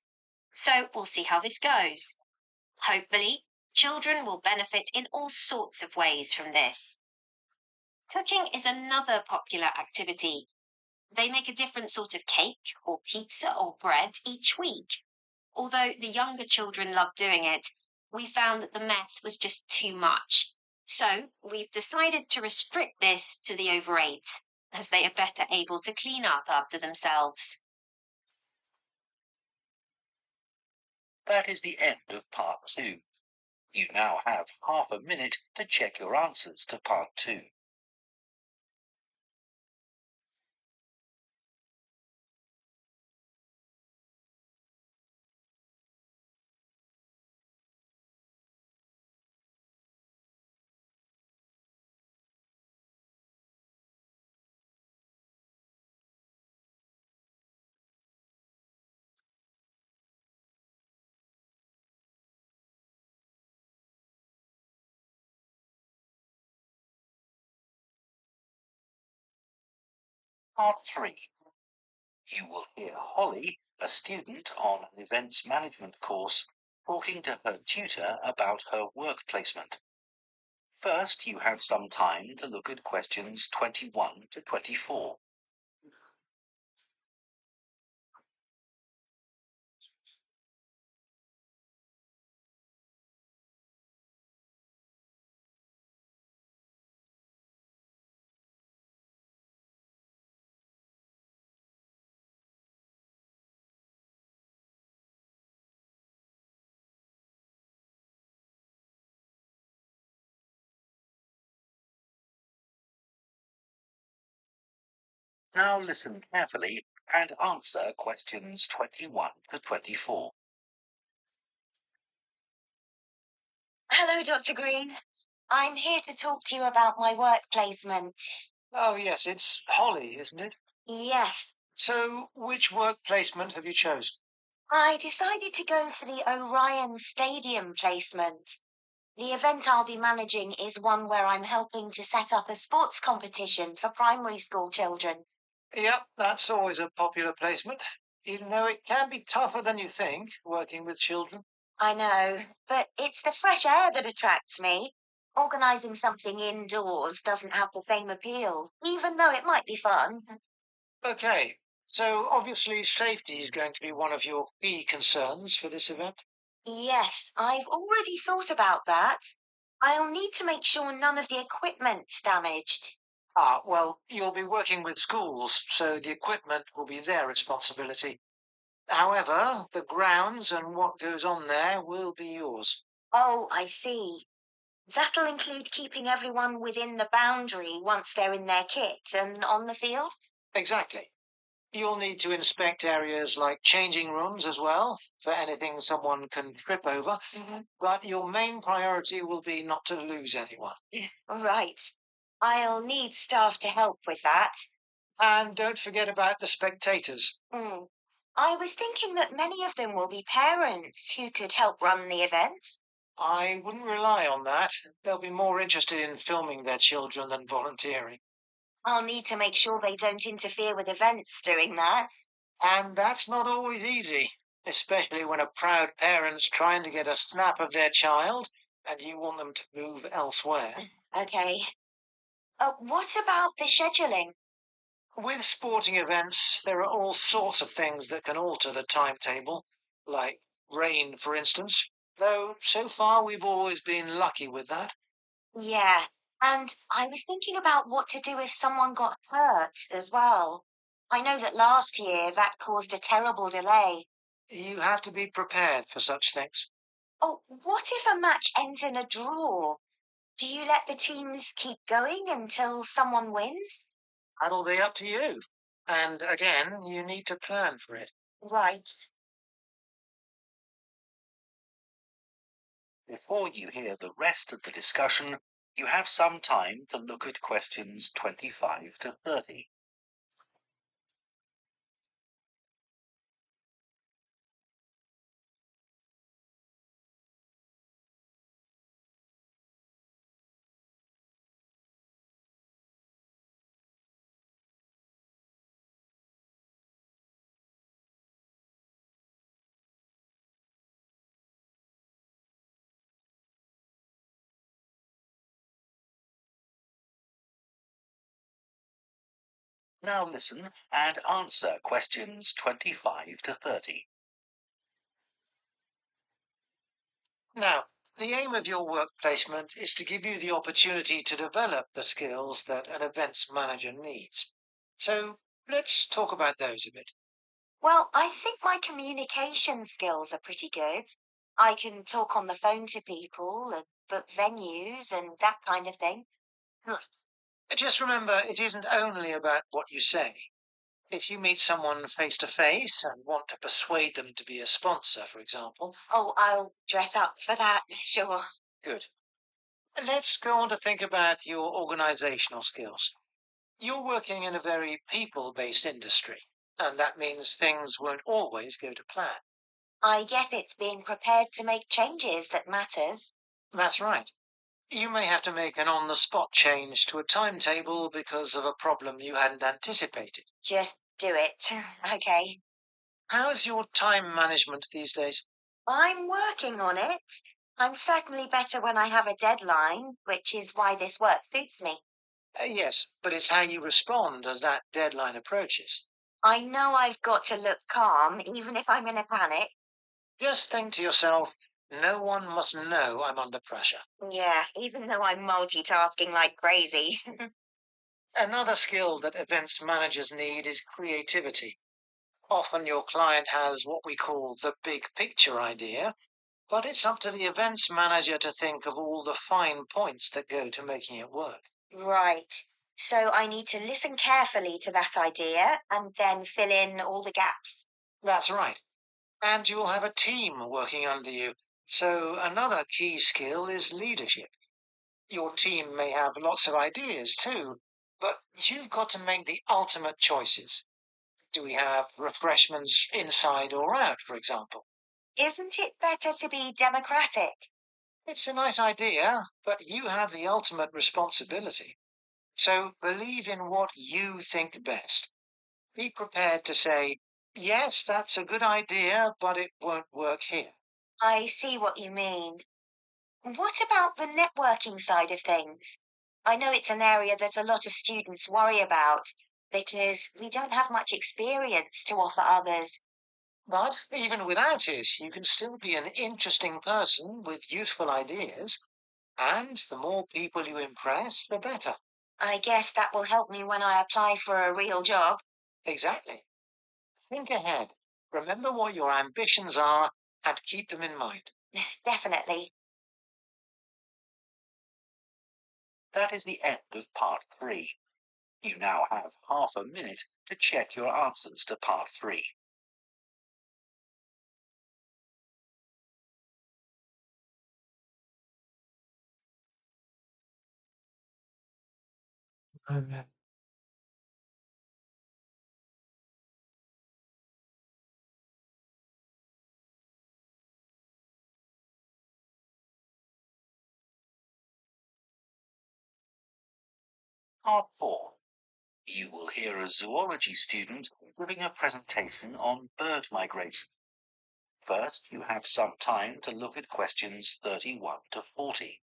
G: So we'll see how this goes. Hopefully, children will benefit in all sorts of ways from this. Cooking is another popular activity. They make a different sort of cake or pizza or bread each week. Although the younger children love doing it, we found that the mess was just too much. So we've decided to restrict this to the over 8s, as they are better able to clean up after themselves.
F: That is the end of part 2. You now have half a minute to check your answers to part 2. Part 3. You will hear Holly, a student on an events management course, talking to her tutor about her work placement. First, you have some time to look at questions 21 to 24. Now listen carefully and answer questions 21 to 24.
G: Hello, Dr. Green. I'm here to talk to you about my work placement.
V: Oh, yes, it's Holly, isn't it?
G: Yes.
V: So, which work placement have you chosen?
G: I decided to go for the Orion Stadium placement. The event I'll be managing is one where I'm helping to set up a sports competition for primary school children.
V: Yep, that's always a popular placement, even though it can be tougher than you think, working with children.
G: I know, but it's the fresh air that attracts me. Organising something indoors doesn't have the same appeal, even though it might be fun.
V: Okay, so obviously safety is going to be one of your key concerns for this event.
G: Yes, I've already thought about that. I'll need to make sure none of the equipment's damaged.
V: Ah, well, you'll be working with schools, so the equipment will be their responsibility. However, the grounds and what goes on there will be yours.
G: Oh, I see. That'll include keeping everyone within the boundary once they're in their kit and on the field?
V: Exactly. You'll need to inspect areas like changing rooms as well, for anything someone can trip over. But your main priority will be not to lose anyone.
G: Right. I'll need staff to help with that.
V: And don't forget about the spectators.
G: I was thinking that many of them will be parents who could help run the event.
V: I wouldn't rely on that. They'll be more interested in filming their children than volunteering.
G: I'll need to make sure they don't interfere with events doing that.
V: And that's not always easy, especially when a proud parent's trying to get a snap of their child and you want them to move elsewhere.
G: Okay. What about the scheduling?
V: With sporting events, there are all sorts of things that can alter the timetable, like rain, for instance, though so far we've always been lucky with that.
G: Yeah, and I was thinking about what to do if someone got hurt as well. I know that last year that caused a terrible delay.
V: You have to be prepared for such things.
G: Oh, what if a match ends in a draw? Do you let the teams keep going until someone wins?
V: That'll be up to you. And again, you need to plan for it.
G: Right.
F: Before you hear the rest of the discussion, you have some time to look at questions 25 to 30. Now listen and answer questions 25 to 30.
V: Now, the aim of your work placement is to give you the opportunity to develop the skills that an events manager needs. So let's talk about those a bit.
G: Well, I think my communication skills are pretty good. I can talk on the phone to people and book venues and that kind of thing.
V: Good. Just remember, it isn't only about what you say. If you meet someone face to face and want to persuade them to be a sponsor, for example.
G: Oh, I'll dress up for that, sure.
V: Good. Let's go on to think about your organizational skills. You're working in a very people-based industry, and that means things won't always go to plan.
G: I guess it's being prepared to make changes that matters.
V: That's right. You may have to make an on-the-spot change to a timetable because of a problem you hadn't anticipated.
G: Just do it. Okay.
V: How's your time management these days?
G: I'm working on it. I'm certainly better when I have a deadline, which is why this work suits me.
V: Yes, but it's how you respond as that deadline approaches.
G: I know I've got to look calm, even if I'm in a panic.
V: Just think to yourself, no one must know I'm under pressure.
G: Yeah, even though I'm multitasking like crazy.
V: Another skill that events managers need is creativity. Often your client has what we call the big picture idea, but it's up to the events manager to think of all the fine points that go to making it work.
G: Right.
B: So I need to listen carefully to that idea and then fill in all the gaps.
V: That's right. And you'll have a team working under you. So another key skill is leadership. Your team may have lots of ideas too, but you've got to make the ultimate choices. Do we have refreshments inside or out, for example?
B: Isn't it better to be democratic?
V: It's a nice idea, but you have the ultimate responsibility. So believe in what you think best. Be prepared to say, yes, that's a good idea, but it won't work here.
B: I see what you mean. What about the networking side of things? I know it's an area that a lot of students worry about because we don't have much experience to offer others.
V: But even without it, you can still be an interesting person with useful ideas. And the more people you impress, the better.
B: I guess that will help me when I apply for a real job.
V: Exactly. Think ahead. Remember what your ambitions are and keep them in mind.
B: Definitely.
F: That is the end of part 3. You now have half a minute to check your answers to part 3.
A: Okay.
F: Part 4. You will hear a zoology student giving a presentation on bird migration. First, you have some time to look at questions 31 to 40.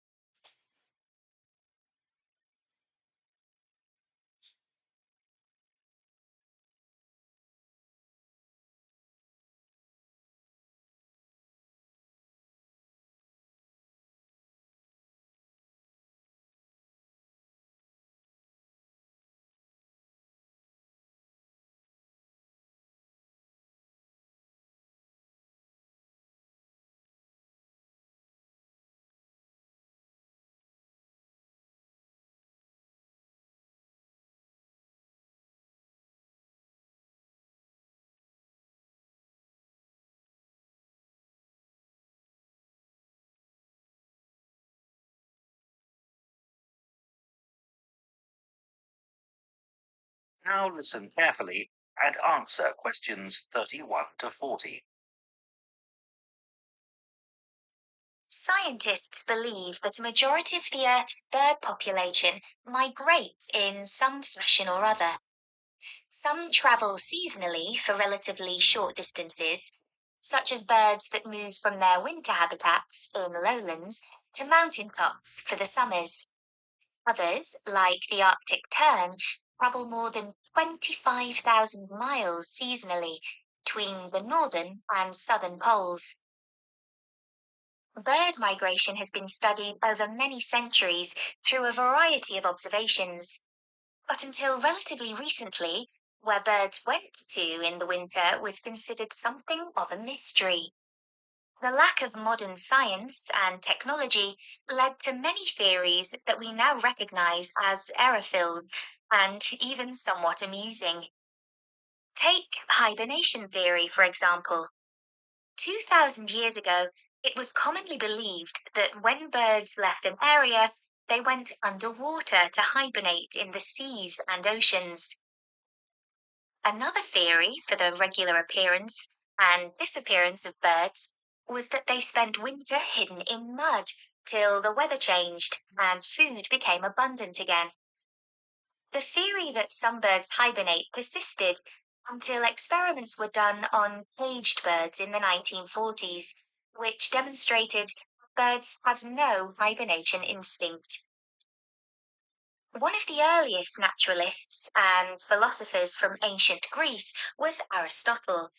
F: Now listen carefully and answer questions 31 to 40.
G: Scientists believe that a majority of the Earth's bird population migrate in some fashion or other. Some travel seasonally for relatively short distances, such as birds that move from their winter habitats in lowlands to mountain tops for the summers. Others, like the Arctic tern, travel more than 25,000 miles seasonally between the northern and southern poles. Bird migration has been studied over many centuries through a variety of observations. But until relatively recently, where birds went to in the winter was considered something of a mystery. The lack of modern science and technology led to many theories that we now recognize as error-filled and even somewhat amusing. Take hibernation theory, for example. 2,000 years ago, it was commonly believed that when birds left an area, they went underwater to hibernate in the seas and oceans. Another theory for the regular appearance and disappearance of birds was that they spent winter hidden in mud till the weather changed and food became abundant again. The theory that some birds hibernate persisted until experiments were done on caged birds in the 1940s, which demonstrated birds have no hibernation instinct. One of the earliest naturalists and philosophers from ancient Greece was Aristotle,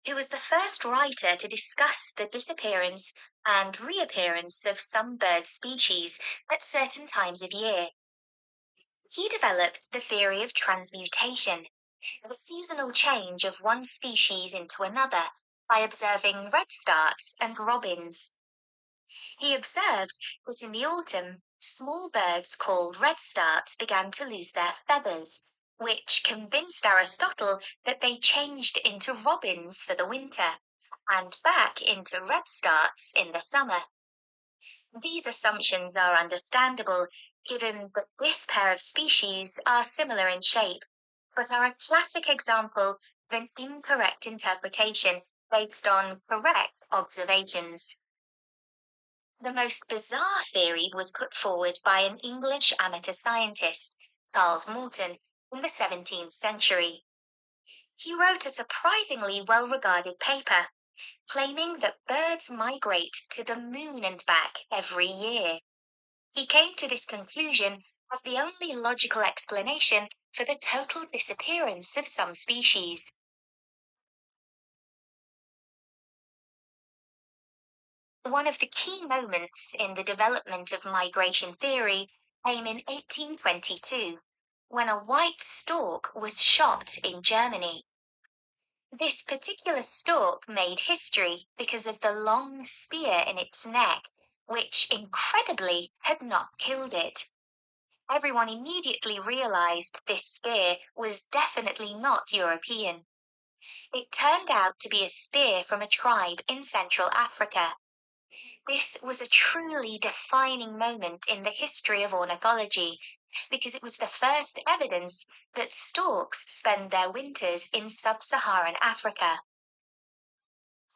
G: who was the first writer to discuss the disappearance and reappearance of some bird species at certain times of year. He developed the theory of transmutation, the seasonal change of one species into another by observing redstarts and robins. He observed that in the autumn, small birds called redstarts began to lose their feathers, which convinced Aristotle that they changed into robins for the winter and back into redstarts in the summer. These assumptions are understandable, given that this pair of species are similar in shape, but are a classic example of an incorrect interpretation based on correct observations. The most bizarre theory was put forward by an English amateur scientist, Charles Morton, in the 17th century. He wrote a surprisingly well-regarded paper, claiming that birds migrate to the moon and back every year. He came to this conclusion as the only logical explanation for the total disappearance of some species. One of the key moments in the development of migration theory came in 1822, when a white stork was shot in Germany. This particular stork made history because of the long spear in its neck, which incredibly had not killed it. Everyone immediately realized this spear was definitely not European. It turned out to be a spear from a tribe in Central Africa. This was a truly defining moment in the history of ornithology, because it was the first evidence that storks spend their winters in sub-Saharan Africa.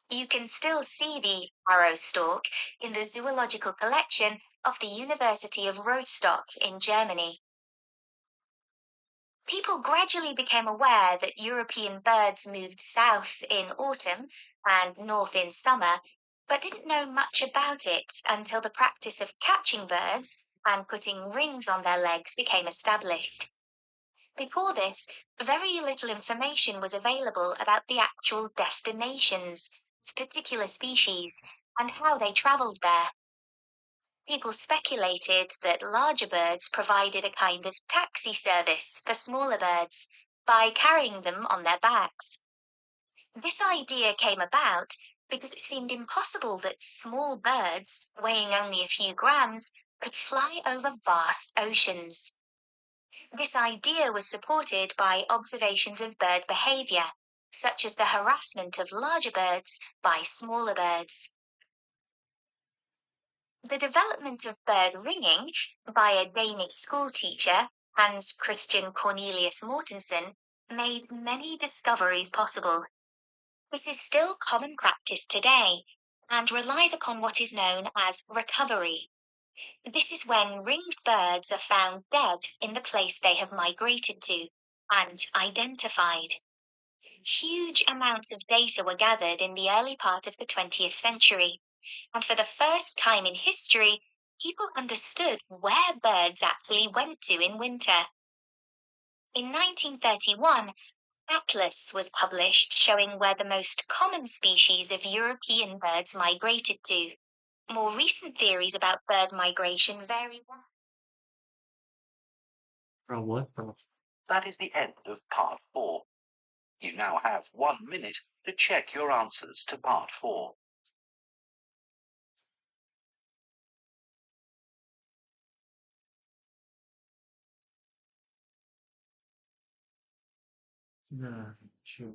G: You can still see the arrow stork in the zoological collection of the University of Rostock in Germany. People gradually became aware that European birds moved south in autumn and north in summer, but didn't know much about it until the practice of catching birds and putting rings on their legs became established. Before this, very little information was available about the actual destinations of particular species and how they traveled there. People speculated that larger birds provided a kind of taxi service for smaller birds by carrying them on their backs. This idea came about because it seemed impossible that small birds, weighing only a few grams, could fly over vast oceans. This idea was supported by observations of bird behavior, such as the harassment of larger birds by smaller birds. The development of bird ringing by a Danish schoolteacher, Hans Christian Cornelius Mortensen, made many discoveries possible. This is still common practice today and relies upon what is known as recovery. This is when ringed birds are found dead in the place they have migrated to and identified. Huge amounts of data were gathered in the early part of the 20th century, and for the first time in history, people understood where birds actually went to in winter. In 1931, Atlas was published showing where the most common species of European birds migrated to. More recent theories about bird migration vary.
A: From what?
F: That is the end of part 4. You now have 1 minute to check your answers to part 4.
A: No, sure.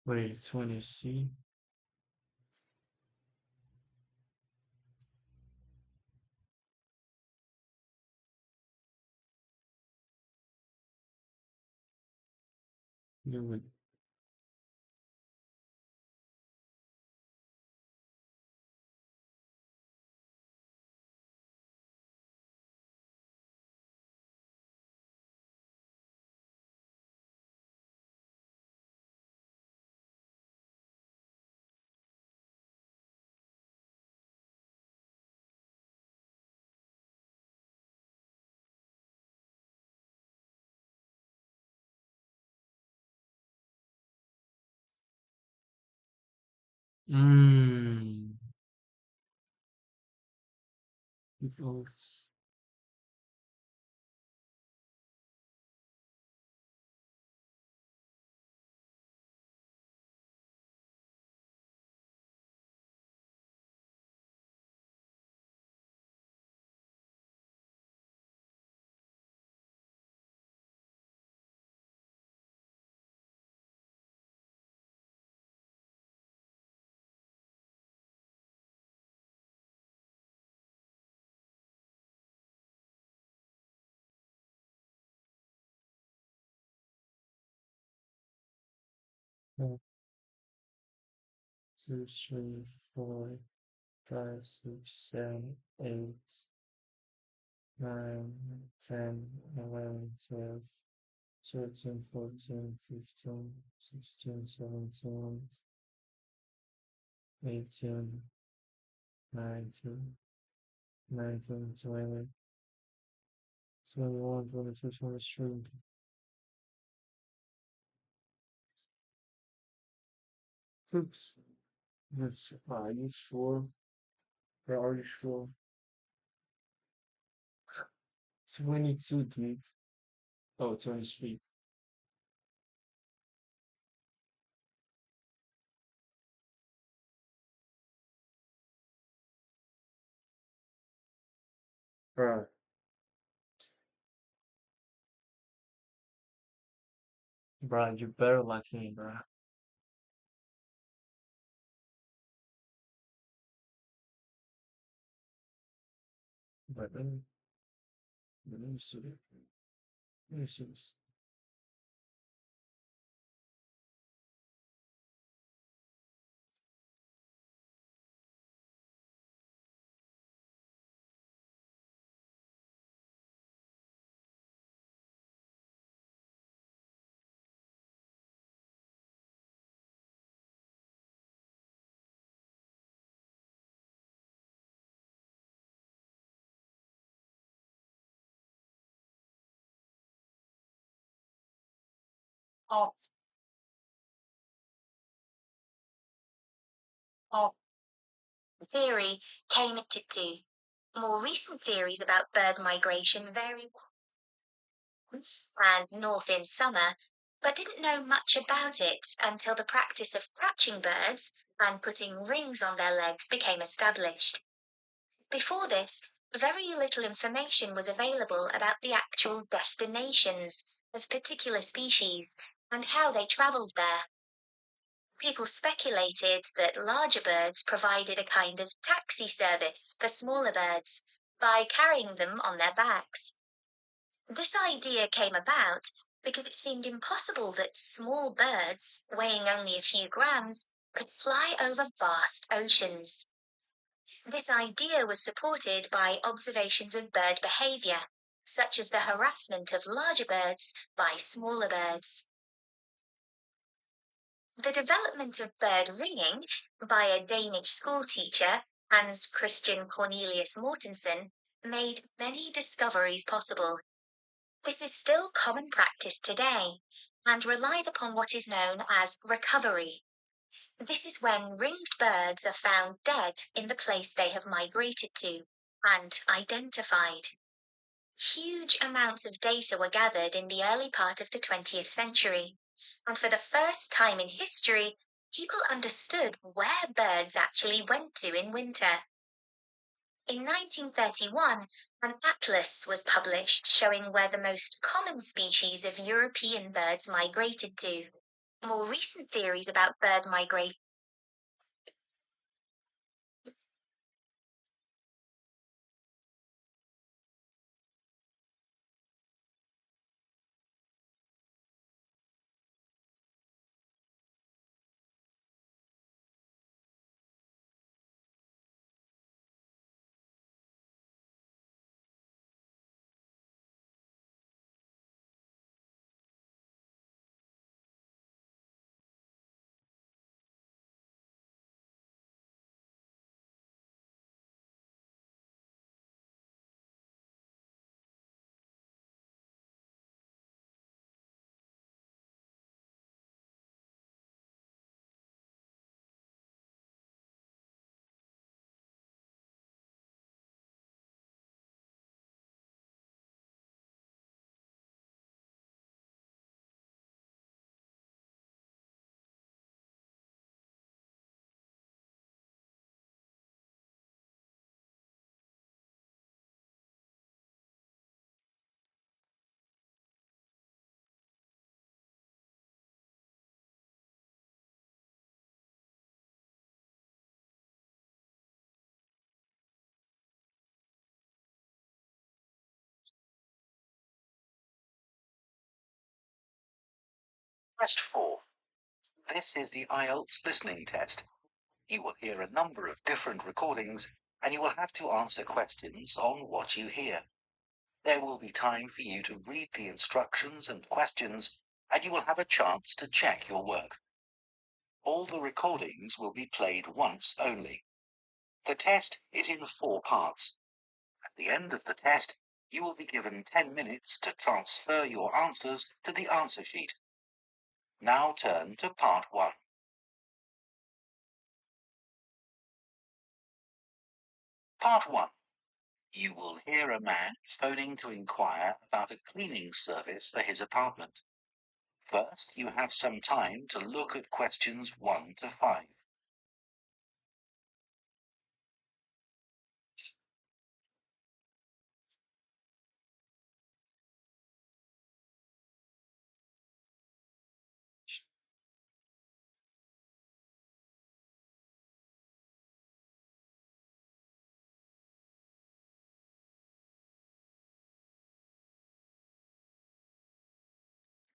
A: Wait, 20C. You would. Mm. Because one, 2, 3, 4, 5, 6, 7, 8, 9, 10, 11, 12, 13, 14, 15, 16, 17, 18, 19, 20, 21, 22, 23. Oops. Yes, are you sure? Are you sure? 22, dude. Oh, 23. Bro. Bro, you better like me, bro. But let me see it. Let me see this.
G: Oh, oh. The theory came into two. More recent theories about bird migration vary and north in summer, but didn't know much about it until the practice of catching birds and putting rings on their legs became established. Before this, very little information was available about the actual destinations of particular species and how they traveled there. People speculated that larger birds provided a kind of taxi service for smaller birds by carrying them on their backs. This idea came about because it seemed impossible that small birds, weighing only a few grams, could fly over vast oceans. This idea was supported by observations of bird behavior, such as the harassment of larger birds by smaller birds. The development of bird ringing by a Danish schoolteacher, Hans Christian Cornelius Mortensen, made many discoveries possible,
D: This is still common practice today and relies upon what is known as recovery. This is when ringed birds are found dead in the place they have migrated to and identified. Huge amounts of data were gathered in the early part of the 20th century, and for the first time in history, people understood where birds actually went to in winter. In 1931, an atlas was published showing where the most common species of European birds migrated to. More recent theories about bird migration
F: Test 4. This is the IELTS listening test. You will hear a number of different recordings, and you will have to answer questions on what you hear. There will be time for you to read the instructions and questions, and you will have a chance to check your work. All the recordings will be played once only. The test is in 4 parts. At the end of the test, you will be given 10 minutes to transfer your answers to the answer sheet. Now turn to part 1. Part 1. You will hear a man phoning to inquire about a cleaning service for his apartment. First, you have some time to look at questions 1 to 5.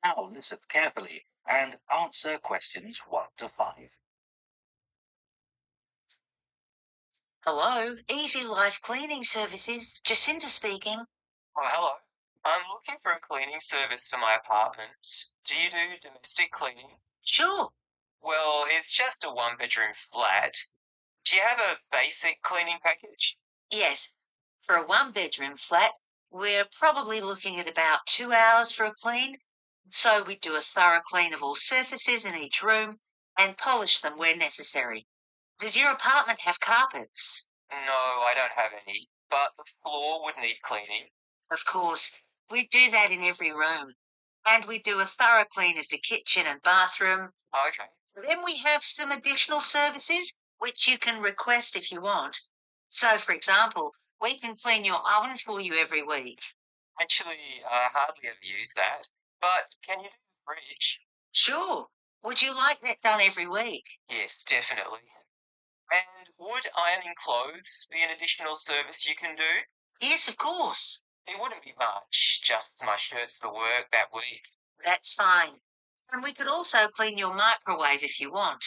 F: Now listen carefully and answer questions 1 to 5.
B: Hello, Easy Life Cleaning Services. Jacinta speaking.
E: Oh, hello. I'm looking for a cleaning service for my apartment. Do you do domestic cleaning?
B: Sure.
E: Well, it's just a 1-bedroom flat. Do you have a basic cleaning package?
B: Yes. For a 1-bedroom flat, we're probably looking at about 2 hours for a clean. So we do a thorough clean of all surfaces in each room and polish them where necessary. Does your apartment have carpets?
E: No, I don't have any, but the floor would need cleaning.
B: Of course, we do that in every room. And we do a thorough clean of the kitchen and bathroom.
E: Okay.
B: Then we have some additional services which you can request if you want. So, for example, we can clean your oven for you every week.
E: Actually, I hardly ever use that. But can you do the fridge?
B: Sure. Would you like that done every week?
E: Yes, definitely. And would ironing clothes be an additional service you can do?
B: Yes, of course.
E: It wouldn't be much, just my shirts for work that week.
B: That's fine. And we could also clean your microwave if you want.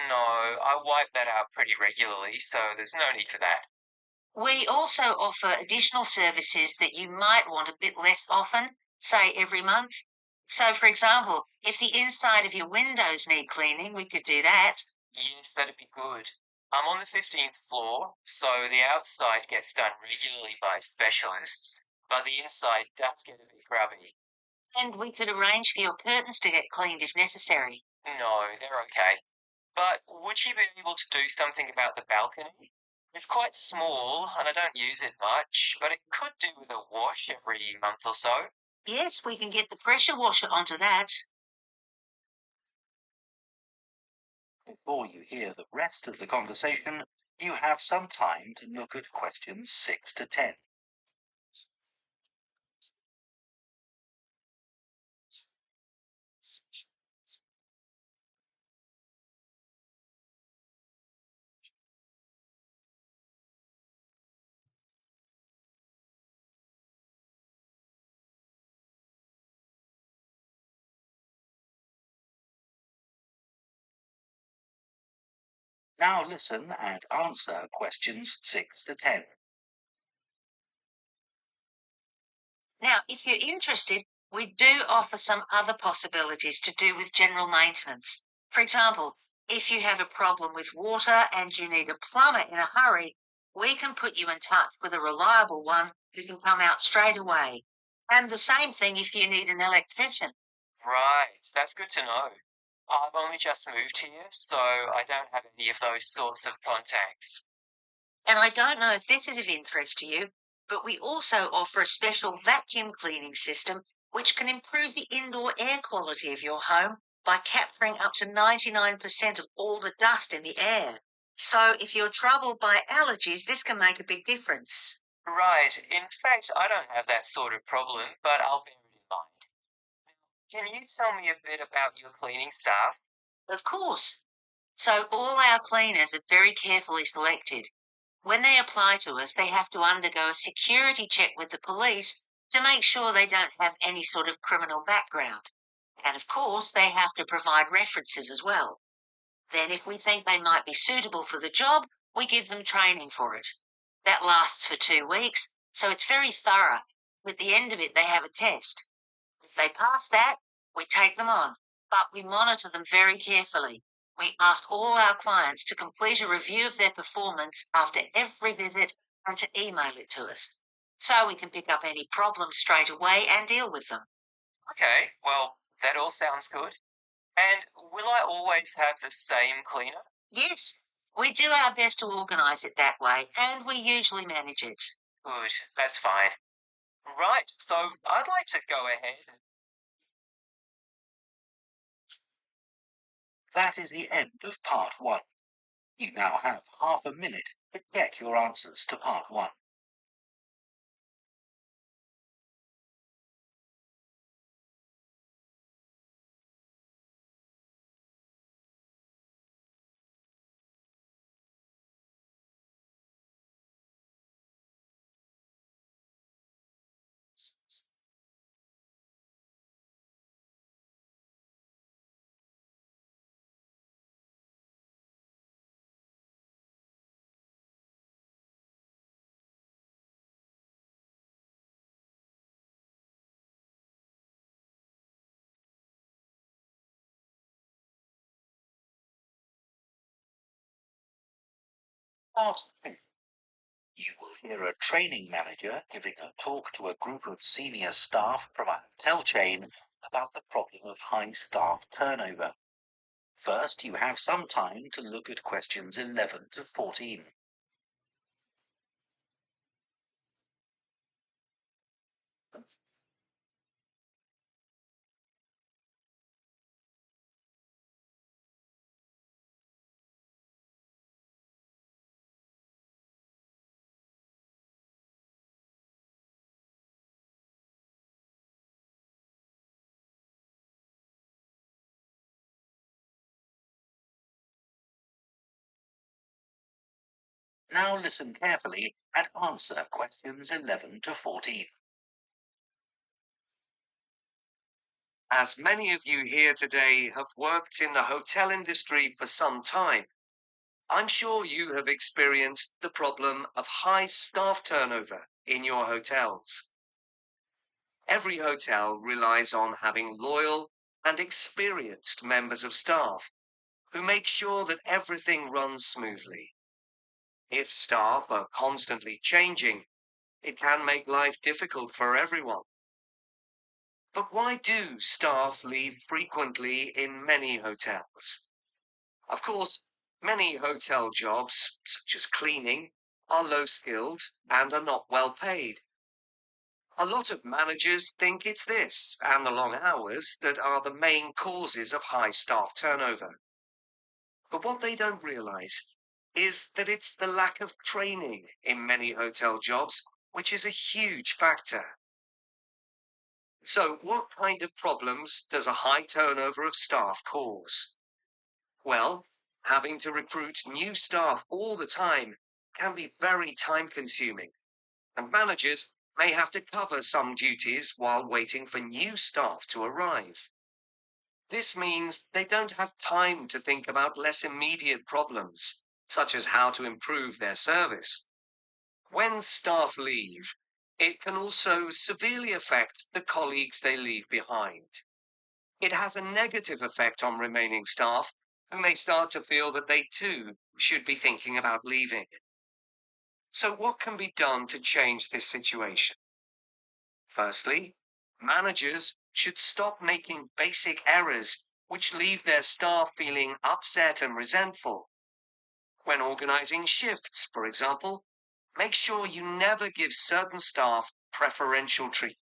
E: No, I wipe that out pretty regularly, so there's no need for that.
B: We also offer additional services that you might want a bit less often, say every month. So, for example, if the inside of your windows need cleaning, we could do that.
E: Yes, that'd be good. I'm on the 15th floor, so the outside gets done regularly by specialists. but the inside does get a bit grubby.
B: And we could arrange for your curtains to get cleaned if necessary.
E: No, they're okay. But would you be able to do something about the balcony? It's quite small and I don't use it much, but it could do with a wash every month or so.
B: Yes, we can get the pressure washer onto that.
F: Before you hear the rest of the conversation, you have some time to look at questions 6 to 10. Now listen and answer questions 6 to 10.
B: Now, if you're interested, we do offer some other possibilities to do with general maintenance. For example, if you have a problem with water and you need a plumber in a hurry, we can put you in touch with a reliable one who can come out straight away. And the same thing if you need an electrician.
E: Right, that's good to know. I've only just moved here, so I don't have any of those sorts of contacts.
B: And I don't know if this is of interest to you, but we also offer a special vacuum cleaning system which can improve the indoor air quality of your home by capturing up to 99% of all the dust in the air. So if you're troubled by allergies, this can make a big difference.
E: Right, in fact, I don't have that sort of problem, but I'll bear it in mind. Can you tell me a bit about your cleaning staff?
B: Of course. So all our cleaners are very carefully selected. When they apply to us, they have to undergo a security check with the police to make sure they don't have any sort of criminal background. And of course, they have to provide references as well. Then if we think they might be suitable for the job, we give them training for it. That lasts for 2 weeks, so it's very thorough. At the end of it, they have a test. If they pass that, we take them on, but we monitor them very carefully. We ask all our clients to complete a review of their performance after every visit and to email it to us, so we can pick up any problems straight away and deal with them.
E: Okay, well, that all sounds good. And will I always have the same cleaner?
B: Yes, we do our best to organise it that way, and we usually manage it.
E: Good, that's fine. Right, so I'd like to go ahead.
F: That is the end of part 1. You now have half a minute to check your answers to part 1. Part 2. You will hear a training manager giving a talk to a group of senior staff from a hotel chain about the problem of high staff turnover. First, you have some time to look at questions 11 to 14. Now listen carefully and answer questions 11 to 14.
I: As many of you here today have worked in the hotel industry for some time, I'm sure you have experienced the problem of high staff turnover in your hotels. Every hotel relies on having loyal and experienced members of staff who make sure that everything runs smoothly. If staff are constantly changing, it can make life difficult for everyone. But why do staff leave frequently in many hotels? Of course, many hotel jobs, such as cleaning, are low-skilled and are not well paid. A lot of managers think it's this and the long hours that are the main causes of high staff turnover. But what they don't realize is that it's the lack of training in many hotel jobs, which is a huge factor. So what kind of problems does a high turnover of staff cause? Well, having to recruit new staff all the time can be very time-consuming, and managers may have to cover some duties while waiting for new staff to arrive. This means they don't have time to think about less immediate problems, such as how to improve their service. When staff leave, it can also severely affect the colleagues they leave behind. It has a negative effect on remaining staff, who may start to feel that they too should be thinking about leaving. So what can be done to change this situation? Firstly, managers should stop making basic errors which leave their staff feeling upset and resentful. When organizing shifts, for example, make sure you never give certain staff preferential treatment.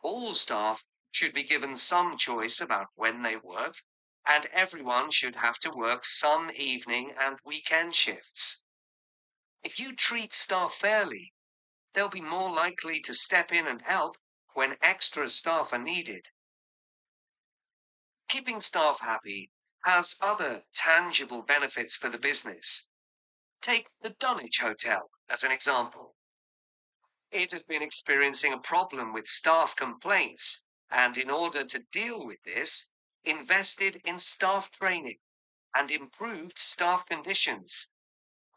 I: All staff should be given some choice about when they work, and everyone should have to work some evening and weekend shifts. If you treat staff fairly, they'll be more likely to step in and help when extra staff are needed. Keeping staff happy has other tangible benefits for the business. Take the Dunwich Hotel as an example. It had been experiencing a problem with staff complaints, and in order to deal with this, invested in staff training and improved staff conditions.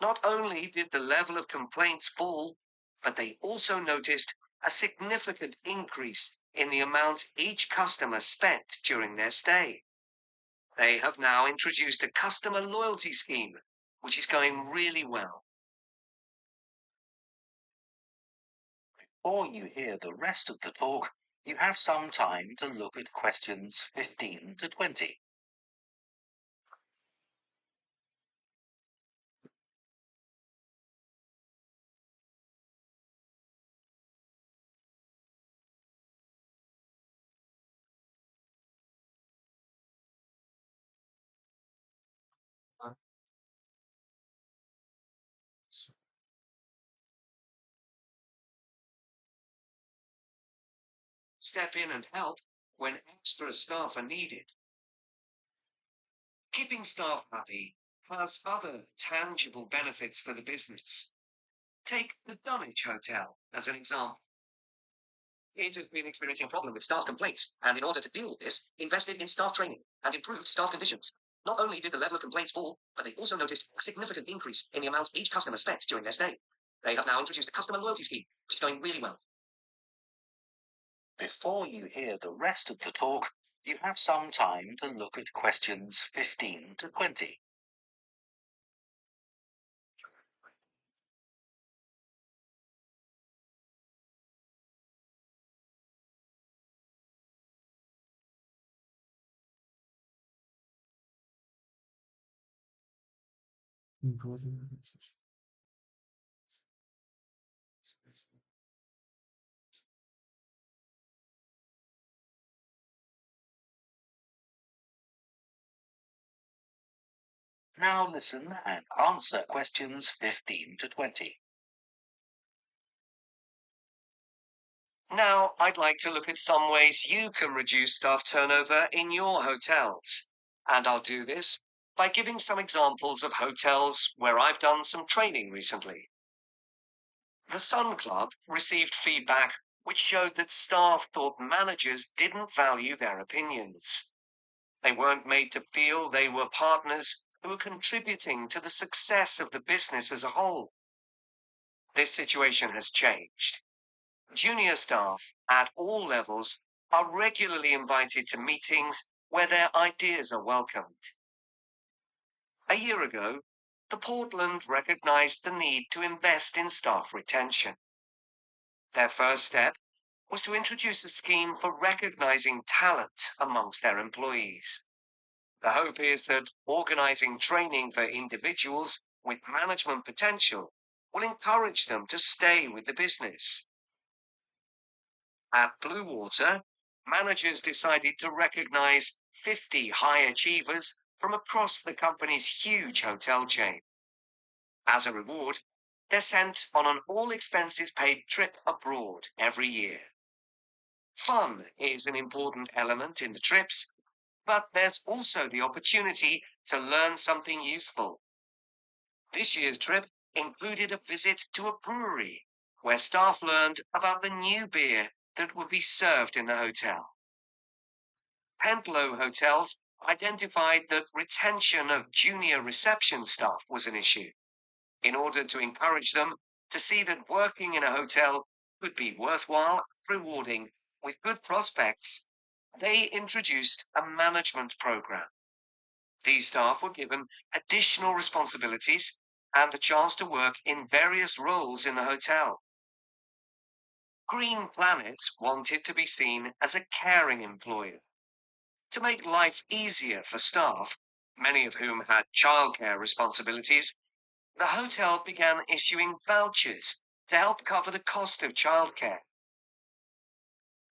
I: Not only did the level of complaints fall, but they also noticed a significant increase in the amount each customer spent during their stay. They have now introduced a customer loyalty scheme, which is going really well.
F: Before you hear the rest of the talk, you have some time to look at questions 15 to 20.
I: Step in and help when extra staff are needed. Keeping staff happy has other tangible benefits for the business. Take the Dunwich Hotel as an example. It had been experiencing a problem with staff complaints, and in order to deal with this, invested in staff training and improved staff conditions. Not only did the level of complaints fall, but they also noticed a significant increase in the amount each customer spent during their stay. They have now introduced a customer loyalty scheme, which is going really well.
F: Before you hear the rest of the talk, you have some time to look at questions 15 to 20. Now listen and answer questions 15 to 20.
I: Now, I'd like to look at some ways you can reduce staff turnover in your hotels. And I'll do this by giving some examples of hotels where I've done some training recently. The Sun Club received feedback which showed that staff thought managers didn't value their opinions. They weren't made to feel they were partners who were contributing to the success of the business as a whole. This situation has changed. Junior staff at all levels are regularly invited to meetings where their ideas are welcomed. A year ago, the Portland recognized the need to invest in staff retention. Their first step was to introduce a scheme for recognizing talent amongst their employees. The hope is that organizing training for individuals with management potential will encourage them to stay with the business. At Blue Water, managers decided to recognize 50 high achievers from across the company's huge hotel chain. As a reward, they're sent on an all-expenses-paid trip abroad every year. Fun is an important element in the trips, but there's also the opportunity to learn something useful. This year's trip included a visit to a brewery, where staff learned about the new beer that would be served in the hotel. Pentlow Hotels identified that retention of junior reception staff was an issue. In order to encourage them to see that working in a hotel could be worthwhile, rewarding, with good prospects, they introduced a management program. These staff were given additional responsibilities and the chance to work in various roles in the hotel. Green Planet wanted to be seen as a caring employer. To make life easier for staff, many of whom had childcare responsibilities, the hotel began issuing vouchers to help cover the cost of childcare.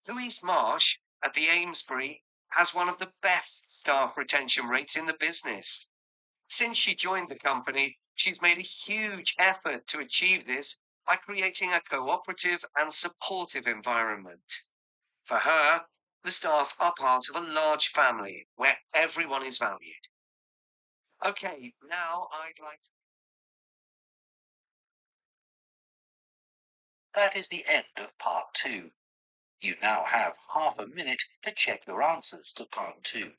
I: Louise Marsh at the Amesbury has one of the best staff retention rates in the business. Since she joined the company, she's made a huge effort to achieve this by creating a cooperative and supportive environment. For her, the staff are part of a large family where everyone is valued. Okay, now I'd like to...
F: That is the end of part 2. You now have half a minute to check your answers to part 2.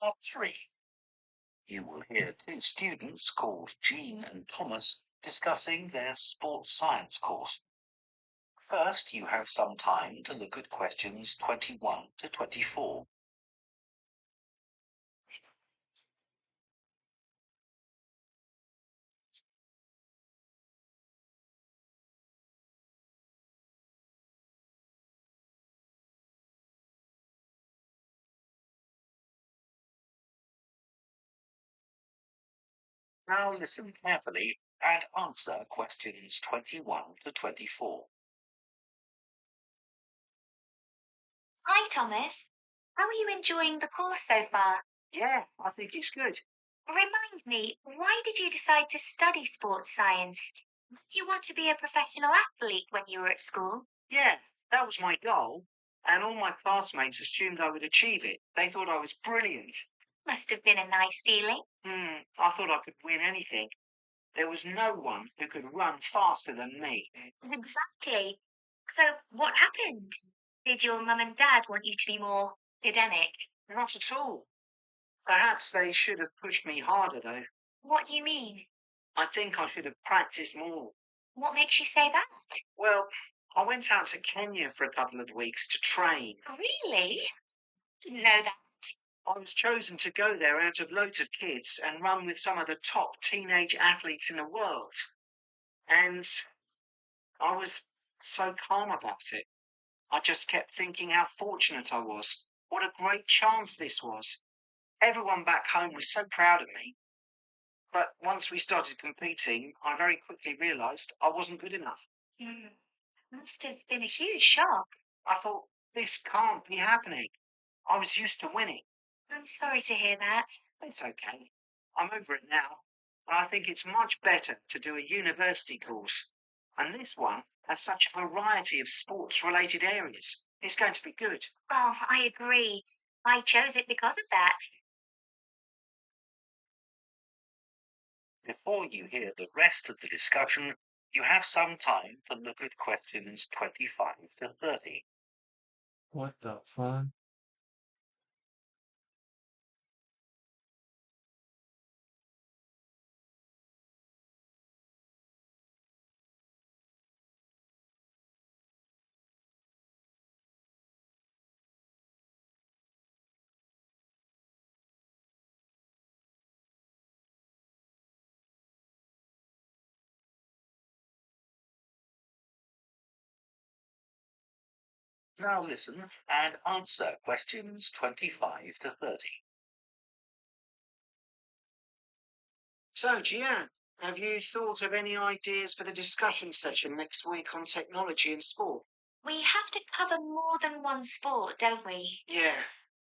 F: Part 3. You will hear 2 students called Jean and Thomas discussing their sports science course. First, you have some time to look at questions 21 to 24. Now listen carefully and answer questions 21 to 24.
D: Hi, Thomas. How are you enjoying the course so far?
V: Yeah, I think it's good.
D: Remind me, why did you decide to study sports science? Did you want to be a professional athlete when you were at school?
V: Yeah, that was my goal, and all my classmates assumed I would achieve it. They thought I was brilliant.
D: Must have been a nice feeling.
V: I thought I could win anything. There was no one who could run faster than me.
D: Exactly. So, what happened? Did your mum and dad want you to be more academic?
V: Not at all. Perhaps they should have pushed me harder, though.
D: What do you mean?
V: I think I should have practiced more.
D: What makes you say that?
V: Well, I went out to Kenya for a couple of weeks to train.
D: Really? Didn't know that.
V: I was chosen to go there out of loads of kids and run with some of the top teenage athletes in the world. And I was so calm about it. I just kept thinking how fortunate I was. What a great chance this was. Everyone back home was so proud of me. But once we started competing, I very quickly realised I wasn't good enough.
D: Must have been a huge shock.
V: I thought, this can't be happening. I was used to winning.
D: I'm sorry to hear that.
V: It's okay. I'm over it now. And I think it's much better to do a university course. And this one has such a variety of sports-related areas. It's going to be good.
D: Oh, I agree. I chose it because of that.
F: Before you hear the rest of the discussion, you have some time to look at questions 25 to 30.
A: What the fuck?
F: Now listen and answer questions 25 to 30.
V: So, Gian, have you thought of any ideas for the discussion session next week on technology and sport?
D: We have to cover more than one sport, don't we?
V: Yeah.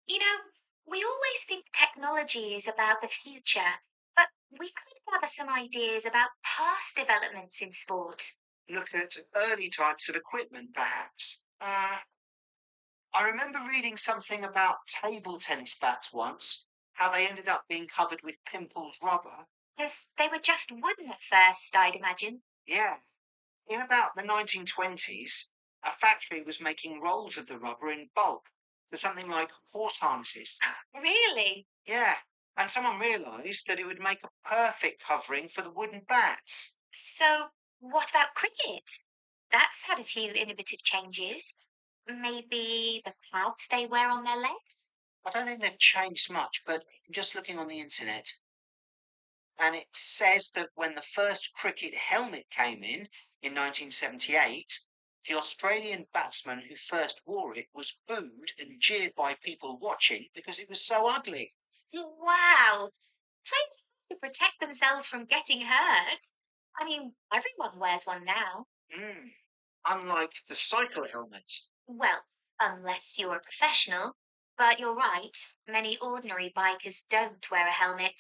D: You know, we always think technology is about the future, but we could gather some ideas about past developments in sport.
V: Look at early types of equipment, perhaps. I remember reading something about table tennis bats once, how they ended up being covered with pimpled rubber.
D: Because they were just wooden at first, I'd imagine.
V: Yeah. In about the 1920s, a factory was making rolls of the rubber in bulk for something like horse harnesses.
D: Really?
V: Yeah, and someone realised that it would make a perfect covering for the wooden bats.
D: So, what about cricket? That's had a few innovative changes. Maybe the pads they wear on their legs?
V: I don't think they've changed much, but I'm just looking on the internet. And it says that when the first cricket helmet came in 1978, the Australian batsman who first wore it was booed and jeered by people watching because it was so ugly.
D: Wow! Players have to protect themselves from getting hurt. I mean, everyone wears one now.
V: Unlike the cycle helmet.
D: Well, unless you're a professional. But you're right, many ordinary bikers don't wear a helmet.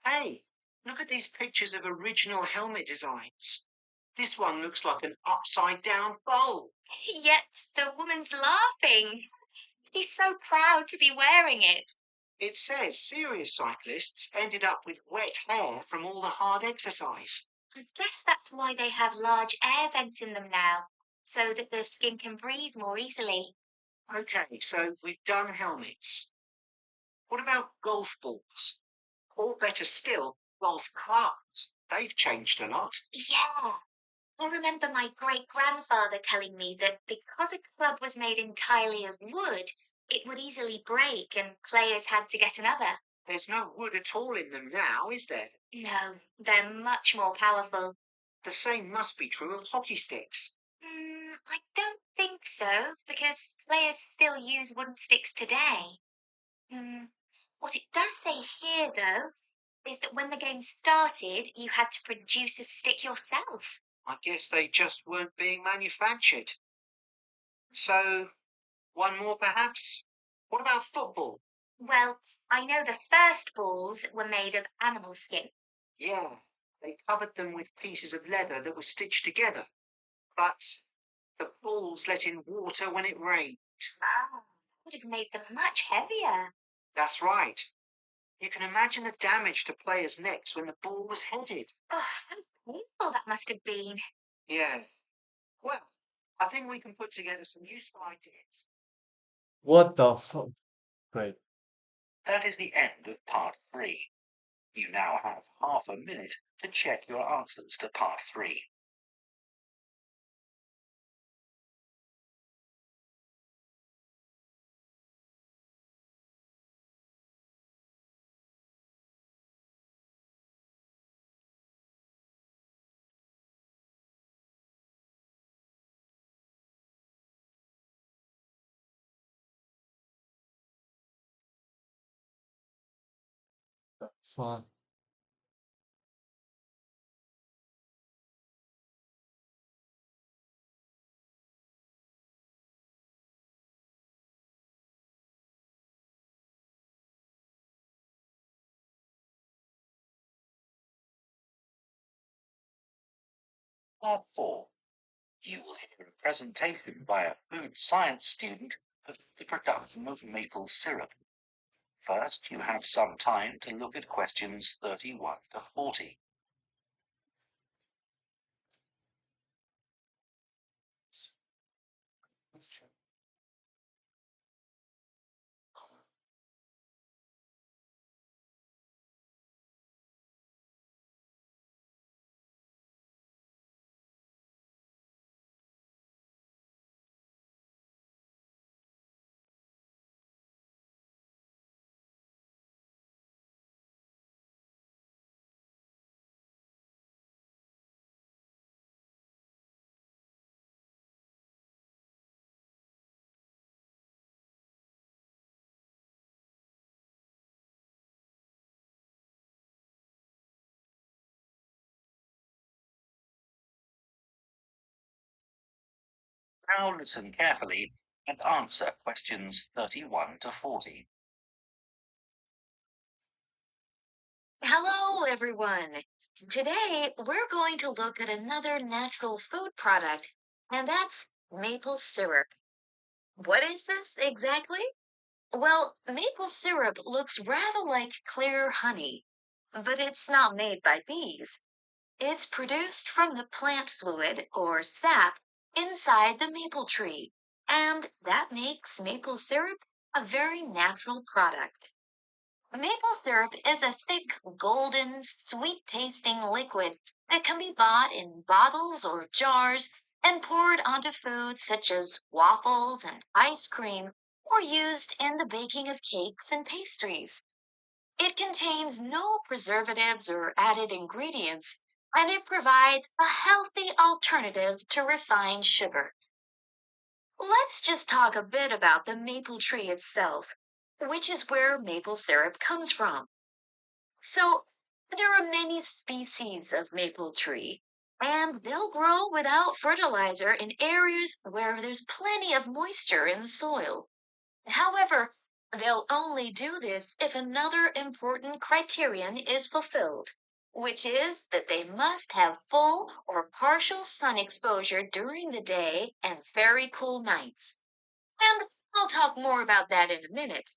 V: Hey, look at these pictures of original helmet designs. This one looks like an upside down bowl.
D: Yet the woman's laughing. She's so proud to be wearing it.
V: It says serious cyclists ended up with wet hair from all the hard exercise.
D: I guess that's why they have large air vents in them now, so that the skin can breathe more easily.
V: Okay, so we've done helmets. What about golf balls? Or better still, golf clubs. They've changed a lot.
D: Yeah. I remember my great-grandfather telling me that because a club was made entirely of wood, it would easily break and players had to get another.
V: There's no wood at all in them now, is there?
D: No, they're much more powerful.
V: The same must be true of hockey sticks.
D: I don't think so, because players still use wooden sticks today. What it does say here, though, is that when the game started, you had to produce a stick yourself.
V: I guess they just weren't being manufactured. So, one more perhaps? What about football?
D: Well, I know the first balls were made of animal skin.
V: Yeah, they covered them with pieces of leather that were stitched together. But the balls let in water when it rained.
D: Oh, would have made them much heavier.
V: That's right. You can imagine the damage to players' necks when the ball was headed.
D: Oh, how painful that must have been.
V: Yeah. Well, I think we can put together some useful ideas.
A: What the fuck? Great.
F: That is the end of part 3. You now have half a minute to check your answers to part 3.
A: Fun.
F: Part 4. You will hear a presentation by a food science student of the production of maple syrup. First, you have some time to look at questions 31 to 40. Now listen carefully and answer questions 31 to 40.
J: Hello, everyone. Today, we're going to look at another natural food product, and that's maple syrup. What is this exactly? Well, maple syrup looks rather like clear honey, but it's not made by bees. It's produced from the plant fluid, or sap, inside the maple tree, and that makes maple syrup a very natural product. Maple syrup is a thick, golden, sweet-tasting liquid that can be bought in bottles or jars and poured onto foods such as waffles and ice cream, or used in the baking of cakes and pastries. It contains no preservatives or added ingredients, and it provides a healthy alternative to refined sugar. Let's just talk a bit about the maple tree itself, which is where maple syrup comes from. So, there are many species of maple tree, and they'll grow without fertilizer in areas where there's plenty of moisture in the soil. However, they'll only do this if another important criterion is fulfilled, which is that they must have full or partial sun exposure during the day and very cool nights. And I'll talk more about that in a minute.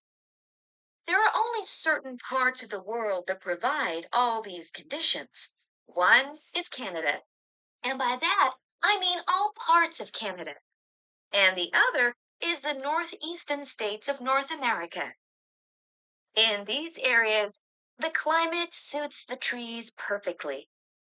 J: There are only certain parts of the world that provide all these conditions. One is Canada, and by that I mean all parts of Canada. And the other is the northeastern states of North America. In these areas, the climate suits the trees perfectly.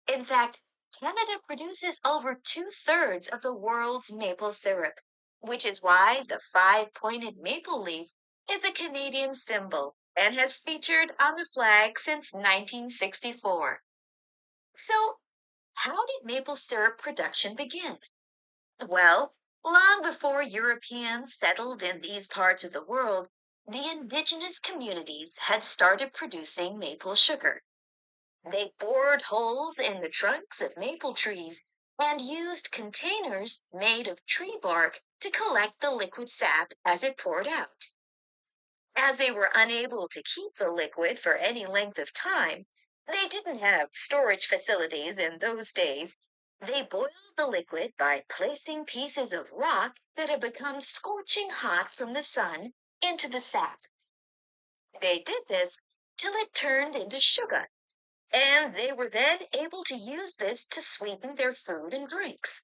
J: In fact, Canada produces over 2/3 of the world's maple syrup, which is why the five-pointed maple leaf is a Canadian symbol and has featured on the flag since 1964. So, how did maple syrup production begin? Well, long before Europeans settled in these parts of the world, the indigenous communities had started producing maple sugar. They bored holes in the trunks of maple trees and used containers made of tree bark to collect the liquid sap as it poured out. As they were unable to keep the liquid for any length of time, they didn't have storage facilities in those days. They boiled the liquid by placing pieces of rock that had become scorching hot from the sun into the sap. They did this till it turned into sugar, and they were then able to use this to sweeten their food and drinks.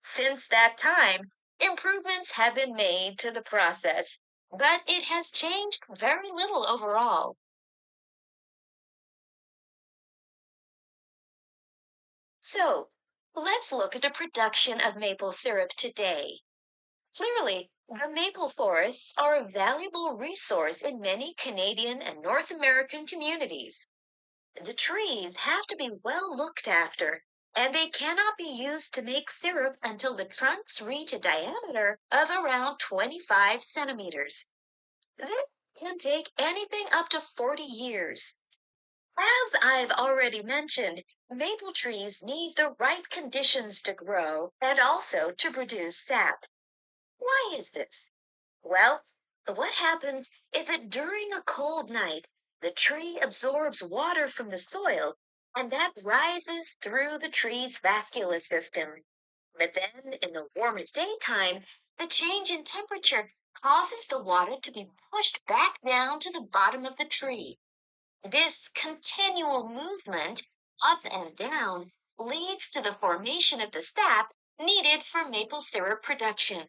J: Since that time, improvements have been made to the process, but it has changed very little overall. So, let's look at the production of maple syrup today. Clearly, the maple forests are a valuable resource in many Canadian and North American communities. The trees have to be well looked after, and they cannot be used to make syrup until the trunks reach a diameter of around 25 centimeters. This can take anything up to 40 years. As I've already mentioned, maple trees need the right conditions to grow and also to produce sap. Why is this? Well, what happens is that during a cold night, the tree absorbs water from the soil, and that rises through the tree's vascular system. But then, in the warmer daytime, the change in temperature causes the water to be pushed back down to the bottom of the tree. This continual movement, up and down, leads to the formation of the sap needed for maple syrup production.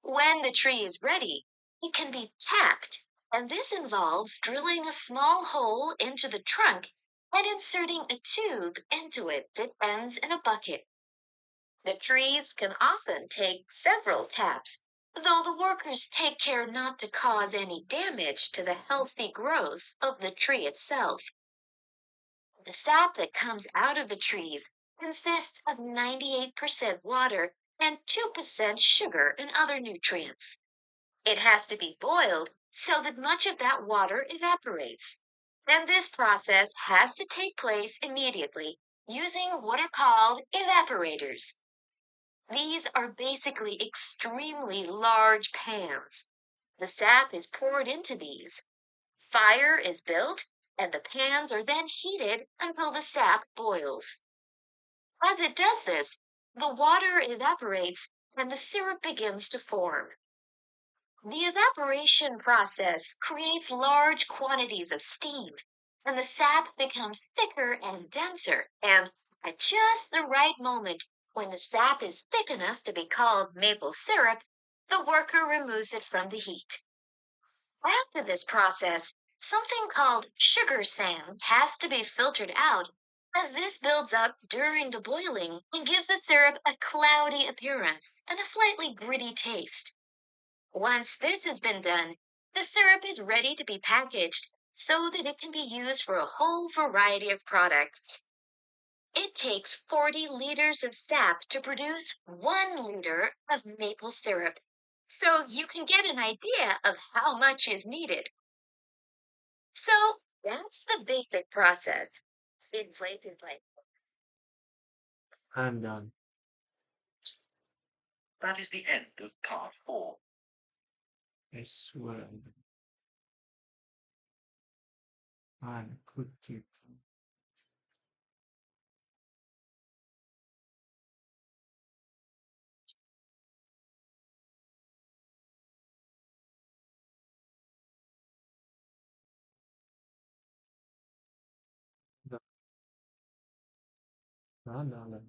J: When the tree is ready, it can be tapped, and this involves drilling a small hole into the trunk and inserting a tube into it that ends in a bucket. The trees can often take several taps, though the workers take care not to cause any damage to the healthy growth of the tree itself. The sap that comes out of the trees consists of 98% water and 2% sugar and other nutrients. It has to be boiled so that much of that water evaporates. And this process has to take place immediately using what are called evaporators. These are basically extremely large pans. The sap is poured into these. Fire is built, and the pans are then heated until the sap boils. As it does this, the water evaporates and the syrup begins to form. The evaporation process creates large quantities of steam, and the sap becomes thicker and denser, and at just the right moment, when the sap is thick enough to be called maple syrup, the worker removes it from the heat. After this process, something called sugar sand has to be filtered out, as this builds up during the boiling and gives the syrup a cloudy appearance and a slightly gritty taste. Once this has been done, the syrup is ready to be packaged so that it can be used for a whole variety of products. It takes 40 liters of sap to produce 1 liter of maple syrup, so you can get an idea of how much is needed. So that's the basic process. In places like
A: I'm done.
F: That is the end of part 4.
A: I swear. I'm good to. No, no, no, no.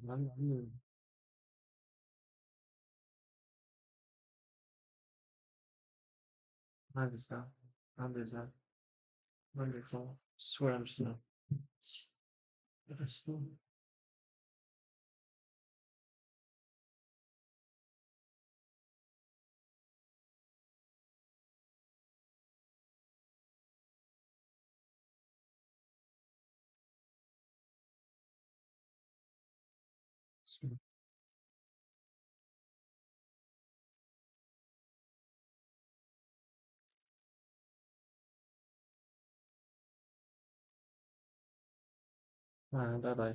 A: No, no, no. I understand. I understand. Wonderful. Swear I'm just not. It's not. Bye bye.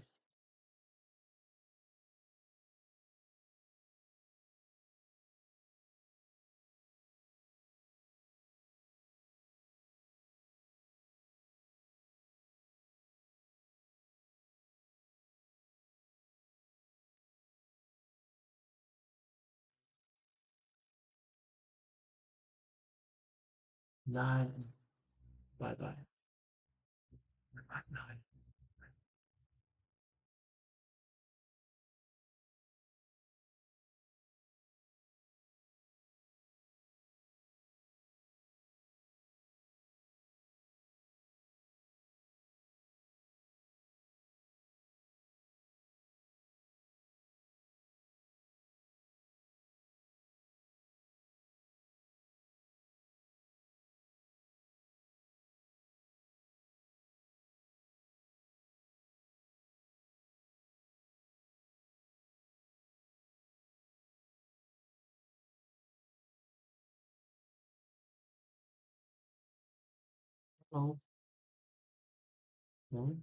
A: Nine. Bye bye. Nine. Oh. No.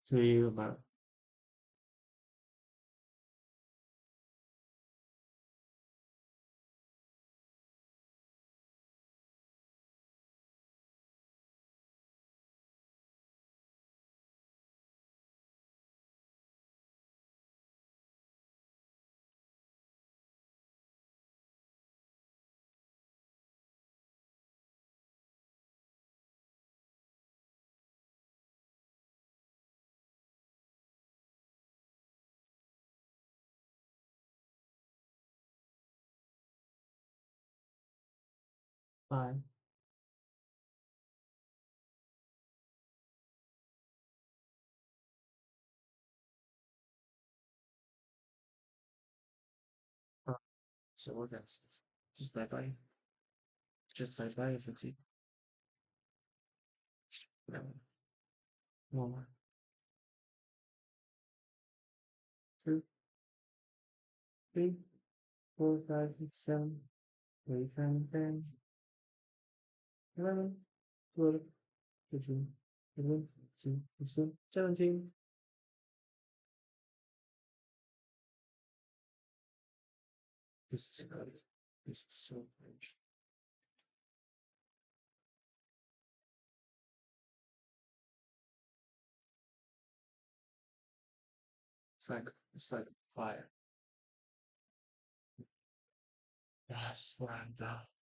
A: See you about. 5. So we're gonna just bye-bye. Just bye-bye, as you see. No. One more. 2, 3, 4, 5, 6, 7, 8, 9, 10, 11, 12, 13, 14, 15, 16, 17. This is good. This is so good. It's like fire. That's what I'm done.